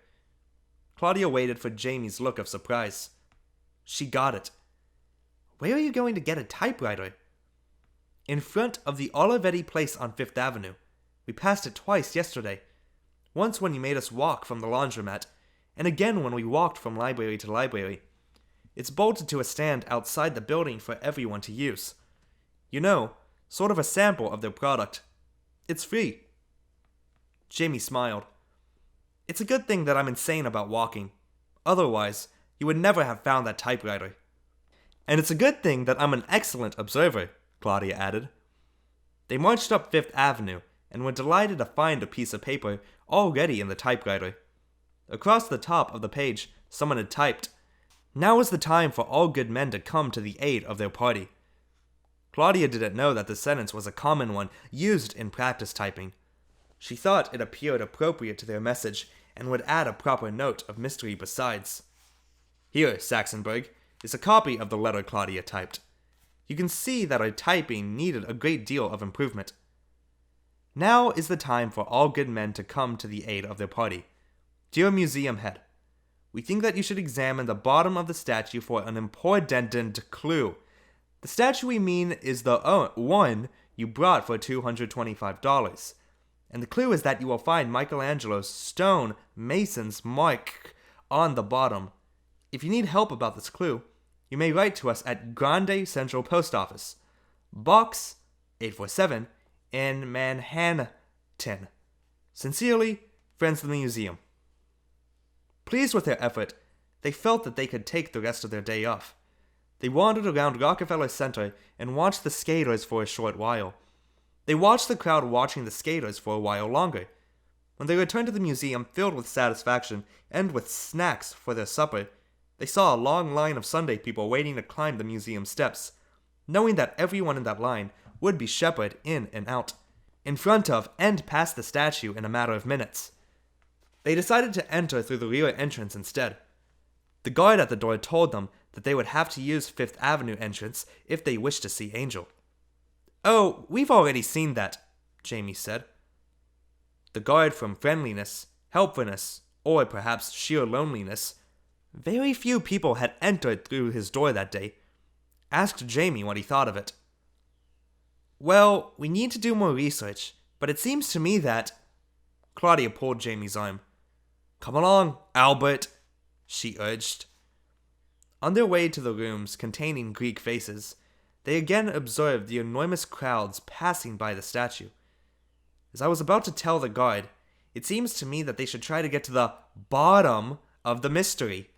Claudia waited for Jamie's look of surprise. She got it. Where are you going to get a typewriter? In front of the Olivetti place on Fifth Avenue. We passed it twice yesterday. Once when you made us walk from the laundromat, and again when we walked from library to library. It's bolted to a stand outside the building for everyone to use. You know, sort of a sample of their product. It's free. Jamie smiled. It's a good thing that I'm insane about walking. Otherwise, you would never have found that typewriter. And it's a good thing that I'm an excellent observer, Claudia added. They marched up Fifth Avenue and were delighted to find a piece of paper already in the typewriter. Across the top of the page, someone had typed, "Now is the time for all good men to come to the aid of their party." Claudia didn't know that the sentence was a common one used in practice typing. She thought it appeared appropriate to their message and would add a proper note of mystery besides. Here, Saxonburg, is a copy of the letter Claudia typed. You can see that her typing needed a great deal of improvement. Now is the time for all good men to come to the aid of their party. Dear museum head, we think that you should examine the bottom of the statue for an important clue. The statue we mean is the one you brought for $225. And the clue is that you will find Michelangelo's stone mason's mark on the bottom. If you need help about this clue, you may write to us at Grande Central Post Office, Box 847 in Manhattan. Sincerely, friends of the museum. Pleased with their effort, they felt that they could take the rest of their day off. They wandered around Rockefeller Center and watched the skaters for a short while. They watched the crowd watching the skaters for a while longer. When they returned to the museum filled with satisfaction and with snacks for their supper, they saw a long line of Sunday people waiting to climb the museum steps, knowing that everyone in that line would be shepherded in and out, in front of and past the statue in a matter of minutes. They decided to enter through the rear entrance instead. The guard at the door told them that they would have to use Fifth Avenue entrance if they wished to see Angel. "Oh, we've already seen that," Jamie said. The guard, from friendliness, helpfulness, or perhaps sheer loneliness, very few people had entered through his door that day, asked Jamie what he thought of it. "Well, we need to do more research, but it seems to me that..." Claudia pulled Jamie's arm. "Come along, Albert," she urged. On their way to the rooms containing Greek faces, they again observed the enormous crowds passing by the statue. As I was about to tell the guard, it seems to me that they should try to get to the bottom of the mystery.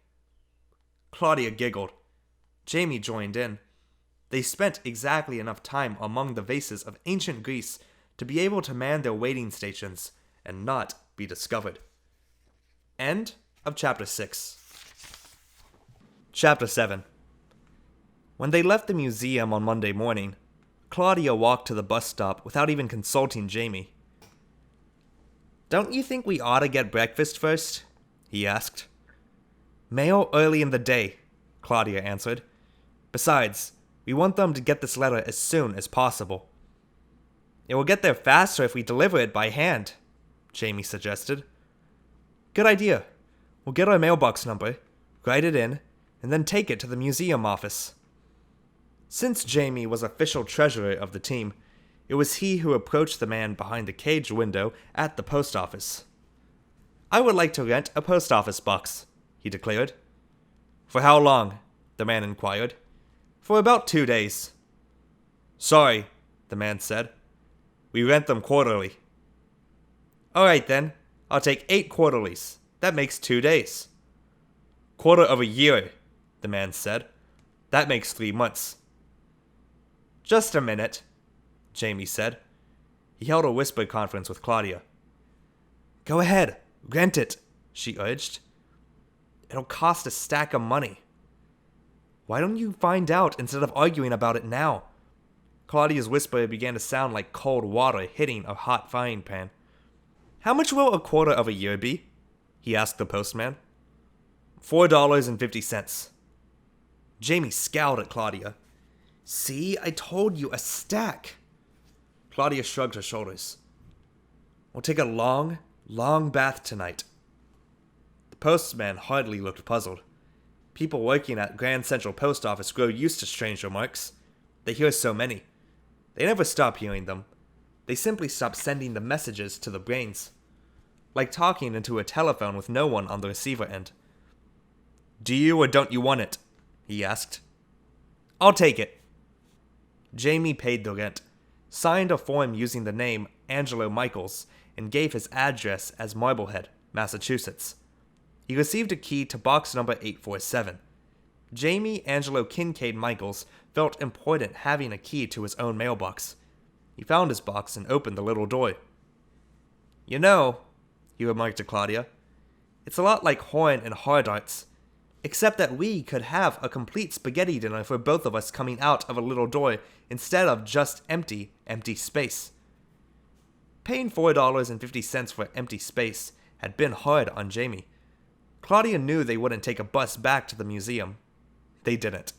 Claudia giggled. Jamie joined in. They spent exactly enough time among the vases of ancient Greece to be able to man their waiting stations and not be discovered. End of Chapter 6. Chapter 7. When they left the museum on Monday morning, Claudia walked to the bus stop without even consulting Jamie. "Don't you think we ought to get breakfast first?" he asked. "Mail early in the day," Claudia answered. "Besides, we want them to get this letter as soon as possible." "It will get there faster if we deliver it by hand," Jamie suggested. "Good idea. We'll get our mailbox number, write it in, and then take it to the museum office." Since Jamie was official treasurer of the team, it was he who approached the man behind the cage window at the post office. "I would like to rent a post office box," he declared. "For how long?" the man inquired. "For about 2 days." "Sorry," the man said. "We rent them quarterly." "All right then, I'll take 8 quarterlies. That makes 2 days." "Quarter of a year," the man said. "That makes 3 months." "Just a minute," Jamie said. He held a whispered conference with Claudia. "Go ahead, rent it," she urged. "It'll cost a stack of money." "Why don't you find out instead of arguing about it now?" Claudia's whisper began to sound like cold water hitting a hot frying pan. "How much will a quarter of a year be?" he asked the postman. $4.50. Jamie scowled at Claudia. "See, I told you, a stack." Claudia shrugged her shoulders. "We'll take a long, long bath tonight." The postman hardly looked puzzled. People working at Grand Central Post Office grow used to strange remarks. They hear so many. They never stop hearing them. They simply stop sending the messages to the brains. Like talking into a telephone with no one on the receiver end. "Do you or don't you want it?" he asked. "I'll take it." Jamie paid the rent, signed a form using the name Angelo Michaels, and gave his address as Marblehead, Massachusetts. He received a key to box number 847. Jamie Angelo Kincaid Michaels felt important having a key to his own mailbox. He found his box and opened the little door. "You know," he remarked to Claudia, "it's a lot like Horn and Hardarts, except that we could have a complete spaghetti dinner for both of us coming out of a little door instead of just empty space." Paying $4.50 for empty space had been hard on Jamie. Claudia knew they wouldn't take a bus back to the museum. They didn't.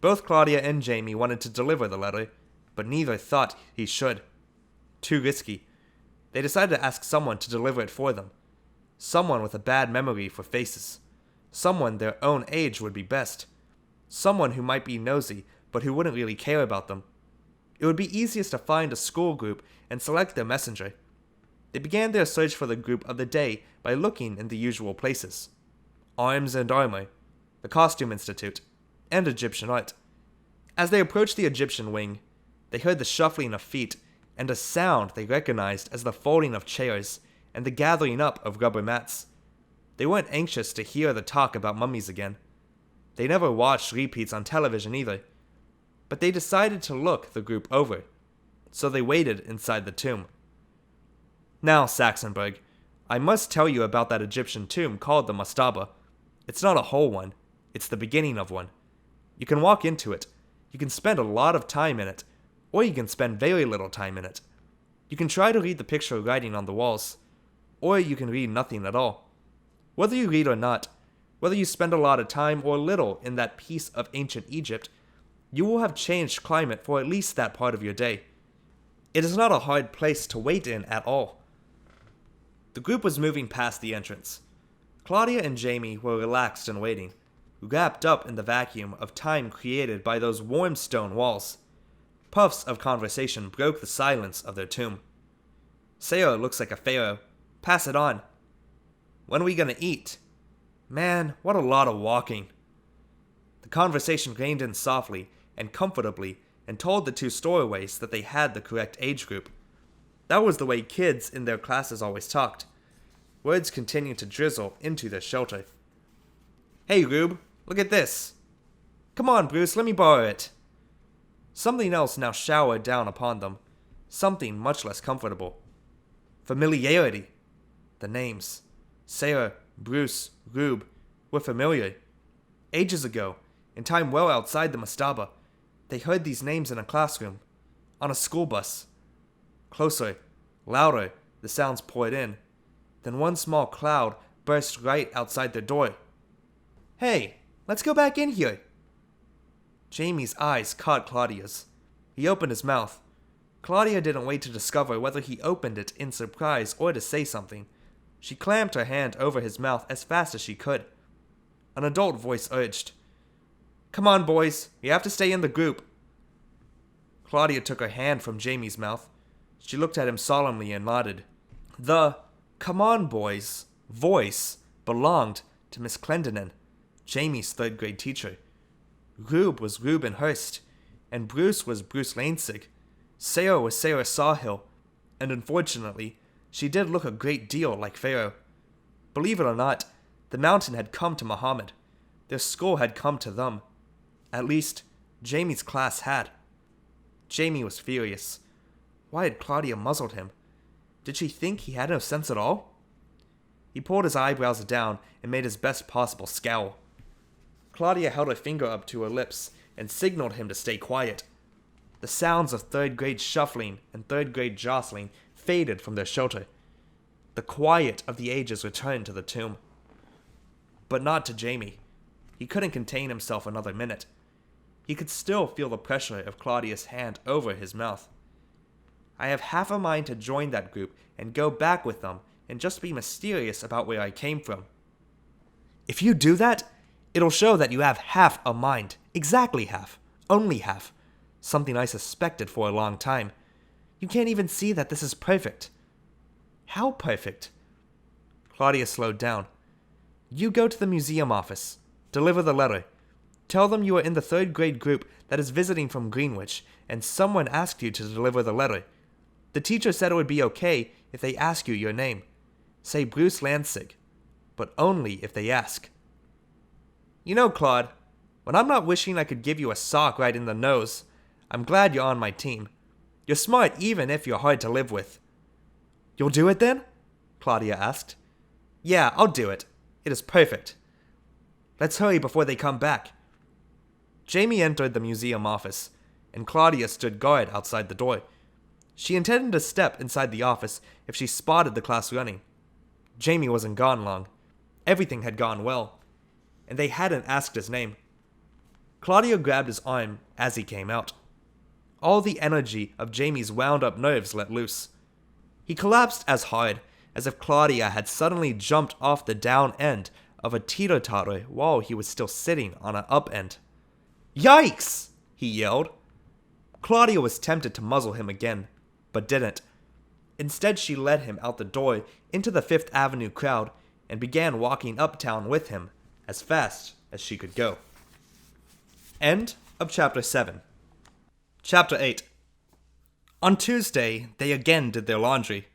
Both Claudia and Jamie wanted to deliver the letter, but neither thought he should. Too risky. They decided to ask someone to deliver it for them. Someone with a bad memory for faces. Someone their own age would be best. Someone who might be nosy, but who wouldn't really care about them. It would be easiest to find a school group and select their messenger. They began their search for the group of the day by looking in the usual places. Arms and Armor, the Costume Institute, and Egyptian Art. As they approached the Egyptian wing, they heard the shuffling of feet and a sound they recognized as the folding of chairs and the gathering up of rubber mats. They weren't anxious to hear the talk about mummies again. They never watched repeats on television either. But they decided to look the group over, so they waited inside the tomb. Now, Saxonburg, I must tell you about that Egyptian tomb called the mastaba. It's not a whole one, it's the beginning of one. You can walk into it, you can spend a lot of time in it, or you can spend very little time in it. You can try to read the picture writing on the walls, or you can read nothing at all. Whether you read or not, whether you spend a lot of time or little in that piece of ancient Egypt, you will have changed climate for at least that part of your day. It is not a hard place to wait in at all. The group was moving past the entrance. Claudia and Jamie were relaxed and waiting, wrapped up in the vacuum of time created by those warm stone walls. Puffs of conversation broke the silence of their tomb. Sarah looks like a pharaoh. Pass it on. When are we gonna eat? Man, what a lot of walking. The conversation reined in softly and comfortably and told the two stowaways that they had the correct age group. That was the way kids in their classes always talked. Words continued to drizzle into their shelter. Hey, Rube, look at this. Come on, Bruce, let me borrow it. Something else now showered down upon them. Something much less comfortable. Familiarity. The names. Sarah, Bruce, Rube, were familiar. Ages ago, in time well outside the mastaba, they heard these names in a classroom, on a school bus. Closer, louder, the sounds poured in. Then one small cloud burst right outside their door. Hey, let's go back in here. Jamie's eyes caught Claudia's. He opened his mouth. Claudia didn't wait to discover whether he opened it in surprise or to say something. She clamped her hand over his mouth as fast as she could. An adult voice urged, Come on, boys, you have to stay in the group. Claudia took her hand from Jamie's mouth. She looked at him solemnly and nodded. The "Come on, boys" voice belonged to Miss Clendenin, Jamie's third-grade teacher. Rube was Reuben Hurst, and Bruce was Bruce Lansig. Sarah was Sarah Sawhill, and unfortunately, she did look a great deal like Pharaoh. Believe it or not, the mountain had come to Muhammad. Their school had come to them. At least, Jamie's class had. Jamie was furious. Why had Claudia muzzled him? Did she think he had no sense at all? He pulled his eyebrows down and made his best possible scowl. Claudia held her finger up to her lips and signaled him to stay quiet. The sounds of third-grade shuffling and third-grade jostling faded from their shelter. The quiet of the ages returned to the tomb. But not to Jamie. He couldn't contain himself another minute. He could still feel the pressure of Claudia's hand over his mouth. I have half a mind to join that group and go back with them and just be mysterious about where I came from. If you do that, it'll show that you have half a mind. Exactly half. Only half. Something I suspected for a long time. You can't even see that this is perfect. How perfect? Claudia slowed down. You go to the museum office. Deliver the letter. Tell them you are in the third-grade group that is visiting from Greenwich, and someone asked you to deliver the letter. The teacher said it would be okay if they ask you your name. Say Bruce Lansig, but only if they ask. You know, Claude, when I'm not wishing I could give you a sock right in the nose, I'm glad you're on my team. You're smart even if you're hard to live with. You'll do it then? Claudia asked. Yeah, I'll do it. It is perfect. Let's hurry before they come back. Jamie entered the museum office, and Claudia stood guard outside the door. She intended to step inside the office if she spotted the class running. Jamie wasn't gone long. Everything had gone well, and they hadn't asked his name. Claudia grabbed his arm as he came out. All the energy of Jamie's wound-up nerves let loose. He collapsed as hard as if Claudia had suddenly jumped off the down end of a teeter-totter while he was still sitting on an up end. "Yikes!" he yelled. Claudia was tempted to muzzle him again, but didn't. Instead, she led him out the door into the Fifth Avenue crowd and began walking uptown with him as fast as she could go. End of Chapter 7. Chapter 8. On Tuesday, they again did their laundry.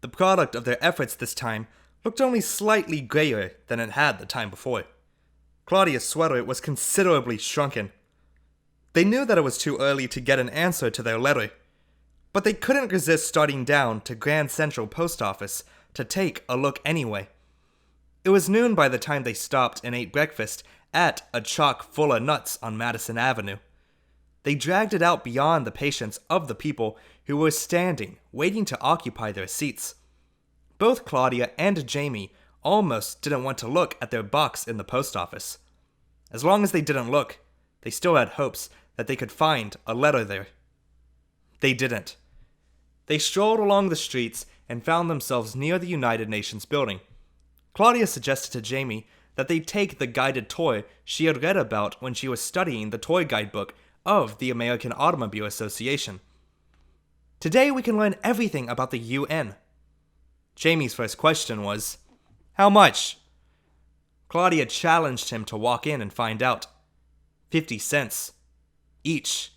The product of their efforts this time looked only slightly grayer than it had the time before. Claudia's sweater was considerably shrunken. They knew that it was too early to get an answer to their letter, but they couldn't resist starting down to Grand Central Post Office to take a look anyway. It was noon by the time they stopped and ate breakfast at a chock full of nuts on Madison Avenue. They dragged it out beyond the patience of the people who were standing, waiting to occupy their seats. Both Claudia and Jamie almost didn't want to look at their box in the post office. As long as they didn't look, they still had hopes that they could find a letter there. They didn't. They strolled along the streets and found themselves near the United Nations building. Claudia suggested to Jamie that they take the guided tour she had read about when she was studying the tour guidebook of the American Automobile Association. "Today we can learn everything about the UN." Jamie's first question was, "How much?" Claudia challenged him to walk in and find out. 50 cents. Each.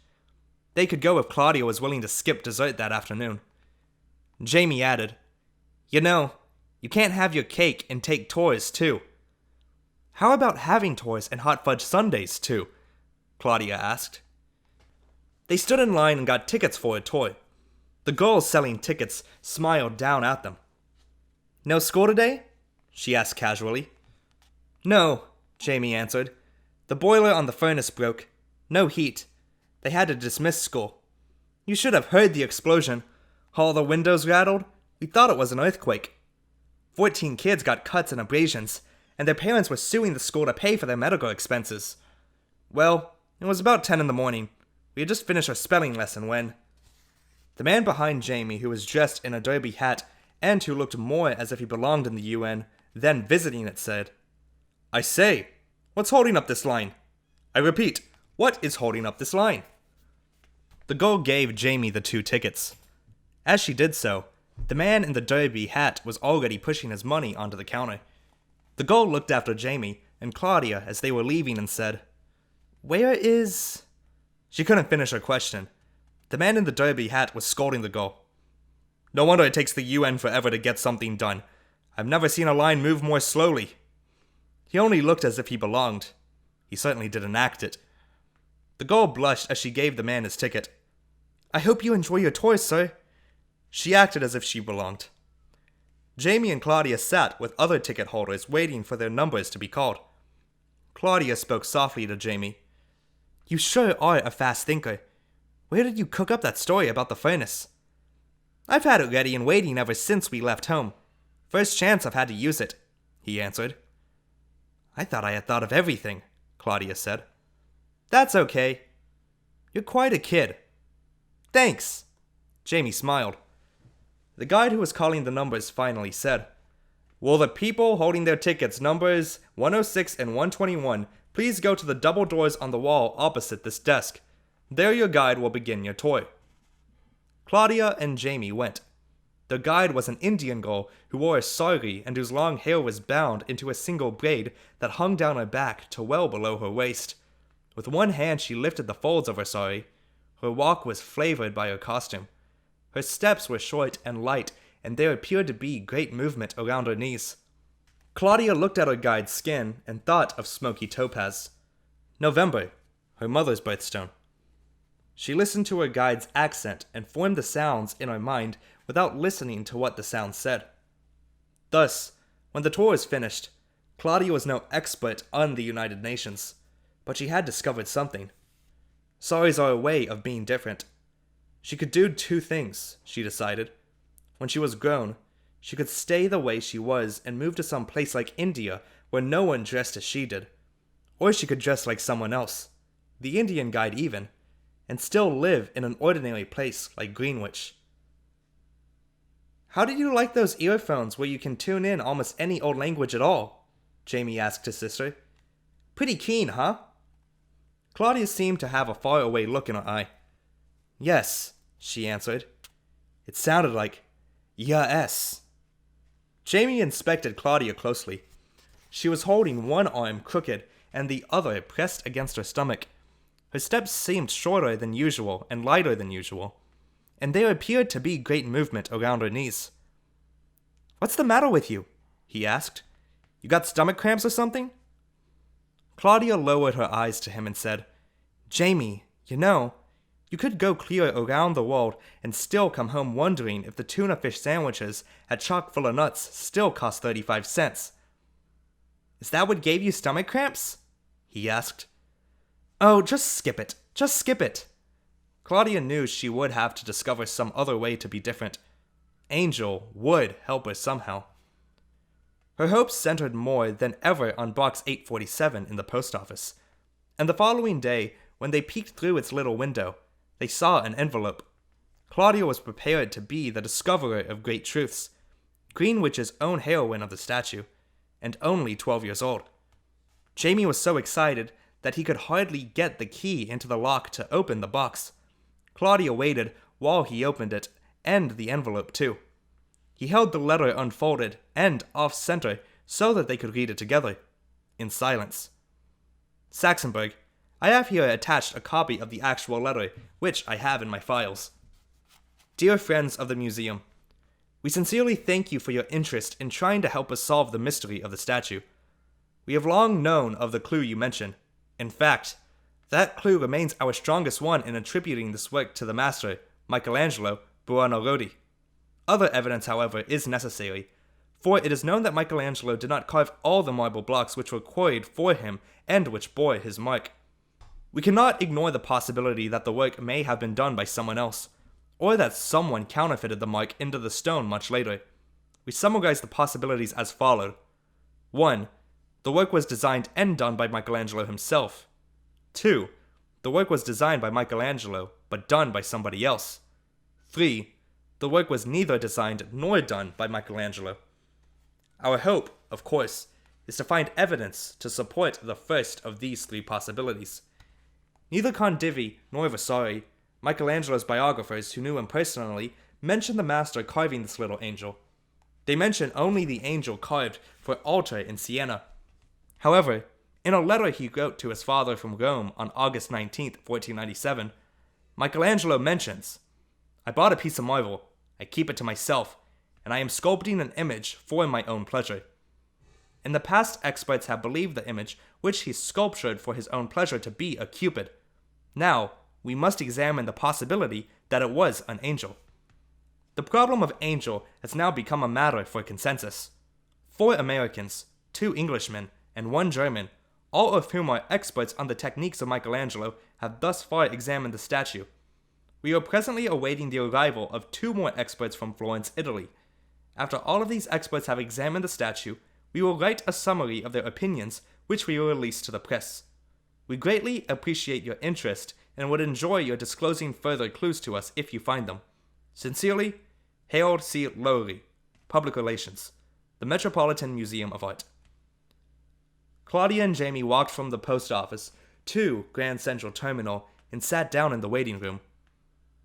They could go if Claudia was willing to skip dessert that afternoon. Jamie added, "You know, you can't have your cake and take tours too." "How about having tours and hot fudge sundaes too?" Claudia asked. They stood in line and got tickets for a tour. The girl selling tickets smiled down at them. "No school today?" she asked casually. "No," Jamie answered. "The boiler on the furnace broke. No heat. They had to dismiss school. You should have heard the explosion. All the windows rattled. We thought it was an earthquake. 14 kids got cuts and abrasions, and their parents were suing the school to pay for their medical expenses. Well, it was about 10 in the morning. We had just finished our spelling lesson when..." The man behind Jamie, who was dressed in a derby hat and who looked more as if he belonged in the UN than visiting it, said, "I say, what's holding up this line? I repeat, what is holding up this line?" The girl gave Jamie the 2 tickets. As she did so, the man in the derby hat was already pushing his money onto the counter. The girl looked after Jamie and Claudia as they were leaving and said, "Where is..." She couldn't finish her question. The man in the derby hat was scolding the girl. "No wonder it takes the UN forever to get something done. I've never seen a line move more slowly." He only looked as if he belonged. He certainly didn't act it. The girl blushed as she gave the man his ticket. "I hope you enjoy your tour, sir." She acted as if she belonged. Jamie and Claudia sat with other ticket holders waiting for their numbers to be called. Claudia spoke softly to Jamie. "You sure are a fast thinker. Where did you cook up that story about the furnace?" "I've had it ready and waiting ever since we left home. First chance I've had to use it," he answered. "I thought I had thought of everything," Claudia said. "That's okay. You're quite a kid." "Thanks." Jamie smiled. The guide who was calling the numbers finally said, "Will the people holding their tickets numbers 106 and 121 please go to the double doors on the wall opposite this desk. There your guide will begin your tour." Claudia and Jamie went. Their guide was an Indian girl who wore a sari and whose long hair was bound into a single braid that hung down her back to well below her waist. With one hand she lifted the folds of her sari. Her walk was flavored by her costume. Her steps were short and light, and there appeared to be great movement around her knees. Claudia looked at her guide's skin and thought of smoky topaz. November, her mother's birthstone. She listened to her guide's accent and formed the sounds in her mind without listening to what the sounds said. Thus, when the tour was finished, Claudia was no expert on the United Nations, but she had discovered something. Saris are a way of being different. She could do 2 things, she decided. When she was grown, she could stay the way she was and move to some place like India where no one dressed as she did. Or she could dress like someone else, the Indian guide even, and still live in an ordinary place like Greenwich. How did you like those earphones where you can tune in almost any old language at all? Jamie asked his sister. Pretty keen, huh? Claudia seemed to have a faraway look in her eye. Yes, she answered. It sounded like, yes. Jamie inspected Claudia closely. She was holding one arm crooked and the other pressed against her stomach. Her steps seemed shorter than usual and lighter than usual, and there appeared to be great movement around her knees. What's the matter with you? He asked. You got stomach cramps or something? Claudia lowered her eyes to him and said, Jamie, you could go clear around the world and still come home wondering if the tuna fish sandwiches at chock full of nuts still cost 35 cents. Is that what gave you stomach cramps? He asked. Oh, just skip it. Just skip it. Claudia knew she would have to discover some other way to be different. Angel would help her somehow. Her hopes centered more than ever on box 847 in the post office, and the following day, when they peeked through its little window, they saw an envelope. Claudia was prepared to be the discoverer of great truths, Greenwich's own heroine of the statue, and only 12 years old. Jamie was so excited that he could hardly get the key into the lock to open the box. Claudia waited while he opened it, and the envelope too. He held the letter unfolded and off-center so that they could read it together, in silence. Saxonburg, I have here attached a copy of the actual letter, which I have in my files. Dear friends of the museum, we sincerely thank you for your interest in trying to help us solve the mystery of the statue. We have long known of the clue you mention. In fact, that clue remains our strongest one in attributing this work to the master, Michelangelo Buonarroti. Other evidence, however, is necessary, for it is known that Michelangelo did not carve all the marble blocks which were quarried for him and which bore his mark. We cannot ignore the possibility that the work may have been done by someone else, or that someone counterfeited the mark into the stone much later. We summarize the possibilities as follows. 1. The work was designed and done by Michelangelo himself. 2. The work was designed by Michelangelo, but done by somebody else. 3. The work was neither designed nor done by Michelangelo. Our hope, of course, is to find evidence to support the first of these three possibilities. Neither Condivi nor Vasari, Michelangelo's biographers who knew him personally, mention the master carving this little angel. They mention only the angel carved for altar in Siena. However, in a letter he wrote to his father from Rome on August 19, 1497, Michelangelo mentions, I bought a piece of marble, I keep it to myself, and I am sculpting an image for my own pleasure. In the past, experts have believed the image which he sculptured for his own pleasure to be a cupid. Now, we must examine the possibility that it was an angel. The problem of angel has now become a matter for consensus. 4 Americans, 2 Englishmen, and 1 German, all of whom are experts on the techniques of Michelangelo, have thus far examined the statue. We are presently awaiting the arrival of 2 more experts from Florence, Italy. After all of these experts have examined the statue, we will write a summary of their opinions, which we will release to the press. We greatly appreciate your interest and would enjoy your disclosing further clues to us if you find them. Sincerely, Harold C. Lowry, Public Relations, the Metropolitan Museum of Art. Claudia and Jamie walked from the post office to Grand Central Terminal and sat down in the waiting room.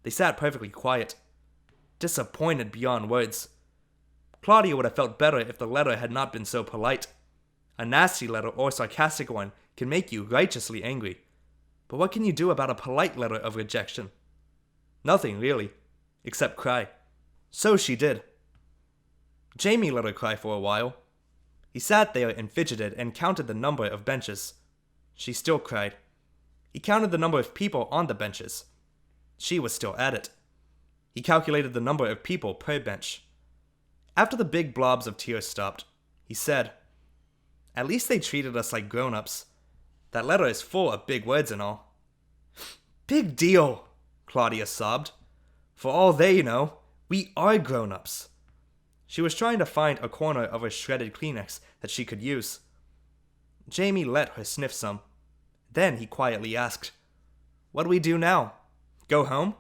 They sat perfectly quiet, disappointed beyond words. Claudia would have felt better if the letter had not been so polite. A nasty letter or sarcastic one can make you righteously angry. But what can you do about a polite letter of rejection? Nothing, really, except cry. So she did. Jamie let her cry for a while. He sat there and fidgeted and counted the number of benches. She still cried. He counted the number of people on the benches. She was still at it. He calculated the number of people per bench. After the big blobs of tears stopped, he said, At least they treated us like grown-ups. That letter is full of big words and all. Big deal, Claudia sobbed. For all they know, we are grown-ups. She was trying to find a corner of her shredded Kleenex that she could use. Jamie let her sniff some. Then he quietly asked, What do we do now? Go home?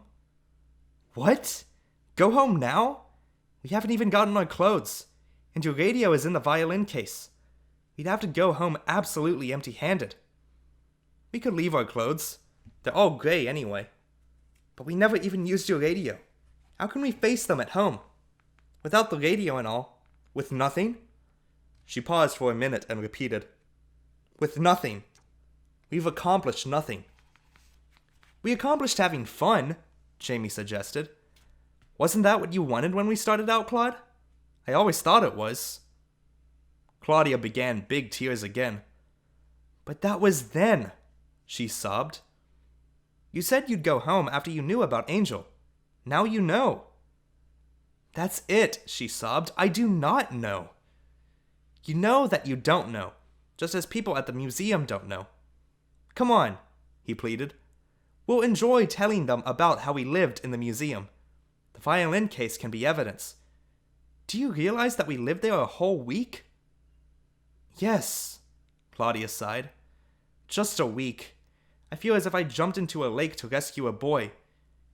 What? Go home now? We haven't even gotten our clothes, and your radio is in the violin case. We'd have to go home absolutely empty-handed. We could leave our clothes. They're all gray anyway. But we never even used your radio. How can we face them at home? Without the radio and all. With nothing? She paused for a minute and repeated, with nothing. We've accomplished nothing. We accomplished having fun, Jamie suggested. Wasn't that what you wanted when we started out, Claude? I always thought it was. Claudia began big tears again. But that was then, she sobbed. You said you'd go home after you knew about Angel. Now you know. That's it, she sobbed. I do not know. You know that you don't know, just as people at the museum don't know. Come on, he pleaded. We'll enjoy telling them about how we lived in the museum. The violin case can be evidence. Do you realize that we lived there a whole week? Yes, Claudia sighed. Just a week. I feel as if I jumped into a lake to rescue a boy,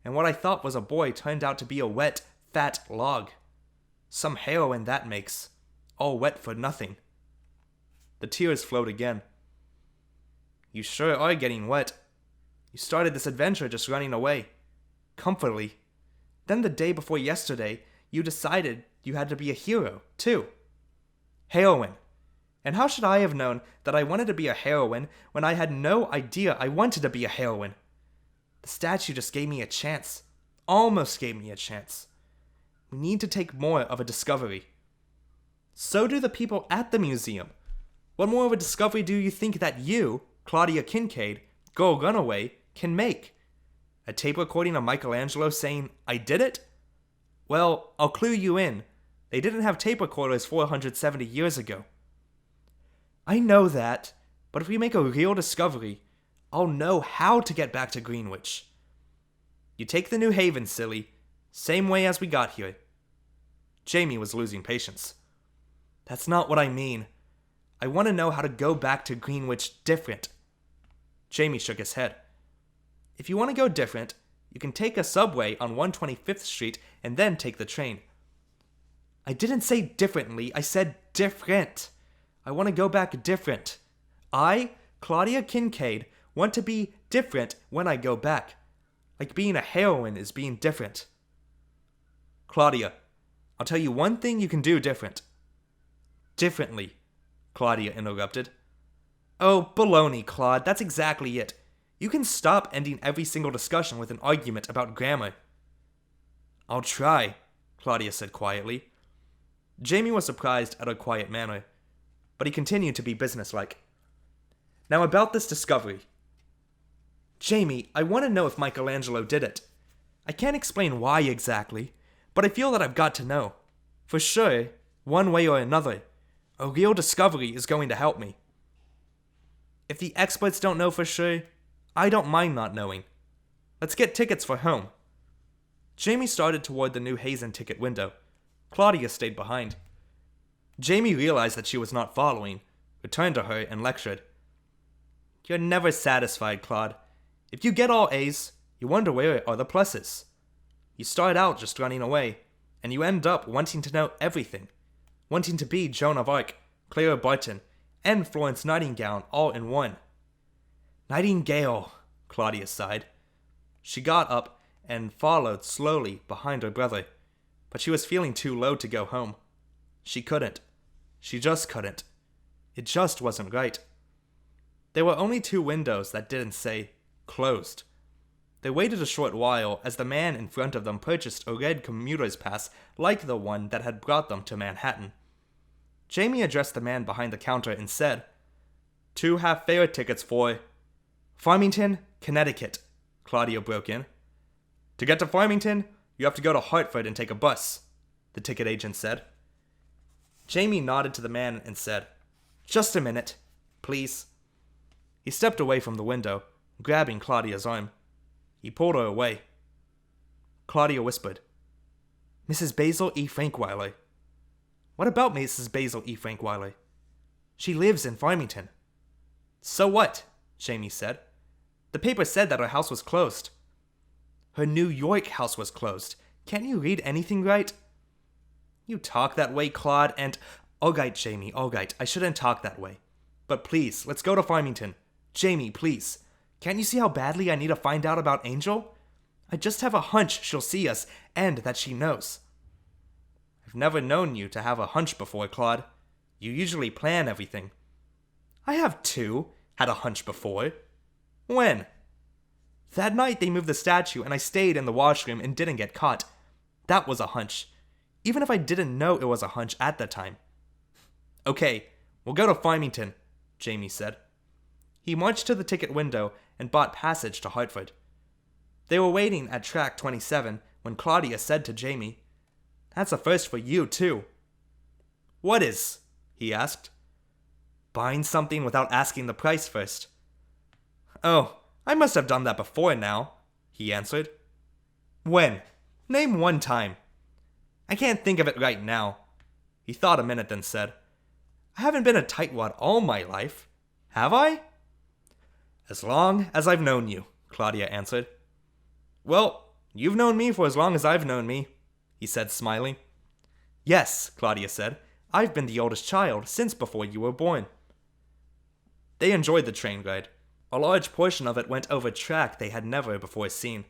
and what I thought was a boy turned out to be a wet, fat log. Some heroin that makes. All wet for nothing. The tears flowed again. You sure are getting wet. You started this adventure just running away. Comfortably. Then the day before yesterday, you decided you had to be a hero, too. Heroine. And how should I have known that I wanted to be a heroine when I had no idea I wanted to be a heroine? The statue just gave me a chance. Almost gave me a chance. We need to take more of a discovery. So do the people at the museum. What more of a discovery do you think that you, Claudia Kincaid, girl runaway, can make? A tape recording of Michelangelo saying, I did it? Well, I'll clue you in. They didn't have tape recorders 470 years ago. I know that, but if we make a real discovery, I'll know how to get back to Greenwich. You take the New Haven, silly. Same way as we got here. Jamie was losing patience. That's not what I mean. I want to know how to go back to Greenwich different. Jamie shook his head. If you want to go different, you can take a subway on 125th Street and then take the train. I didn't say differently, I said different. I want to go back different. I, Claudia Kincaid, want to be different when I go back. Like being a heroine is being different. Claudia, I'll tell you one thing you can do different. Differently, Claudia interrupted. Oh, baloney, Claude, that's exactly it. You can stop ending every single discussion with an argument about grammar. I'll try, Claudia said quietly. Jamie was surprised at her quiet manner, but he continued to be businesslike. Now about this discovery. Jamie, I want to know if Michelangelo did it. I can't explain why exactly, but I feel that I've got to know. For sure, one way or another, a real discovery is going to help me. If the experts don't know for sure, I don't mind not knowing. Let's get tickets for home. Jamie started toward the New Haven ticket window. Claudia stayed behind. Jamie realized that she was not following, returned to her, and lectured. You're never satisfied, Claude. If you get all A's, you wonder where are the pluses. You start out just running away, and you end up wanting to know everything. Wanting to be Joan of Arc, Clara Barton, and Florence Nightingale all in one. Nightingale, Claudia sighed. She got up and followed slowly behind her brother, but she was feeling too low to go home. She couldn't. She just couldn't. It just wasn't right. There were only 2 windows that didn't say closed. They waited a short while as the man in front of them purchased a red commuter's pass like the one that had brought them to Manhattan. Jamie addressed the man behind the counter and said, 2 half-fare tickets for Farmington, Connecticut, Claudia broke in. To get to Farmington, you have to go to Hartford and take a bus, the ticket agent said. Jamie nodded to the man and said, Just a minute, please. He stepped away from the window, grabbing Claudia's arm. He pulled her away. Claudia whispered, Mrs. Basil E. Frankweiler. What about Mrs. Basil E. Frankweiler? She lives in Farmington. So what? Jamie said. The paper said that her house was closed. Her New York house was closed. Can't you read anything right? You talk that way, Claude, and... Alright, Jamie, alright, I shouldn't talk that way. But please, let's go to Farmington. Jamie, please. Can't you see how badly I need to find out about Angel? I just have a hunch she'll see us, and that she knows. I've never known you to have a hunch before, Claude. You usually plan everything. I have too had a hunch before. When? That night they moved the statue and I stayed in the washroom and didn't get caught. That was a hunch. Even if I didn't know it was a hunch at the time. Okay, we'll go to Farmington, Jamie said. He marched to the ticket window and bought passage to Hartford. They were waiting at track 27 when Claudia said to Jamie, "That's a first for you, too." "What is?" he asked. "Buying something without asking the price first." "Oh, I must have done that before now," he answered. "When? Name one time." "I can't think of it right now." He thought a minute, then said, "I haven't been a tightwad all my life. Have I?" "As long as I've known you," Claudia answered. "Well, you've known me for as long as I've known me," he said, smiling. "Yes," Claudia said, "I've been the oldest child since before you were born." They enjoyed the train ride. A large portion of it went over track they had never before seen.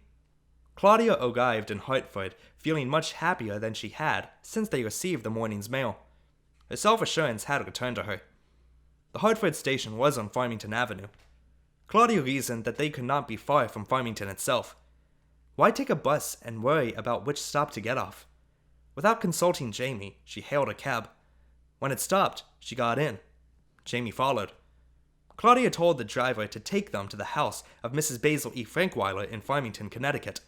Claudia arrived in Hartford feeling much happier than she had since they received the morning's mail. Her self-assurance had returned to her. The Hartford station was on Farmington Avenue. Claudia reasoned that they could not be far from Farmington itself. Why take a bus and worry about which stop to get off? Without consulting Jamie, she hailed a cab. When it stopped, she got in. Jamie followed. Claudia told the driver to take them to the house of Mrs. Basil E. Frankweiler in Farmington, Connecticut.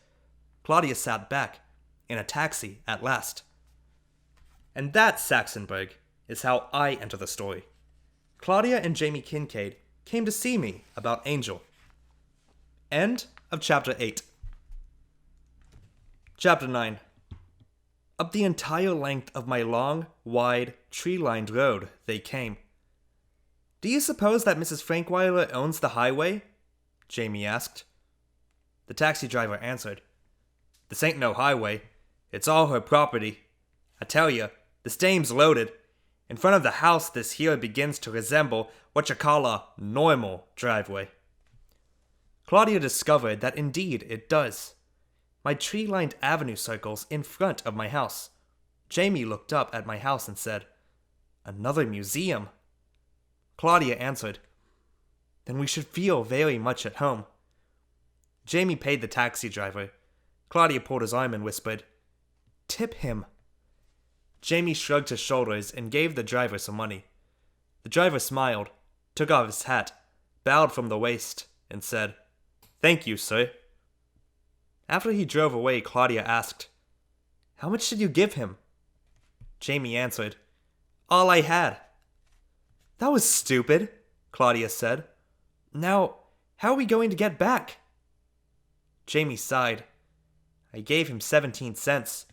Claudia sat back, in a taxi at last. And that, Saxonburg, is how I enter the story. Claudia and Jamie Kincaid came to see me about Angel. End of Chapter 8. Chapter 9. Up the entire length of my long, wide, tree-lined road they came. "Do you suppose that Mrs. Frankweiler owns the highway?" Jamie asked. The taxi driver answered, "This ain't no highway. It's all her property. I tell you, this dame's loaded. In front of the house this here begins to resemble what you call a normal driveway." Claudia discovered that indeed it does. My tree-lined avenue circles in front of my house. Jamie looked up at my house and said, "Another museum." Claudia answered, "Then we should feel very much at home." Jamie paid the taxi driver. Claudia pulled his arm and whispered, "Tip him." Jamie shrugged his shoulders and gave the driver some money. The driver smiled, took off his hat, bowed from the waist, and said, "Thank you, sir." After he drove away, Claudia asked, "How much did you give him?" Jamie answered, "All I had." "That was stupid," Claudia said. "Now, how are we going to get back?" Jamie sighed. "I gave him 17 cents,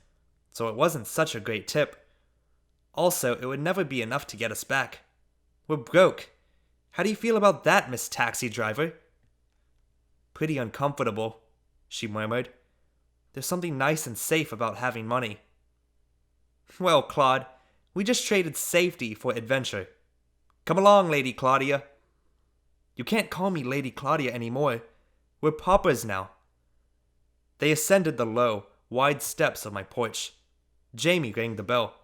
so it wasn't such a great tip. Also, it would never be enough to get us back. We're broke. How do you feel about that, Miss Taxi Driver?" "Pretty uncomfortable," she murmured. "There's something nice and safe about having money." "Well, Claude, we just traded safety for adventure. Come along, Lady Claudia." "You can't call me Lady Claudia anymore. We're paupers now." They ascended the low, wide steps of my porch. Jamie rang the bell.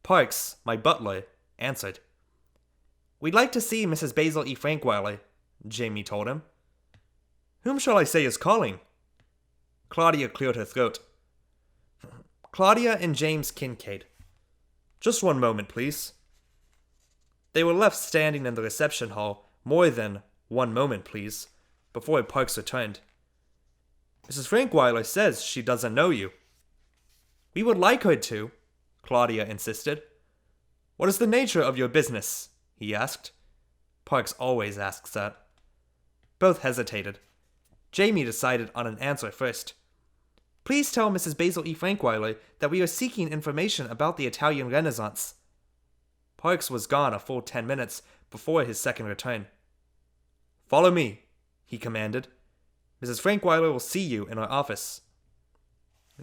Parks, my butler, answered. "We'd like to see Mrs. Basil E. Frankweiler," Jamie told him. "Whom shall I say is calling?" Claudia cleared her throat. "Claudia and James Kincaid." "Just one moment, please." They were left standing in the reception hall more than "one moment, please," before Parks returned. "Mrs. Frankweiler says she doesn't know you." "We would like her to," Claudia insisted. "What is the nature of your business?" he asked. Parks always asks that. Both hesitated. Jamie decided on an answer first. "Please tell Mrs. Basil E. Frankweiler that we are seeking information about the Italian Renaissance." Parks was gone a full 10 minutes before his second return. "Follow me," he commanded. "Mrs. Frankweiler will see you in our office."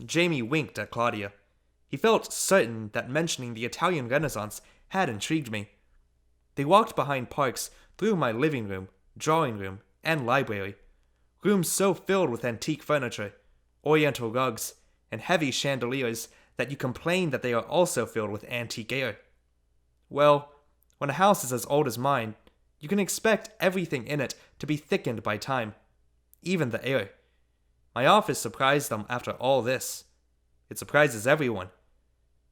Jamie winked at Claudia. He felt certain that mentioning the Italian Renaissance had intrigued me. They walked behind Parks through my living room, drawing room, and library. Rooms so filled with antique furniture, oriental rugs, and heavy chandeliers that you complain that they are also filled with antique air. Well, when a house is as old as mine, you can expect everything in it to be thickened by time, even the air. My office surprised them after all this. It surprises everyone.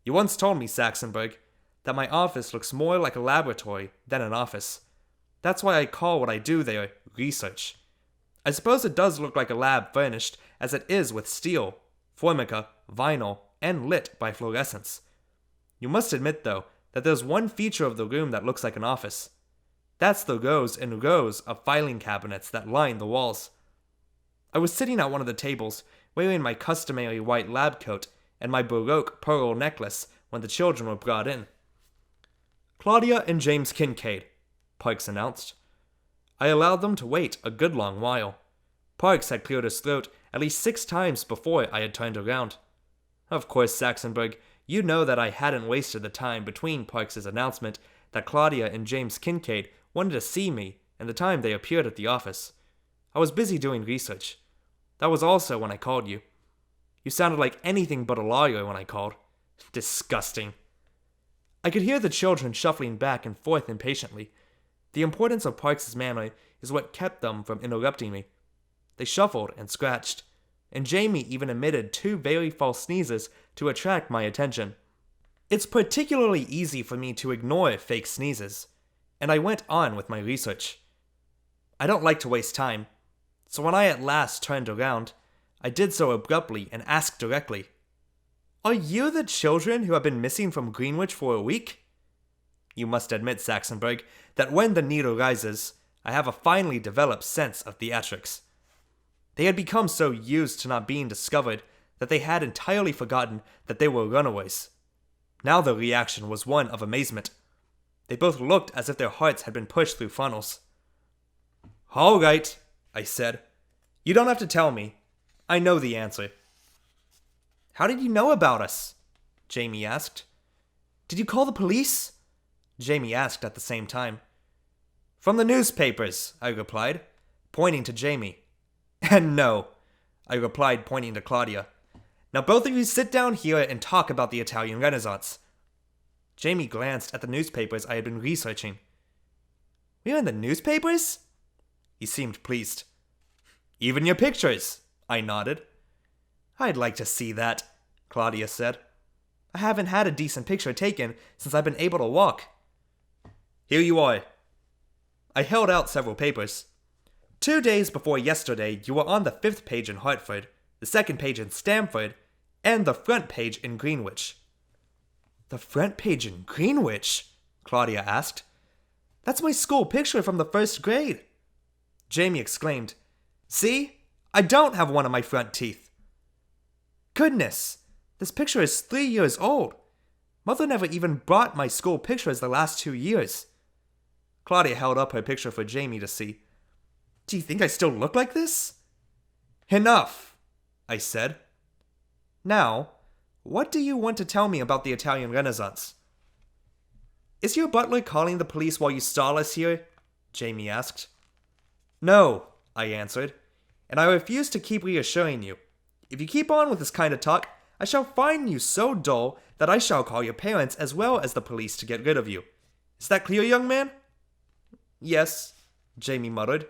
You once told me, Saxonburg, that my office looks more like a laboratory than an office. That's why I call what I do there research. I suppose it does look like a lab furnished as it is with steel, formica, vinyl, and lit by fluorescence. You must admit, though, that there's one feature of the room that looks like an office. That's the rows and rows of filing cabinets that line the walls. I was sitting at one of the tables, wearing my customary white lab coat and my Baroque pearl necklace when the children were brought in. Claudia and James Kincaid, Parks announced. I allowed them to wait a good long while. Parks had cleared his throat at least 6 times before I had turned around. Of course, Saxonburg, you know that I hadn't wasted the time between Parks's announcement that Claudia and James Kincaid wanted to see me and the time they appeared at the office. I was busy doing research. That was also when I called you. You sounded like anything but a lawyer when I called. Disgusting. I could hear the children shuffling back and forth impatiently. The importance of Parks's manner is what kept them from interrupting me. They shuffled and scratched, and Jamie even emitted 2 very false sneezes to attract my attention. It's particularly easy for me to ignore fake sneezes, and I went on with my research. I don't like to waste time, so when I at last turned around, I did so abruptly and asked directly, Are you the children who have been missing from Greenwich for a week? You must admit, Saxonburg, that when the need arises, I have a finely developed sense of theatrics. They had become so used to not being discovered that they had entirely forgotten that they were runaways. Now their reaction was one of amazement. They both looked as if their hearts had been pushed through funnels. All right, I said. You don't have to tell me. I know the answer. How did you know about us? Jamie asked. Did you call the police? Jamie asked at the same time. From the newspapers, I replied, pointing to Jamie. And no, I replied, pointing to Claudia. Now both of you sit down here and talk about the Italian Renaissance. Jamie glanced at the newspapers I had been researching. We're in the newspapers? He seemed pleased. Even your pictures, I nodded. I'd like to see that, Claudia said. I haven't had a decent picture taken since I've been able to walk. Here you are. I held out several papers. 2 days before yesterday, you were on the 5th page in Hartford, the 2nd page in Stamford, and the front page in Greenwich. The front page in Greenwich? Claudia asked. That's my school picture from the 1st grade. Jamie exclaimed. See? I don't have one of my front teeth. Goodness, this picture is 3 years old. Mother never even brought my school pictures the last 2 years. Claudia held up her picture for Jamie to see. Do you think I still look like this? Enough, I said. Now, what do you want to tell me about the Italian Renaissance? Is your butler calling the police while you stall us here? Jamie asked. No, I answered, and I refuse to keep reassuring you. If you keep on with this kind of talk, I shall find you so dull that I shall call your parents as well as the police to get rid of you. Is that clear, young man? Yes, Jamie muttered.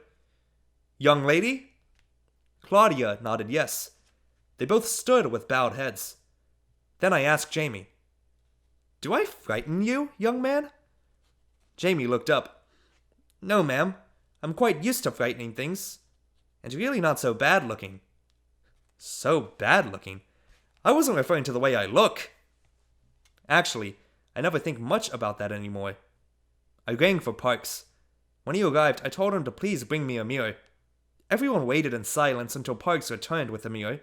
Young lady? Claudia nodded yes. They both stood with bowed heads. Then I asked Jamie, Do I frighten you, young man? Jamie looked up. No, ma'am. I'm quite used to frightening things. And really not so bad looking. So bad looking? I wasn't referring to the way I look. Actually, I never think much about that anymore. I rang for Parks. When he arrived, I told him to please bring me a mirror. Everyone waited in silence until Parks returned with the mirror.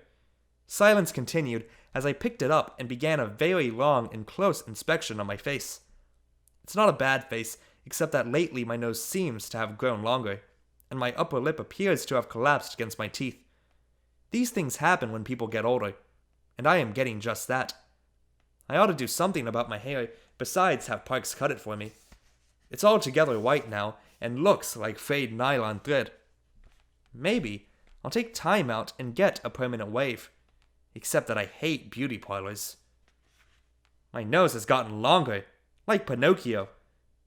Silence continued as I picked it up and began a very long and close inspection of my face. It's not a bad face, except that lately my nose seems to have grown longer, and my upper lip appears to have collapsed against my teeth. These things happen when people get older, and I am getting just that. I ought to do something about my hair besides have Parks cut it for me. It's altogether white now and looks like frayed nylon thread. Maybe I'll take time out and get a permanent wave. Except that I hate beauty parlors. My nose has gotten longer, like Pinocchio,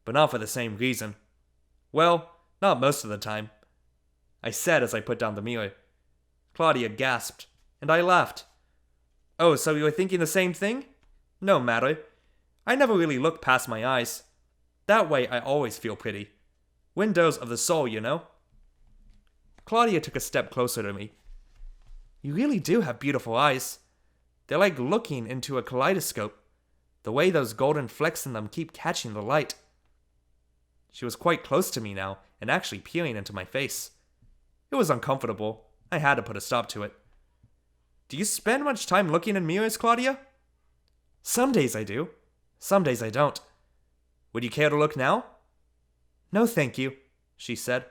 but not for the same reason. Well, not most of the time, I said as I put down the mirror. Claudia gasped, and I laughed. Oh, so you were thinking the same thing? No matter. I never really look past my eyes. That way I always feel pretty. Windows of the soul, you know. Claudia took a step closer to me. You really do have beautiful eyes. They're like looking into a kaleidoscope, the way those golden flecks in them keep catching the light. She was quite close to me now and actually peering into my face. It was uncomfortable. I had to put a stop to it. Do you spend much time looking in mirrors, Claudia? Some days I do. Some days I don't. Would you care to look now? No, thank you, she said.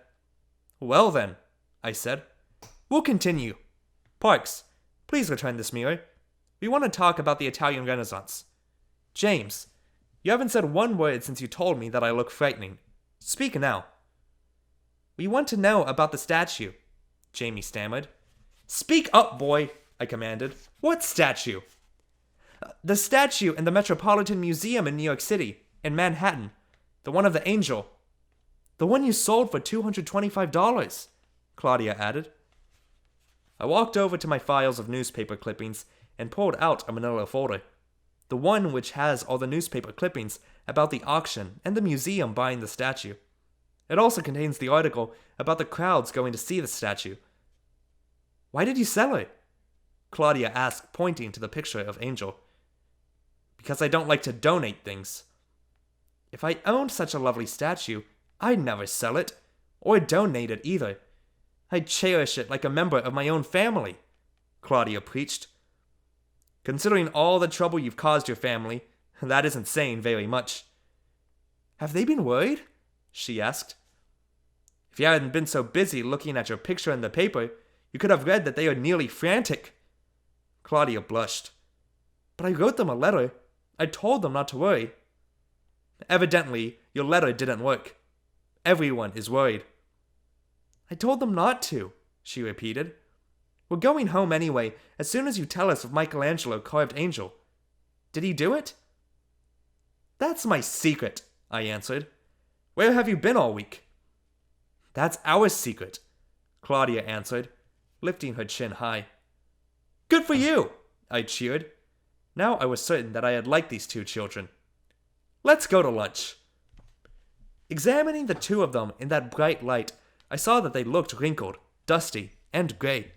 Well then, I said. We'll continue. Parks, please return this mirror. We want to talk about the Italian Renaissance. James, you haven't said one word since you told me that I look frightening. Speak now. We want to know about the statue, Jamie stammered. Speak up, boy, I commanded. What statue? The statue in the Metropolitan Museum in New York City, in Manhattan. The one of the angel. The one you sold for $225, Claudia added. I walked over to my files of newspaper clippings and pulled out a manila folder. The one which has all the newspaper clippings about the auction and the museum buying the statue. It also contains the article about the crowds going to see the statue. Why did you sell it? Claudia asked, pointing to the picture of Angel. Because I don't like to donate things. If I owned such a lovely statue, I'd never sell it, or donate it either. I'd cherish it like a member of my own family, Claudia preached. Considering all the trouble you've caused your family, that isn't saying very much. Have they been worried? She asked. If you hadn't been so busy looking at your picture in the paper, you could have read that they are nearly frantic. Claudia blushed. But I wrote them a letter. I told them not to worry. Evidently, your letter didn't work. Everyone is worried. I told them not to, she repeated. We're going home anyway, as soon as you tell us if Michelangelo carved Angel. Did he do it? That's my secret, I answered. Where have you been all week? That's our secret, Claudia answered, lifting her chin high. Good for you, I cheered. Now I was certain that I had liked these two children. Let's go to lunch. Examining the two of them in that bright light, I saw that they looked wrinkled, dusty, and gray.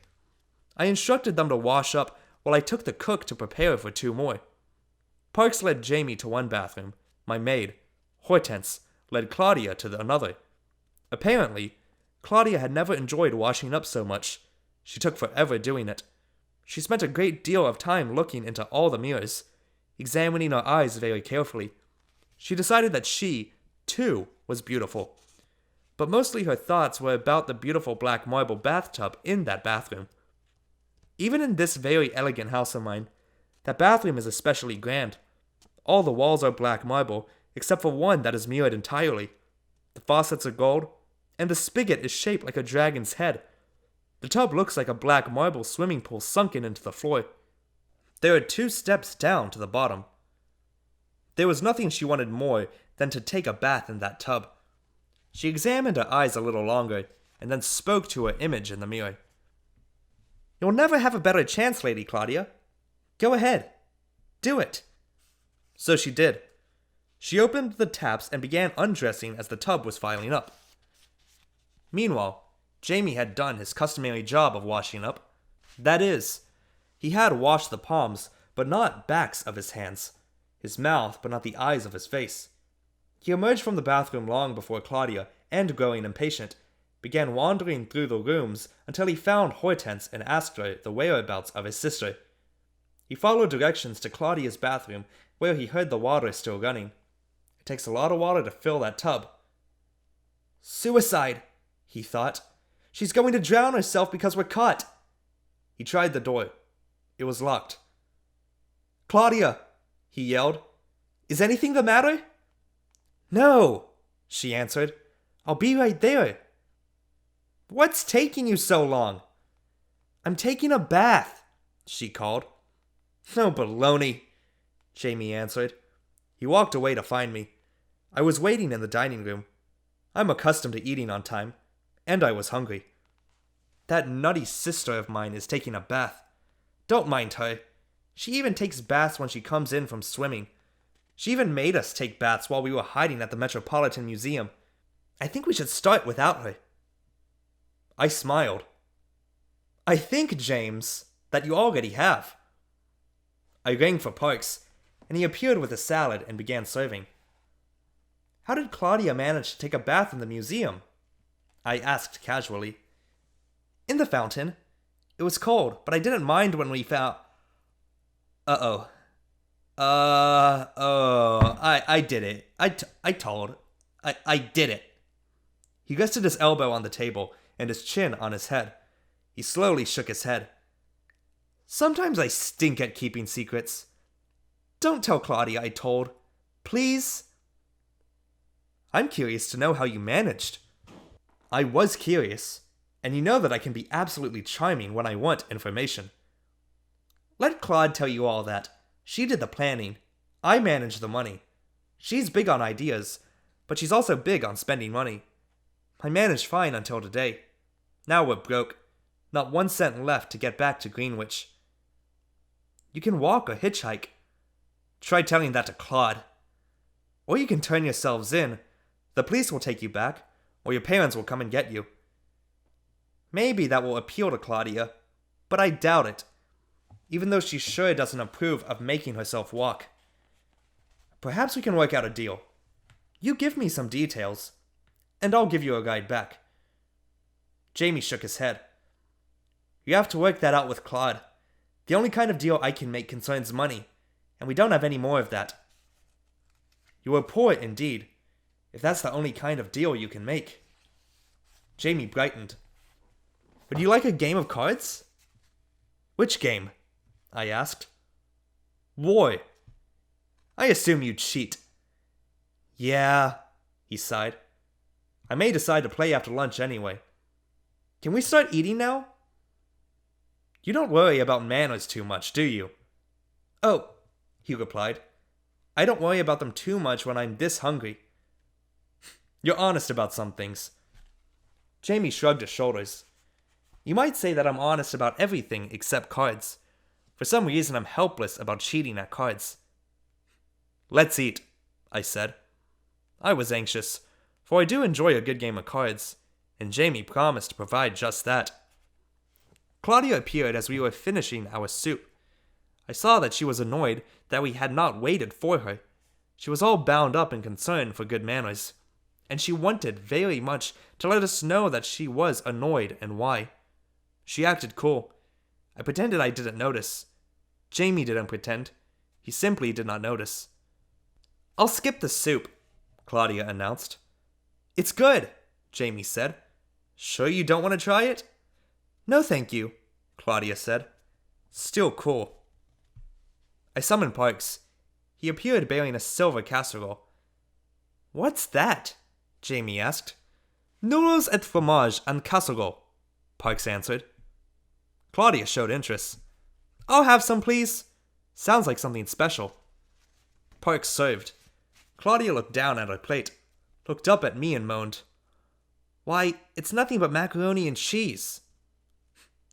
I instructed them to wash up while I took the cook to prepare for two more. Parks led Jamie to one bathroom. My maid, Hortense, led Claudia to another. Apparently, Claudia had never enjoyed washing up so much. She took forever doing it. She spent a great deal of time looking into all the mirrors, examining her eyes very carefully. She decided that she, too, was beautiful. But mostly her thoughts were about the beautiful black marble bathtub in that bathroom. Even in this very elegant house of mine, that bathroom is especially grand. All the walls are black marble, except for one that is mirrored entirely. The faucets are gold, and the spigot is shaped like a dragon's head. The tub looks like a black marble swimming pool sunken into the floor. There are 2 steps down to the bottom. There was nothing she wanted more than to take a bath in that tub. She examined her eyes a little longer, and then spoke to her image in the mirror. You'll never have a better chance, Lady Claudia. Go ahead. Do it. So she did. She opened the taps and began undressing as the tub was filing up. Meanwhile, Jamie had done his customary job of washing up. That is, he had washed the palms, but not backs of his hands, his mouth, but not the eyes of his face. He emerged from the bathroom long before Claudia, and growing impatient, began wandering through the rooms until he found Hortense and asked her the whereabouts of his sister. He followed directions to Claudia's bathroom, where he heard the water still running. It takes a lot of water to fill that tub. Suicide, he thought. She's going to drown herself because we're caught. He tried the door. It was locked. Claudia, he yelled. "Is anything the matter?" "No," she answered. "I'll be right there." "What's taking you so long?" "I'm taking a bath," she called. "No baloney," Jamie answered. He walked away to find me. I was waiting in the dining room. I'm accustomed to eating on time, and I was hungry. That nutty sister of mine is taking a bath. Don't mind her. She even takes baths when she comes in from swimming. She even made us take baths while we were hiding at the Metropolitan Museum. I think we should start without her. I smiled. "I think, James, that you already have." I rang for Parks, and he appeared with a salad and began serving. "How did Claudia manage to take a bath in the museum?" I asked casually. "In the fountain. It was cold, but I didn't mind when we found..." I did it. I did it. He rested his elbow on the table and his chin on his head. He slowly shook his head. "Sometimes I stink at keeping secrets. Don't tell Claudia I told. Please?" "I'm curious to know how you managed." I was curious, and you know that I can be absolutely charming when I want information. "Let Claude tell you all that. She did the planning. I managed the money. She's big on ideas, but she's also big on spending money. I managed fine until today. Now we're broke. Not 1 cent left to get back to Greenwich." "You can walk or hitchhike." "Try telling that to Claude. Or you can turn yourselves in. The police will take you back, or your parents will come and get you." Maybe that will appeal to Claudia, but I doubt it, even though she sure doesn't approve of making herself walk. "Perhaps we can work out a deal. You give me some details, and I'll give you a ride back." Jamie shook his head. "You have to work that out with Claude. The only kind of deal I can make concerns money, and we don't have any more of that." "You are poor indeed, if that's the only kind of deal you can make." Jamie brightened. "Would you like a game of cards?" "Which game?" I asked. "War." "I assume you cheat." "Yeah," he sighed. "I may decide to play after lunch anyway. Can we start eating now?" "You don't worry about manners too much, do you?" "Oh," he replied. "I don't worry about them too much when I'm this hungry." "You're honest about some things." Jamie shrugged his shoulders. "You might say that I'm honest about everything except cards. For some reason, I'm helpless about cheating at cards." "Let's eat," I said. I was anxious, for I do enjoy a good game of cards, and Jamie promised to provide just that. Claudia appeared as we were finishing our soup. I saw that she was annoyed that we had not waited for her. She was all bound up and concerned for good manners, and she wanted very much to let us know that she was annoyed and why. She acted cool. I pretended I didn't notice. Jamie didn't pretend. He simply did not notice. "I'll skip the soup," Claudia announced. "It's good," Jamie said. "Sure you don't want to try it?" "No, thank you," Claudia said. Still cool. I summoned Parks. He appeared bearing a silver casserole. "What's that?" Jamie asked. "Noodles et fromage and casserole," Parks answered. Claudia showed interest. "I'll have some, please. Sounds like something special." Parks served. Claudia looked down at her plate, looked up at me and moaned, "Why, it's nothing but macaroni and cheese."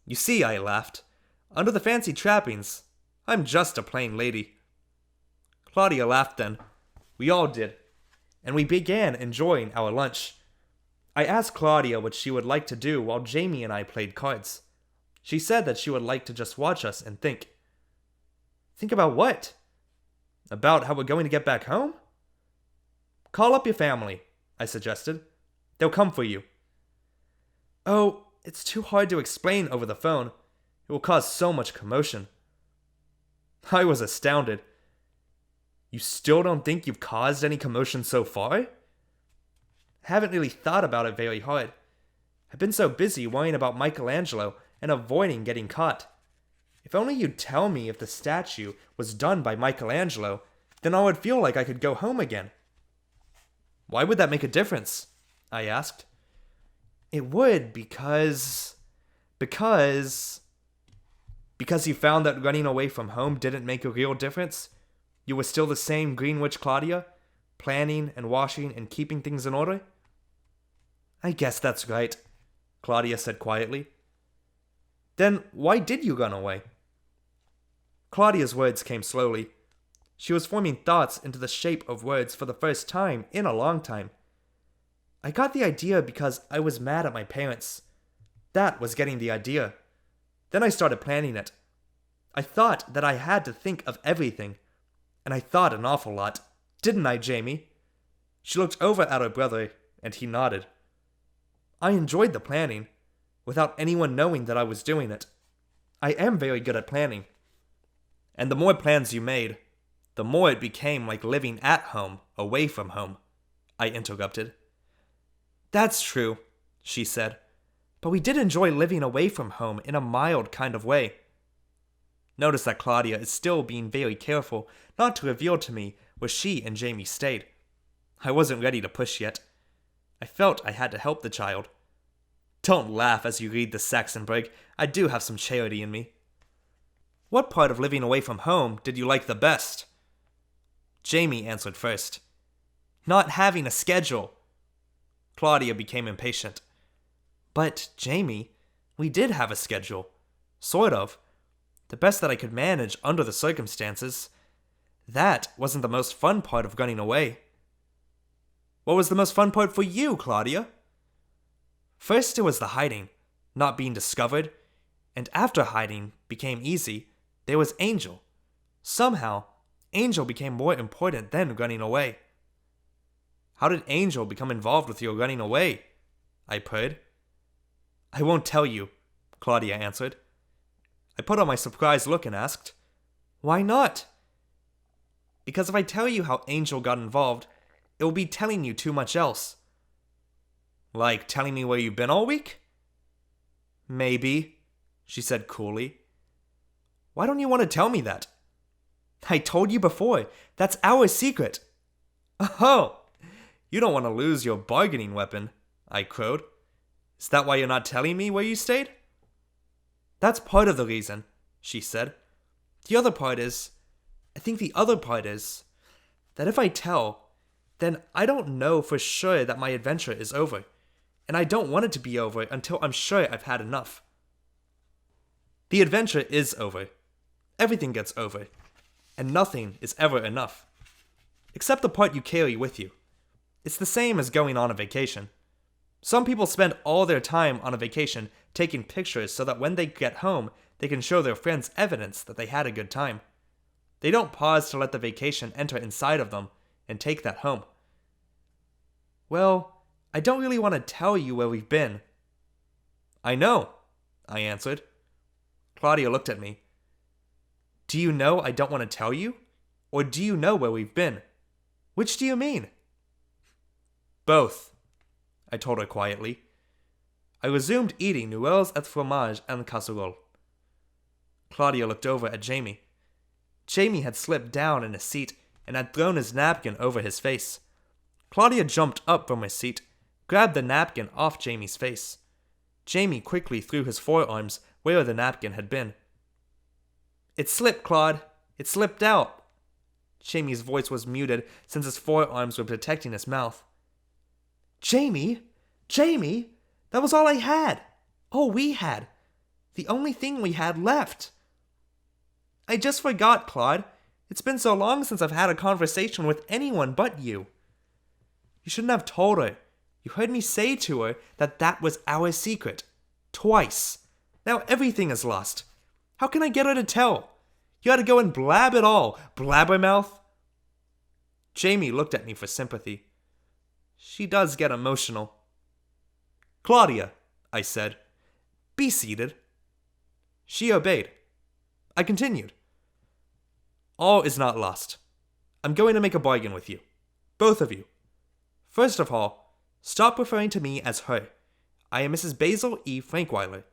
"You see," I laughed, "under the fancy trappings, I'm just a plain lady." Claudia laughed then. We all did, and we began enjoying our lunch. I asked Claudia what she would like to do while Jamie and I played cards. She said that she would like to just watch us and think. "Think about what?" "About how we're going to get back home?" "Call up your family," I suggested. "They'll come for you." "Oh, it's too hard to explain over the phone. It will cause so much commotion." I was astounded. "You still don't think you've caused any commotion so far?" "I haven't really thought about it very hard. I've been so busy worrying about Michelangelo and avoiding getting caught. If only you'd tell me if the statue was done by Michelangelo, Then I would feel like I could go home again. Why would that make a difference? I asked. It would because you found that running away from home didn't make a real difference? You were still the same Green Witch Claudia, planning and washing and keeping things in order? I guess that's right, Claudia said quietly. Then why did you run away? Claudia's words came slowly. She was forming thoughts into the shape of words for the first time in a long time. I got the idea because I was mad at my parents. That was getting the idea. Then I started planning it. I thought that I had to think of everything. And I thought an awful lot. Didn't I, Jamie? She looked over at her brother, and he nodded. I enjoyed the planning, without anyone knowing that I was doing it. I am very good at planning. And the more plans you made, the more it became like living at home, away from home, I interrupted. That's true, she said, but we did enjoy living away from home in a mild kind of way. Notice that Claudia is still being very careful not to reveal to me where she and Jamie stayed. I wasn't ready to push yet. I felt I had to help the child. Don't laugh as you read the Saxonburg. I do have some charity in me. What part of living away from home did you like the best? Jamie answered first. Not having a schedule. Claudia became impatient. But, Jamie, we did have a schedule. Sort of. The best that I could manage under the circumstances. That wasn't the most fun part of running away. What was the most fun part for you, Claudia? First it was the hiding, not being discovered, and after hiding became easy, there was Angel. Somehow, Angel became more important than running away. How did Angel become involved with your running away? I purred. I won't tell you, Claudia answered. I put on my surprised look and asked, Why not? Because if I tell you how Angel got involved, it will be telling you too much else. Like telling me where you've been all week? Maybe, she said coolly. Why don't you want to tell me that? I told you before, that's our secret. Oh, you don't want to lose your bargaining weapon, I crowed. Is that why you're not telling me where you stayed? That's part of the reason, she said. I think the other part is, that if I tell, then I don't know for sure that my adventure is over, and I don't want it to be over until I'm sure I've had enough. The adventure is over. Everything gets over, and nothing is ever enough. Except the part you carry with you. It's the same as going on a vacation. Some people spend all their time on a vacation taking pictures so that when they get home, they can show their friends evidence that they had a good time. They don't pause to let the vacation enter inside of them and take that home. Well, I don't really want to tell you where we've been. I know, I answered. Claudia looked at me. Do you know I don't want to tell you? Or do you know where we've been? Which do you mean? Both, I told her quietly. I resumed eating nouvelles et fromage en casserole. Claudia looked over at Jamie. Jamie had slipped down in his seat and had thrown his napkin over his face. Claudia jumped up from his seat, grabbed the napkin off Jamie's face. Jamie quickly threw his forearms where the napkin had been. It slipped, Claude. It slipped out. Jamie's voice was muted since his forearms were protecting his mouth. Jamie! Jamie! That was all I had. All we had. The only thing we had left. I just forgot, Claude. It's been so long since I've had a conversation with anyone but you. You shouldn't have told her. You heard me say to her that that was our secret. Twice. Now everything is lost. How can I get her to tell? You had to go and blab it all, blabbermouth. Jamie looked at me for sympathy. She does get emotional. Claudia, I said, be seated. She obeyed. I continued. All is not lost. I'm going to make a bargain with you. Both of you. First of all, stop referring to me as her. I am Mrs. Basil E. Frankweiler.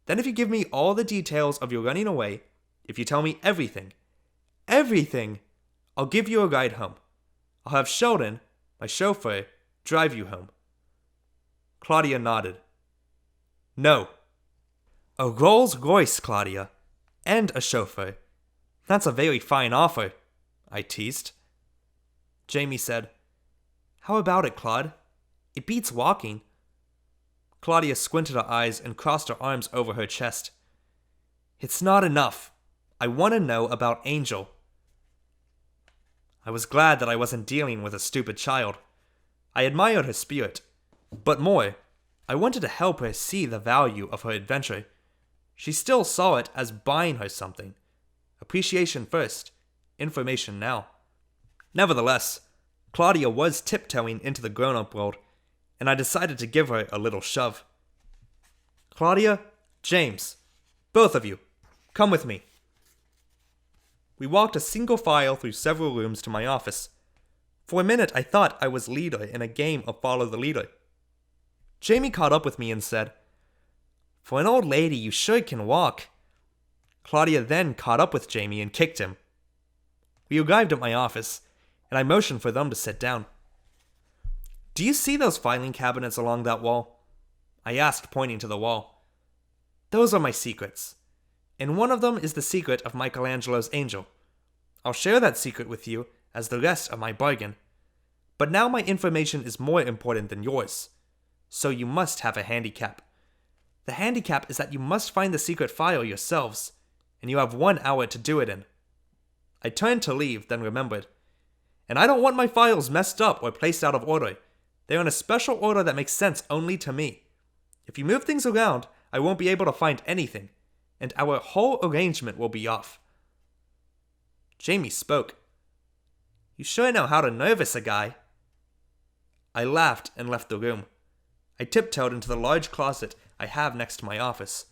Then if you give me all the details of your running away, if you tell me everything, I'll give you a ride home. I'll have Sheldon, my chauffeur, drive you home." Claudia nodded. "No." "A Rolls Royce, Claudia, and a chauffeur. That's a very fine offer," I teased. Jamie said, "How about it, Claude? It beats walking." Claudia squinted her eyes and crossed her arms over her chest. "It's not enough. I want to know about Angel." I was glad that I wasn't dealing with a stupid child. I admired her spirit, but more, I wanted to help her see the value of her adventure. She still saw it as buying her something. Appreciation first, information now. Nevertheless, Claudia was tiptoeing into the grown-up world, and I decided to give her a little shove. "Claudia, James, both of you, come with me." We walked a single file through several rooms to my office. For a minute, I thought I was leader in a game of follow the leader. Jamie caught up with me and said, "For an old lady, you sure can walk." Claudia then caught up with Jamie and kicked him. We arrived at my office, and I motioned for them to sit down. "Do you see those filing cabinets along that wall?" I asked, pointing to the wall. "Those are my secrets, and one of them is the secret of Michelangelo's Angel. I'll share that secret with you as the rest of my bargain. But now my information is more important than yours, so you must have a handicap. The handicap is that you must find the secret file yourselves, and you have 1 hour to do it in." I turned to leave, then remembered. "And I don't want my files messed up or placed out of order. They're in a special order that makes sense only to me. If you move things around, I won't be able to find anything, and our whole arrangement will be off." Jamie spoke. "You sure know how to nervous a guy." I laughed and left the room. I tiptoed into the large closet I have next to my office.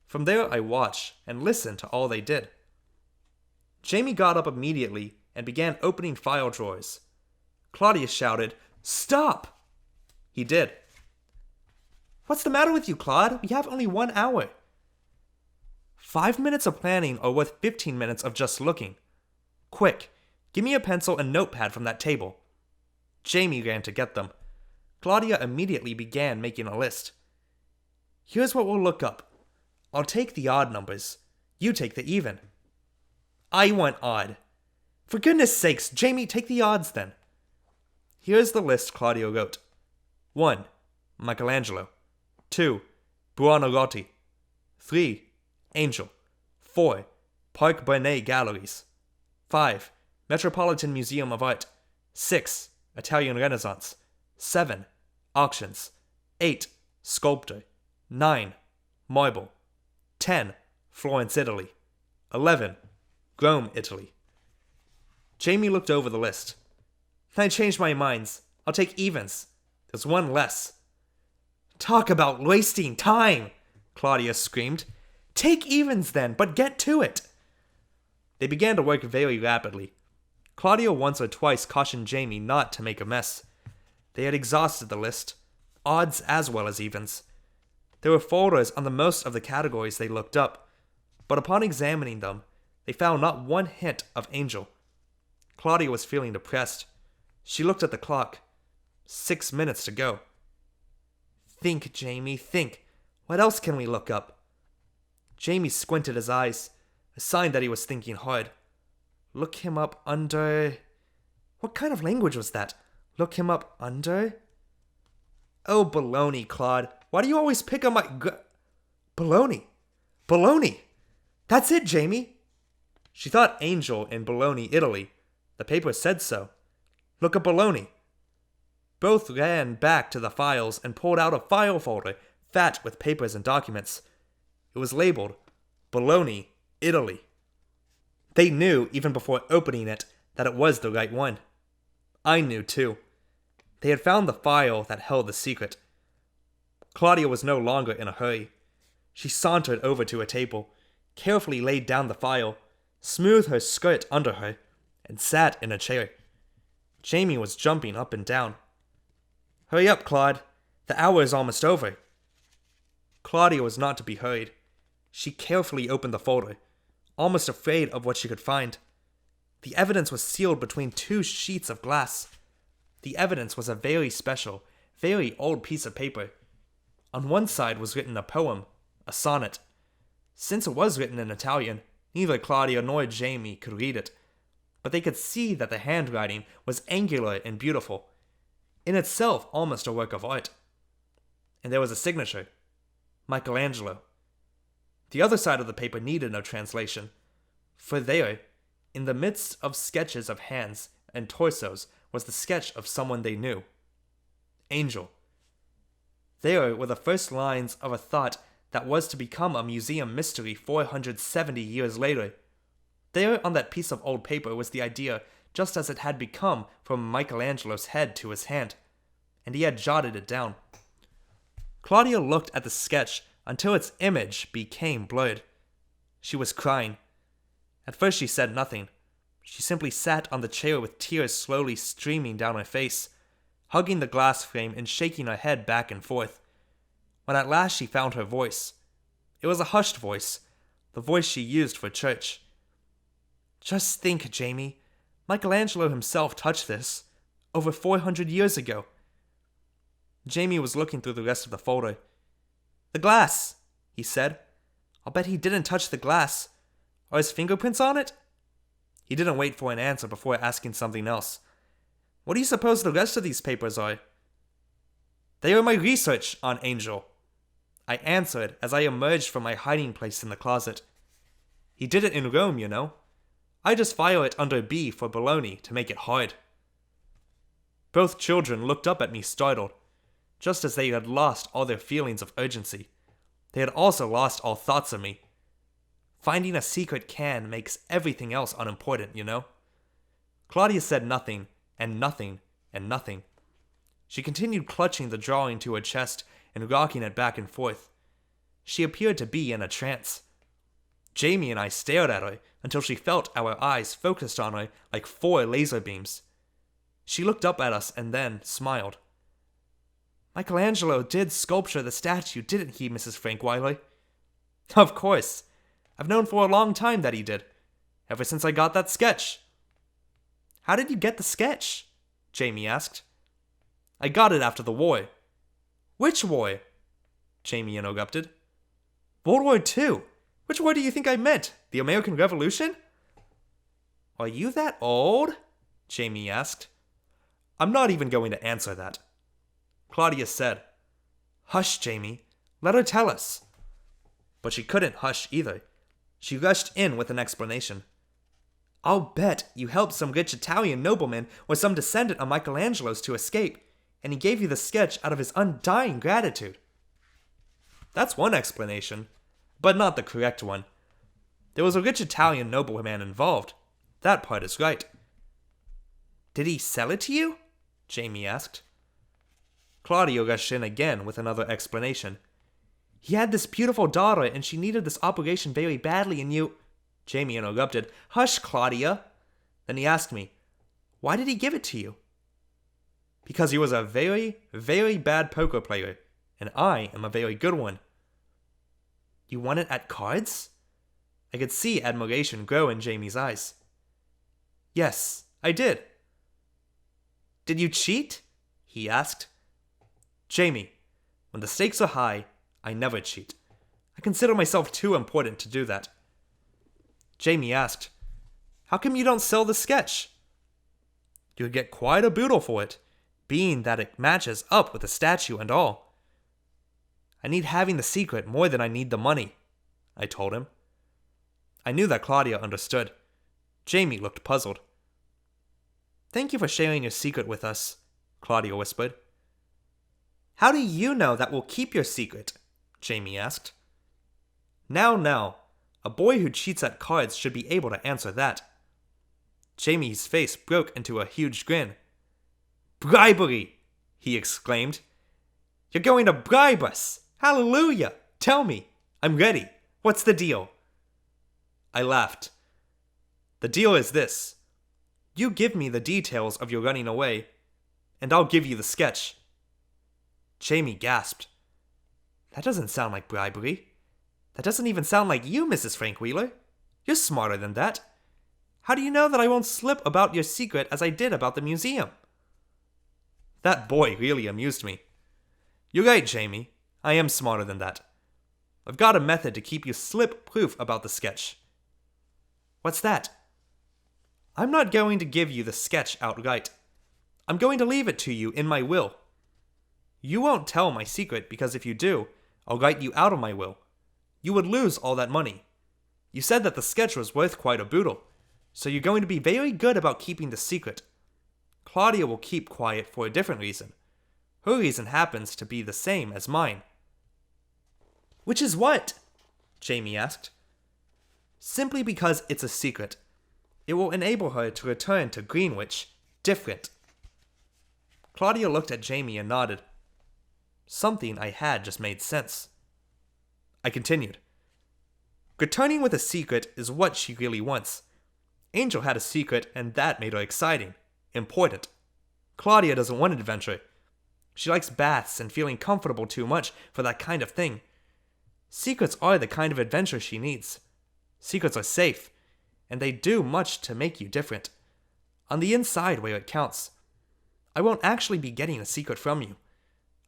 From there I watched and listened to all they did. Jamie got up immediately and began opening file drawers. Claudia shouted, "Stop!" He did. "What's the matter with you, Claude? We have only 1 hour." 5 minutes of planning are worth 15 minutes of just looking. Quick, give me a pencil and notepad from that table. Jamie ran to get them. Claudia immediately began making a list. "Here's what we'll look up. I'll take the odd numbers. You take the even." "I want odd." "For goodness sakes, Jamie, take the odds then." Here's the list Claudia wrote. 1. Michelangelo. 2. Buonarroti. 3. Angel. 4. Park Bernay Galleries. 5. Metropolitan Museum of Art. 6. Italian Renaissance. 7. Auctions. 8. Sculptor. 9. Marble. 10. Florence, Italy. 11. Rome, Italy. Jamie looked over the list. "I changed my minds. I'll take evens. There's one less." "Talk about wasting time!" Claudia screamed. "Take evens then, but get to it." They began to work very rapidly. Claudia once or twice cautioned Jamie not to make a mess. They had exhausted the list, odds as well as evens. There were folders on the most of the categories they looked up, but upon examining them, they found not one hint of Angel. Claudia was feeling depressed. She looked at the clock. 6 minutes to go. "Think, Jamie, think. What else can we look up?" Jamie squinted his eyes, a sign that he was thinking hard. Look him up under... What kind of language was that? Look him up under... Oh, baloney, Claude. Why do you always pick on my... Baloney. Baloney. That's it, Jamie. She thought Angel in Bologna, Italy. The paper said so. Look up Bologna. Both ran back to the files and pulled out a file folder fat with papers and documents. It was labeled Bologna, Italy. They knew, even before opening it, that it was the right one. I knew, too. They had found the file that held the secret. Claudia was no longer in a hurry. She sauntered over to a table, carefully laid down the file, smoothed her skirt under her, and sat in a chair. Jamie was jumping up and down. Hurry up, Claude. The hour is almost over. Claudia was not to be hurried. She carefully opened the folder, almost afraid of what she could find. The evidence was sealed between 2 sheets of glass. The evidence was a very special, very old piece of paper. On one side was written a poem, a sonnet. Since it was written in Italian, neither Claudia nor Jamie could read it, but they could see that the handwriting was angular and beautiful, in itself almost a work of art. And there was a signature, Michelangelo. The other side of the paper needed no translation, for there, in the midst of sketches of hands and torsos, was the sketch of someone they knew. Angel. There were the first lines of a thought that was to become a museum mystery 470 years later. There on that piece of old paper was the idea just as it had become from Michelangelo's head to his hand, and he had jotted it down. Claudia looked at the sketch until its image became blurred. She was crying. At first she said nothing. She simply sat on the chair with tears slowly streaming down her face, hugging the glass frame and shaking her head back and forth. When at last she found her voice, it was a hushed voice, the voice she used for church. Just think, Jamie, Michelangelo himself touched this, over 400 years ago. Jamie was looking through the rest of the folder. The glass, he said. I'll bet he didn't touch the glass. Are his fingerprints on it? He didn't wait for an answer before asking something else. What do you suppose the rest of these papers are? They are my research on Angel, I answered as I emerged from my hiding place in the closet. He did it in Rome, you know. I just file it under B for baloney to make it hard. Both children looked up at me startled, just as they had lost all their feelings of urgency. They had also lost all thoughts of me. Finding a secret can makes everything else unimportant, you know. Claudia said nothing, and nothing, and nothing. She continued clutching the drawing to her chest and rocking it back and forth. She appeared to be in a trance. Jamie and I stared at her until she felt our eyes focused on her like 4 laser beams. She looked up at us and then smiled. Michelangelo did sculpture the statue, didn't he, Mrs. Frankweiler? Of course. I've known for a long time that he did. Ever since I got that sketch. How did you get the sketch? Jamie asked. I got it after the war. Which war? Jamie interrupted. World War II. Which war do you think I meant? The American Revolution? Are you that old? Jamie asked. I'm not even going to answer that. Claudia said, Hush, Jamie. Let her tell us. But she couldn't hush either. She rushed in with an explanation. I'll bet you helped some rich Italian nobleman or some descendant of Michelangelo's to escape, and he gave you the sketch out of his undying gratitude. That's one explanation, but not the correct one. There was a rich Italian nobleman involved. That part is right. Did he sell it to you? Jamie asked. Claudia rushed in again with another explanation. He had this beautiful daughter and she needed this operation very badly and you... Jamie interrupted. Hush, Claudia. Then he asked me, why did he give it to you? Because he was a very, very bad poker player, and I am a very good one. You won it at cards? I could see admiration grow in Jamie's eyes. Yes, I did. Did you cheat? He asked. Jamie, when the stakes are high, I never cheat. I consider myself too important to do that. Jamie asked, how come you don't sell the sketch? You'd get quite a boodle for it, being that it matches up with the statue and all. I need having the secret more than I need the money, I told him. I knew that Claudia understood. Jamie looked puzzled. Thank you for sharing your secret with us, Claudia whispered. How do you know that we'll keep your secret? Jamie asked. Now, a boy who cheats at cards should be able to answer that. Jamie's face broke into a huge grin. Bribery! He exclaimed. You're going to bribe us! Hallelujah! Tell me! I'm ready! What's the deal? I laughed. The deal is this. You give me the details of your running away, and I'll give you the sketch. Jamie gasped. That doesn't sound like bribery. That doesn't even sound like you, Mrs. Frankweiler. You're smarter than that. How do you know that I won't slip about your secret as I did about the museum? That boy really amused me. You're right, Jamie. I am smarter than that. I've got a method to keep you slip-proof about the sketch. What's that? I'm not going to give you the sketch outright. I'm going to leave it to you in my will. You won't tell my secret because if you do, I'll write you out of my will. You would lose all that money. You said that the sketch was worth quite a boodle, so you're going to be very good about keeping the secret. Claudia will keep quiet for a different reason. Her reason happens to be the same as mine. Which is what? Jamie asked. Simply because it's a secret. It will enable her to return to Greenwich different. Claudia looked at Jamie and nodded. Something I had just made sense. I continued. Returning with a secret is what she really wants. Angel had a secret and that made her exciting, important. Claudia doesn't want adventure. She likes baths and feeling comfortable too much for that kind of thing. Secrets are the kind of adventure she needs. Secrets are safe, and they do much to make you different. On the inside where it counts. I won't actually be getting a secret from you.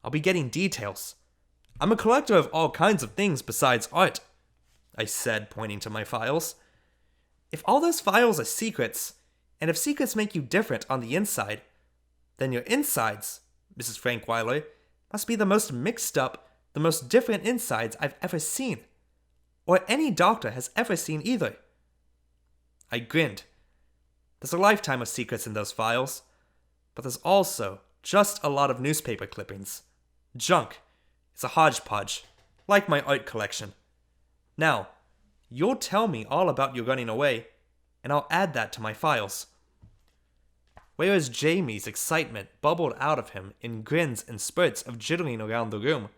I'll be getting details. I'm a collector of all kinds of things besides art, I said, pointing to my files. If all those files are secrets, and if secrets make you different on the inside, then your insides, Mrs. Frankweiler, must be the most mixed up, the most different insides I've ever seen. Or any doctor has ever seen either. I grinned. There's a lifetime of secrets in those files. But there's also just a lot of newspaper clippings. Junk. It's a hodgepodge. Like my art collection. Now, you'll tell me all about your running away, and I'll add that to my files. Whereas Jamie's excitement bubbled out of him in grins and spurts of jittering around the room,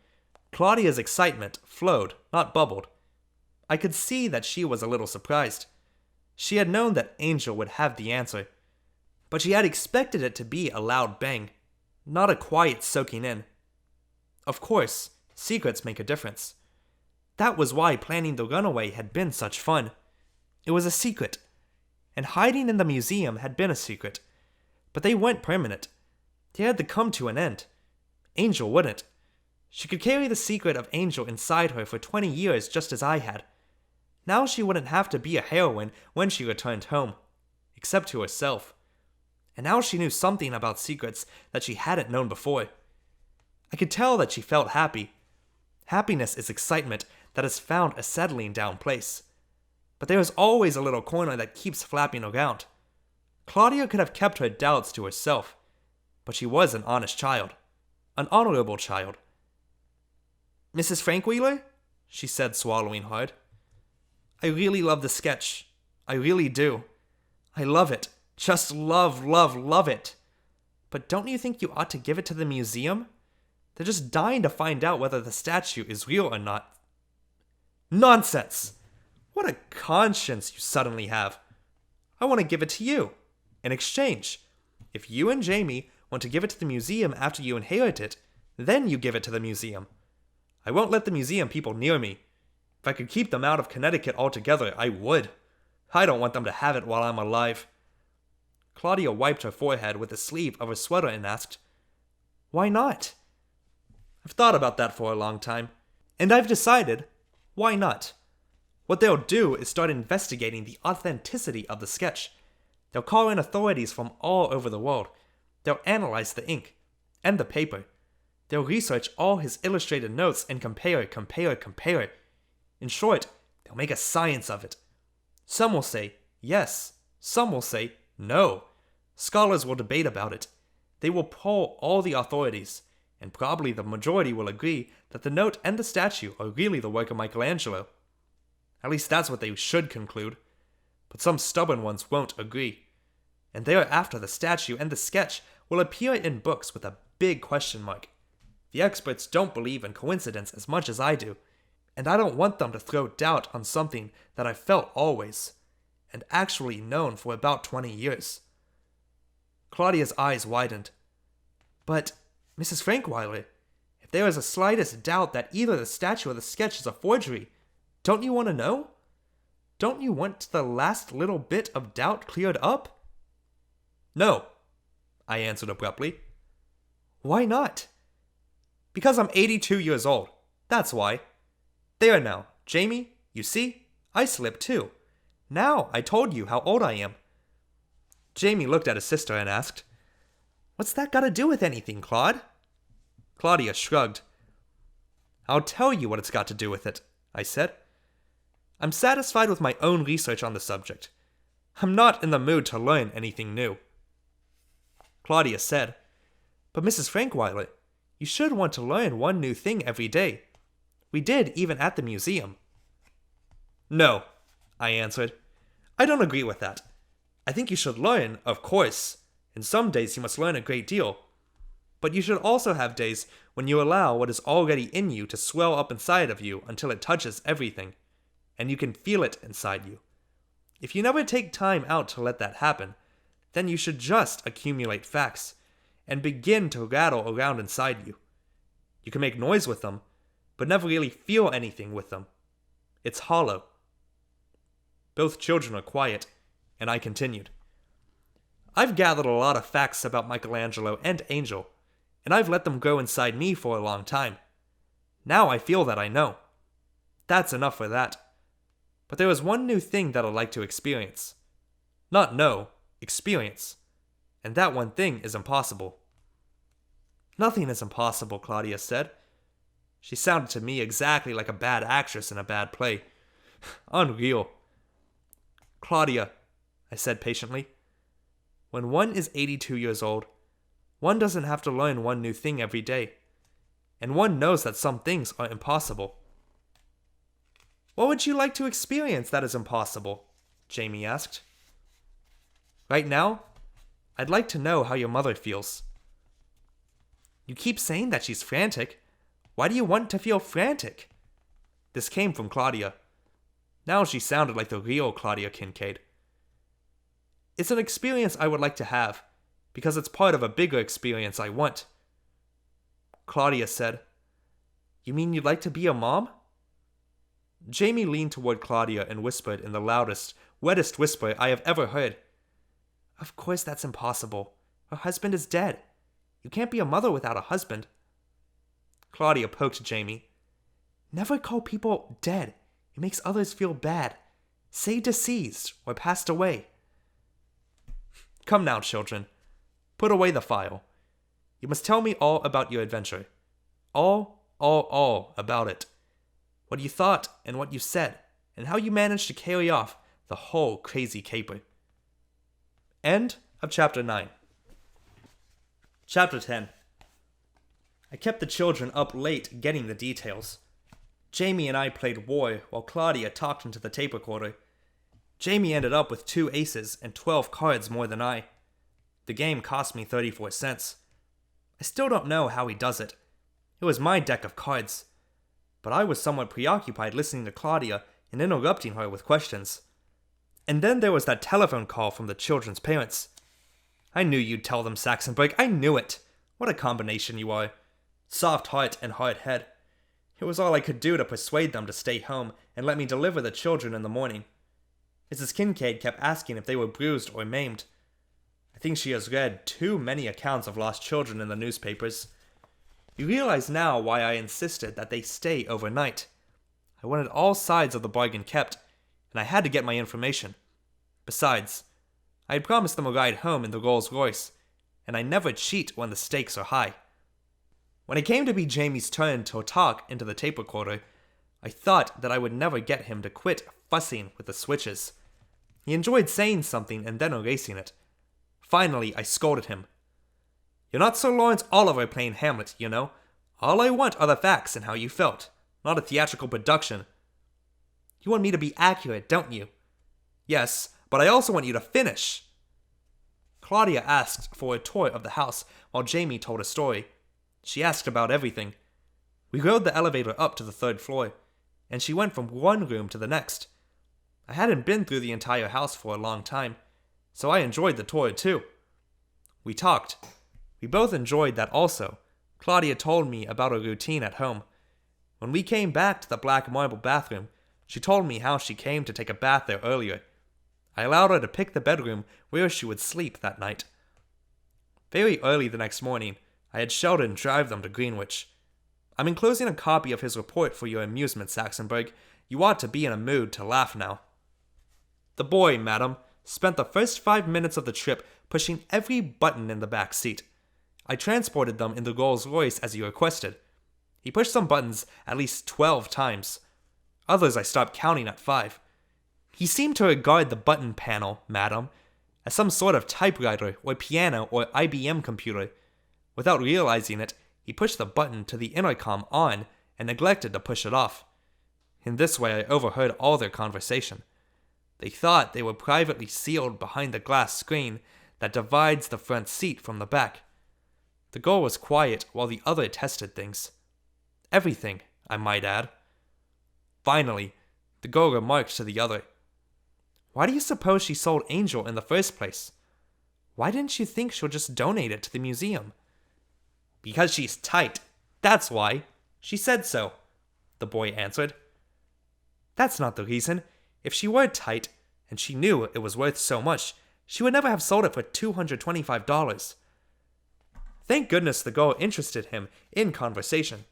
Claudia's excitement flowed, not bubbled. I could see that she was a little surprised. She had known that Angel would have the answer, but she had expected it to be a loud bang, not a quiet soaking in. Of course, secrets make a difference. That was why planning the runaway had been such fun. It was a secret, and hiding in the museum had been a secret. But they weren't permanent. They had to come to an end. Angel wouldn't. She could carry the secret of Angel inside her for 20 years just as I had. Now she wouldn't have to be a heroine when she returned home, except to herself. And now she knew something about secrets that she hadn't known before. I could tell that she felt happy. Happiness is excitement that has found a settling down place. But there is always a little corner that keeps flapping around. Claudia could have kept her doubts to herself, but she was an honest child, an honorable child. Mrs. Frankweiler? She said, swallowing hard. I really love the sketch. I really do. I love it. Just love, love, love it. But don't you think you ought to give it to the museum? They're just dying to find out whether the statue is real or not. Nonsense! What a conscience you suddenly have. I want to give it to you. In exchange, if you and Jamie want to give it to the museum after you inherit it, then you give it to the museum. I won't let the museum people near me. If I could keep them out of Connecticut altogether, I would. I don't want them to have it while I'm alive. Claudia wiped her forehead with the sleeve of her sweater and asked, Why not? I've thought about that for a long time, and I've decided, why not? What they'll do is start investigating the authenticity of the sketch. They'll call in authorities from all over the world. They'll analyze the ink and the paper. They'll research all his illustrated notes and compare. In short, they'll make a science of it. Some will say yes, some will say no. Scholars will debate about it. They will poll all the authorities, and probably the majority will agree that the note and the statue are really the work of Michelangelo. At least that's what they should conclude. But some stubborn ones won't agree. And thereafter the statue and the sketch will appear in books with a big question mark. The experts don't believe in coincidence as much as I do, and I don't want them to throw doubt on something that I've felt always, and actually known for about 20 years. Claudia's eyes widened. But, Mrs. Frankweiler, if there is the slightest doubt that either the statue or the sketch is a forgery, don't you want to know? Don't you want the last little bit of doubt cleared up? No, I answered abruptly. Why not? Because I'm 82 years old. That's why. There now, Jamie, you see? I slipped too. Now I told you how old I am. Jamie looked at his sister and asked, What's that got to do with anything, Claude? Claudia shrugged. I'll tell you what it's got to do with it, I said. I'm satisfied with my own research on the subject. I'm not in the mood to learn anything new. Claudia said, But Mrs. Frankweiler, you should want to learn one new thing every day. We did even at the museum. No, I answered. I don't agree with that. I think you should learn, of course. And some days you must learn a great deal. But you should also have days when you allow what is already in you to swell up inside of you until it touches everything, and you can feel it inside you. If you never take time out to let that happen, then you should just accumulate facts and begin to rattle around inside you. You can make noise with them, but never really feel anything with them. It's hollow. Both children are quiet, and I continued. I've gathered a lot of facts about Michelangelo and Angel, and I've let them go inside me for a long time. Now I feel that I know. That's enough for that. But there is one new thing that I'd like to experience. Not know, experience. And that one thing is impossible. Nothing is impossible, Claudia said. She sounded to me exactly like a bad actress in a bad play. Unreal. Claudia, I said patiently, when one is 82 years old, one doesn't have to learn one new thing every day. And one knows that some things are impossible. What would you like to experience that is impossible? Jamie asked. Right now, I'd like to know how your mother feels. You keep saying that she's frantic. Why do you want to feel frantic? This came from Claudia. Now she sounded like the real Claudia Kincaid. It's an experience I would like to have, because it's part of a bigger experience I want. Claudia said, You mean you'd like to be a mom? Jamie leaned toward Claudia and whispered in the loudest, wettest whisper I have ever heard. Of course that's impossible. Her husband is dead. You can't be a mother without a husband. Claudia poked Jamie. Never call people dead. It makes others feel bad. Say deceased or passed away. Come now, children. Put away the file. You must tell me all about your adventure. All about it. What you thought and what you said, and how you managed to carry off the whole crazy caper. End of Chapter 9. Chapter 10. I kept the children up late getting the details. Jamie and I played war while Claudia talked into the tape recorder. Jamie ended up with 2 aces and 12 cards more than I. The game cost me 34 cents. I still don't know how he does it. It was my deck of cards. But I was somewhat preoccupied listening to Claudia and interrupting her with questions. And then there was that telephone call from the children's parents. I knew you'd tell them, Saxonberg. I knew it. What a combination you are. Soft heart and hard head. It was all I could do to persuade them to stay home and let me deliver the children in the morning. Mrs. Kincaid kept asking if they were bruised or maimed. I think she has read too many accounts of lost children in the newspapers. You realize now why I insisted that they stay overnight. I wanted all sides of the bargain kept, and I had to get my information. Besides, I had promised them a ride home in the Rolls Royce, and I never cheat when the stakes are high. When it came to be Jamie's turn to talk into the tape recorder, I thought that I would never get him to quit fussing with the switches. He enjoyed saying something and then erasing it. Finally, I scolded him. You're not Sir Lawrence Oliver playing Hamlet, you know. All I want are the facts and how you felt, not a theatrical production. You want me to be accurate, don't you? Yes, but I also want you to finish. Claudia asked for a tour of the house while Jamie told a story. She asked about everything. We rode the elevator up to the 3rd floor, and she went from one room to the next. I hadn't been through the entire house for a long time, so I enjoyed the tour too. We talked. We both enjoyed that also. Claudia told me about her routine at home. When we came back to the black marble bathroom, She told me how she came to take a bath there earlier. I allowed her to pick the bedroom where she would sleep that night. Very early the next morning, I had Sheldon drive them to Greenwich. I'm enclosing a copy of his report for your amusement, Saxonburg. You ought to be in a mood to laugh now. The boy, madam, spent the first 5 minutes of the trip pushing every button in the back seat. I transported them in the Rolls-Royce as he requested. He pushed some buttons at least 12 times. Others I stopped counting at 5. He seemed to regard the button panel, madam, as some sort of typewriter or piano or IBM computer. Without realizing it, he pushed the button to the intercom on and neglected to push it off. In this way, I overheard all their conversation. They thought they were privately sealed behind the glass screen that divides the front seat from the back. The girl was quiet while the other tested things. Everything, I might add. Finally, the girl remarked to the other, "Why do you suppose she sold Angel in the first place? Why didn't you think she'll just donate it to the museum?" "Because she's tight. That's why. She said so," the boy answered. "That's not the reason. If she were tight, and she knew it was worth so much, she would never have sold it for $225. Thank goodness the girl interested him in conversation.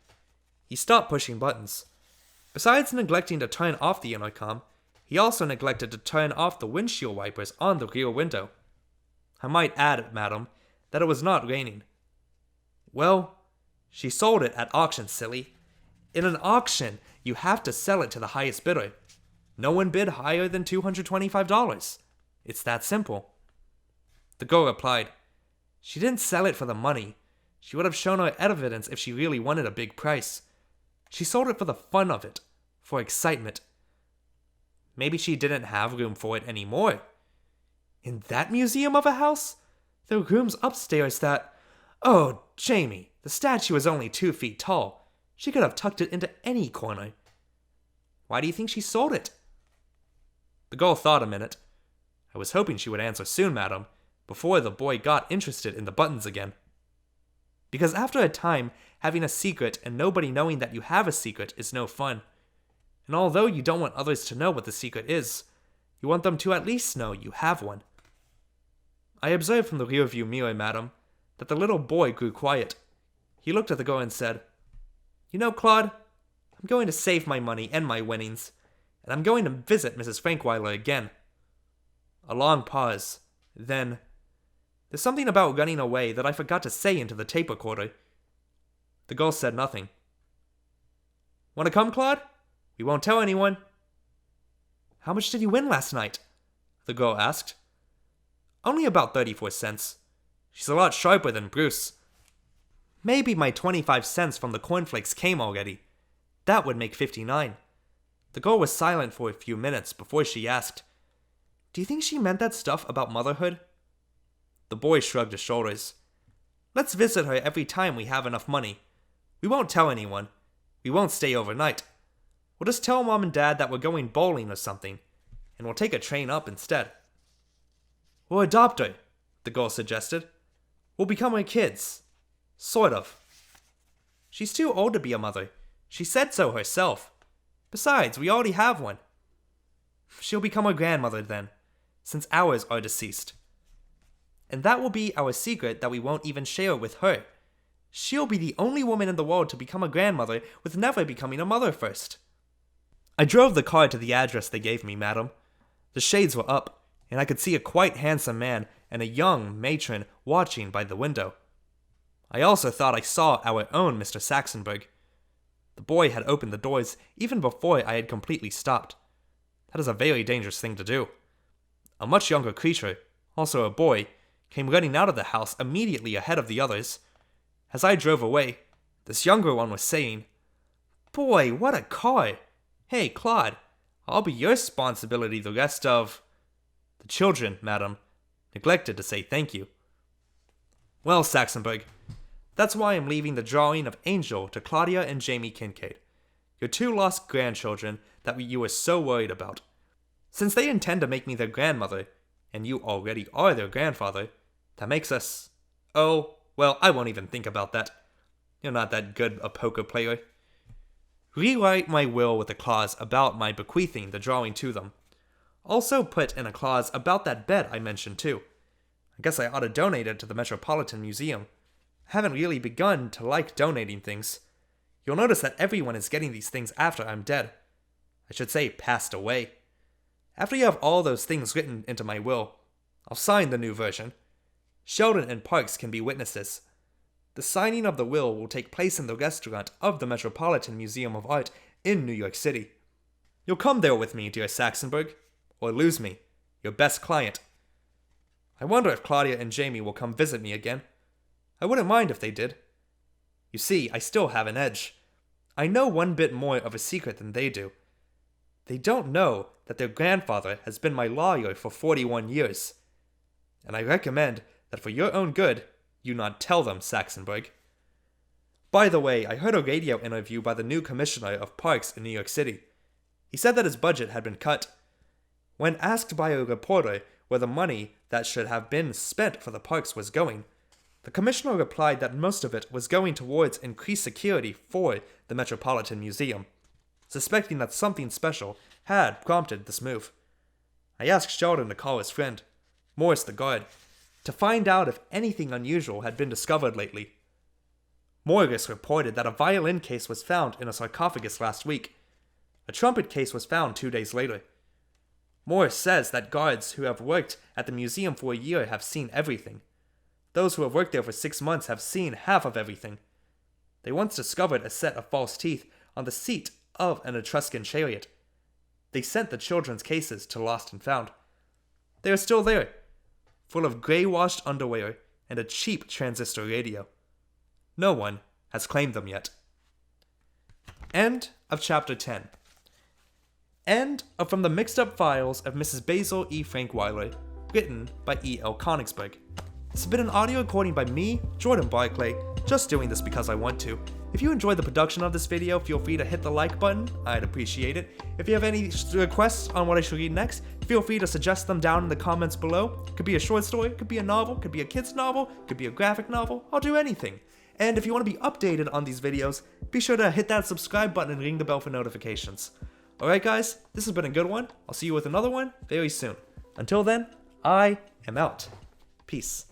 He stopped pushing buttons. Besides neglecting to turn off the intercom, he also neglected to turn off the windshield wipers on the rear window. I might add, madam, that it was not raining. Well, she sold it at auction, silly. In an auction, you have to sell it to the highest bidder. No one bid higher than $225. It's that simple." The girl replied, "She didn't sell it for the money. She would have shown her evidence if she really wanted a big price. She sold it for the fun of it, for excitement. Maybe she didn't have room for it anymore. In that museum of a house? There are rooms upstairs that... Oh, Jamie, the statue is only 2 feet tall. She could have tucked it into any corner. Why do you think she sold it?" The girl thought a minute. I was hoping she would answer soon, madam, before the boy got interested in the buttons again. "Because after a time, having a secret and nobody knowing that you have a secret is no fun. And although you don't want others to know what the secret is, you want them to at least know you have one." I observed from the rearview mirror, madam, that the little boy grew quiet. He looked at the girl and said, "You know, Claude, I'm going to save my money and my winnings, and I'm going to visit Mrs. Frankweiler again." A long pause. Then, "There's something about running away that I forgot to say into the tape recorder." The girl said nothing. "Want to come, Claude? We won't tell anyone." "How much did you win last night?" the girl asked. "Only about 34 cents. She's a lot sharper than Bruce." "Maybe my 25 cents from the cornflakes came already. That would make 59. The girl was silent for a few minutes before she asked, "Do you think she meant that stuff about motherhood?" The boy shrugged his shoulders. "Let's visit her every time we have enough money. We won't tell anyone. We won't stay overnight. We'll just tell Mom and Dad that we're going bowling or something, and we'll take a train up instead." "We'll adopt her," the girl suggested. "We'll become her kids. Sort of." "She's too old to be a mother. She said so herself. Besides, we already have one." "She'll become our grandmother then, since ours are deceased. And that will be our secret that we won't even share with her. She'll be the only woman in the world to become a grandmother with never becoming a mother first." I drove the car to the address they gave me, madam. The shades were up, and I could see a quite handsome man and a young matron watching by the window. I also thought I saw our own Mr. Saxonburg. The boy had opened the doors even before I had completely stopped. That is a very dangerous thing to do. A much younger creature, also a boy, came running out of the house immediately ahead of the others. As I drove away, this younger one was saying, "Boy, what a car! Hey, Claude, I'll be your responsibility the rest of..." The children, madam, neglected to say thank you. Well, Saxonburg, that's why I'm leaving the drawing of Angel to Claudia and Jamie Kincaid, your 2 lost grandchildren that you were so worried about. Since they intend to make me their grandmother, and you already are their grandfather, that makes us... Oh, well, I won't even think about that. You're not that good a poker player. Rewrite my will with a clause about my bequeathing the drawing to them. Also put in a clause about that bed I mentioned too. I guess I ought to donate it to the Metropolitan Museum. I haven't really begun to like donating things. You'll notice that everyone is getting these things after I'm dead. I should say passed away. After you have all those things written into my will, I'll sign the new version. Sheldon and Parks can be witnesses. The signing of the will take place in the restaurant of the Metropolitan Museum of Art in New York City. You'll come there with me, dear Saxonburg, or lose me, your best client. I wonder if Claudia and Jamie will come visit me again. I wouldn't mind if they did. You see, I still have an edge. I know one bit more of a secret than they do. They don't know that their grandfather has been my lawyer for 41 years. And I recommend that for your own good, you not tell them, Saxonburg. By the way, I heard a radio interview by the new commissioner of parks in New York City. He said that his budget had been cut. When asked by a reporter where the money that should have been spent for the parks was going, the commissioner replied that most of it was going towards increased security for the Metropolitan Museum, suspecting that something special had prompted this move. I asked Sheldon to call his friend, Morris the guard, to find out if anything unusual had been discovered lately. Morris reported that a violin case was found in a sarcophagus last week. A trumpet case was found 2 days later. Morris says that guards who have worked at the museum for a year have seen everything. Those who have worked there for 6 months have seen half of everything. They once discovered a set of false teeth on the seat of an Etruscan chariot. They sent the children's cases to Lost and Found. They are still there, full of grey-washed underwear and a cheap transistor radio. No one has claimed them yet. End of Chapter 10. End of From the Mixed Up Files of Mrs. Basil E. Frankweiler, written by E. L. Konigsburg. This has been an audio recording by me, Jordan Barclay, just doing this because I want to. If you enjoyed the production of this video, feel free to hit the like button, I'd appreciate it. If you have any requests on what I should read next, feel free to suggest them down in the comments below. It could be a short story, it could be a novel, it could be a kid's novel, it could be a graphic novel, I'll do anything. And if you want to be updated on these videos, be sure to hit that subscribe button and ring the bell for notifications. Alright guys, this has been a good one. I'll see you with another one very soon. Until then, I am out. Peace.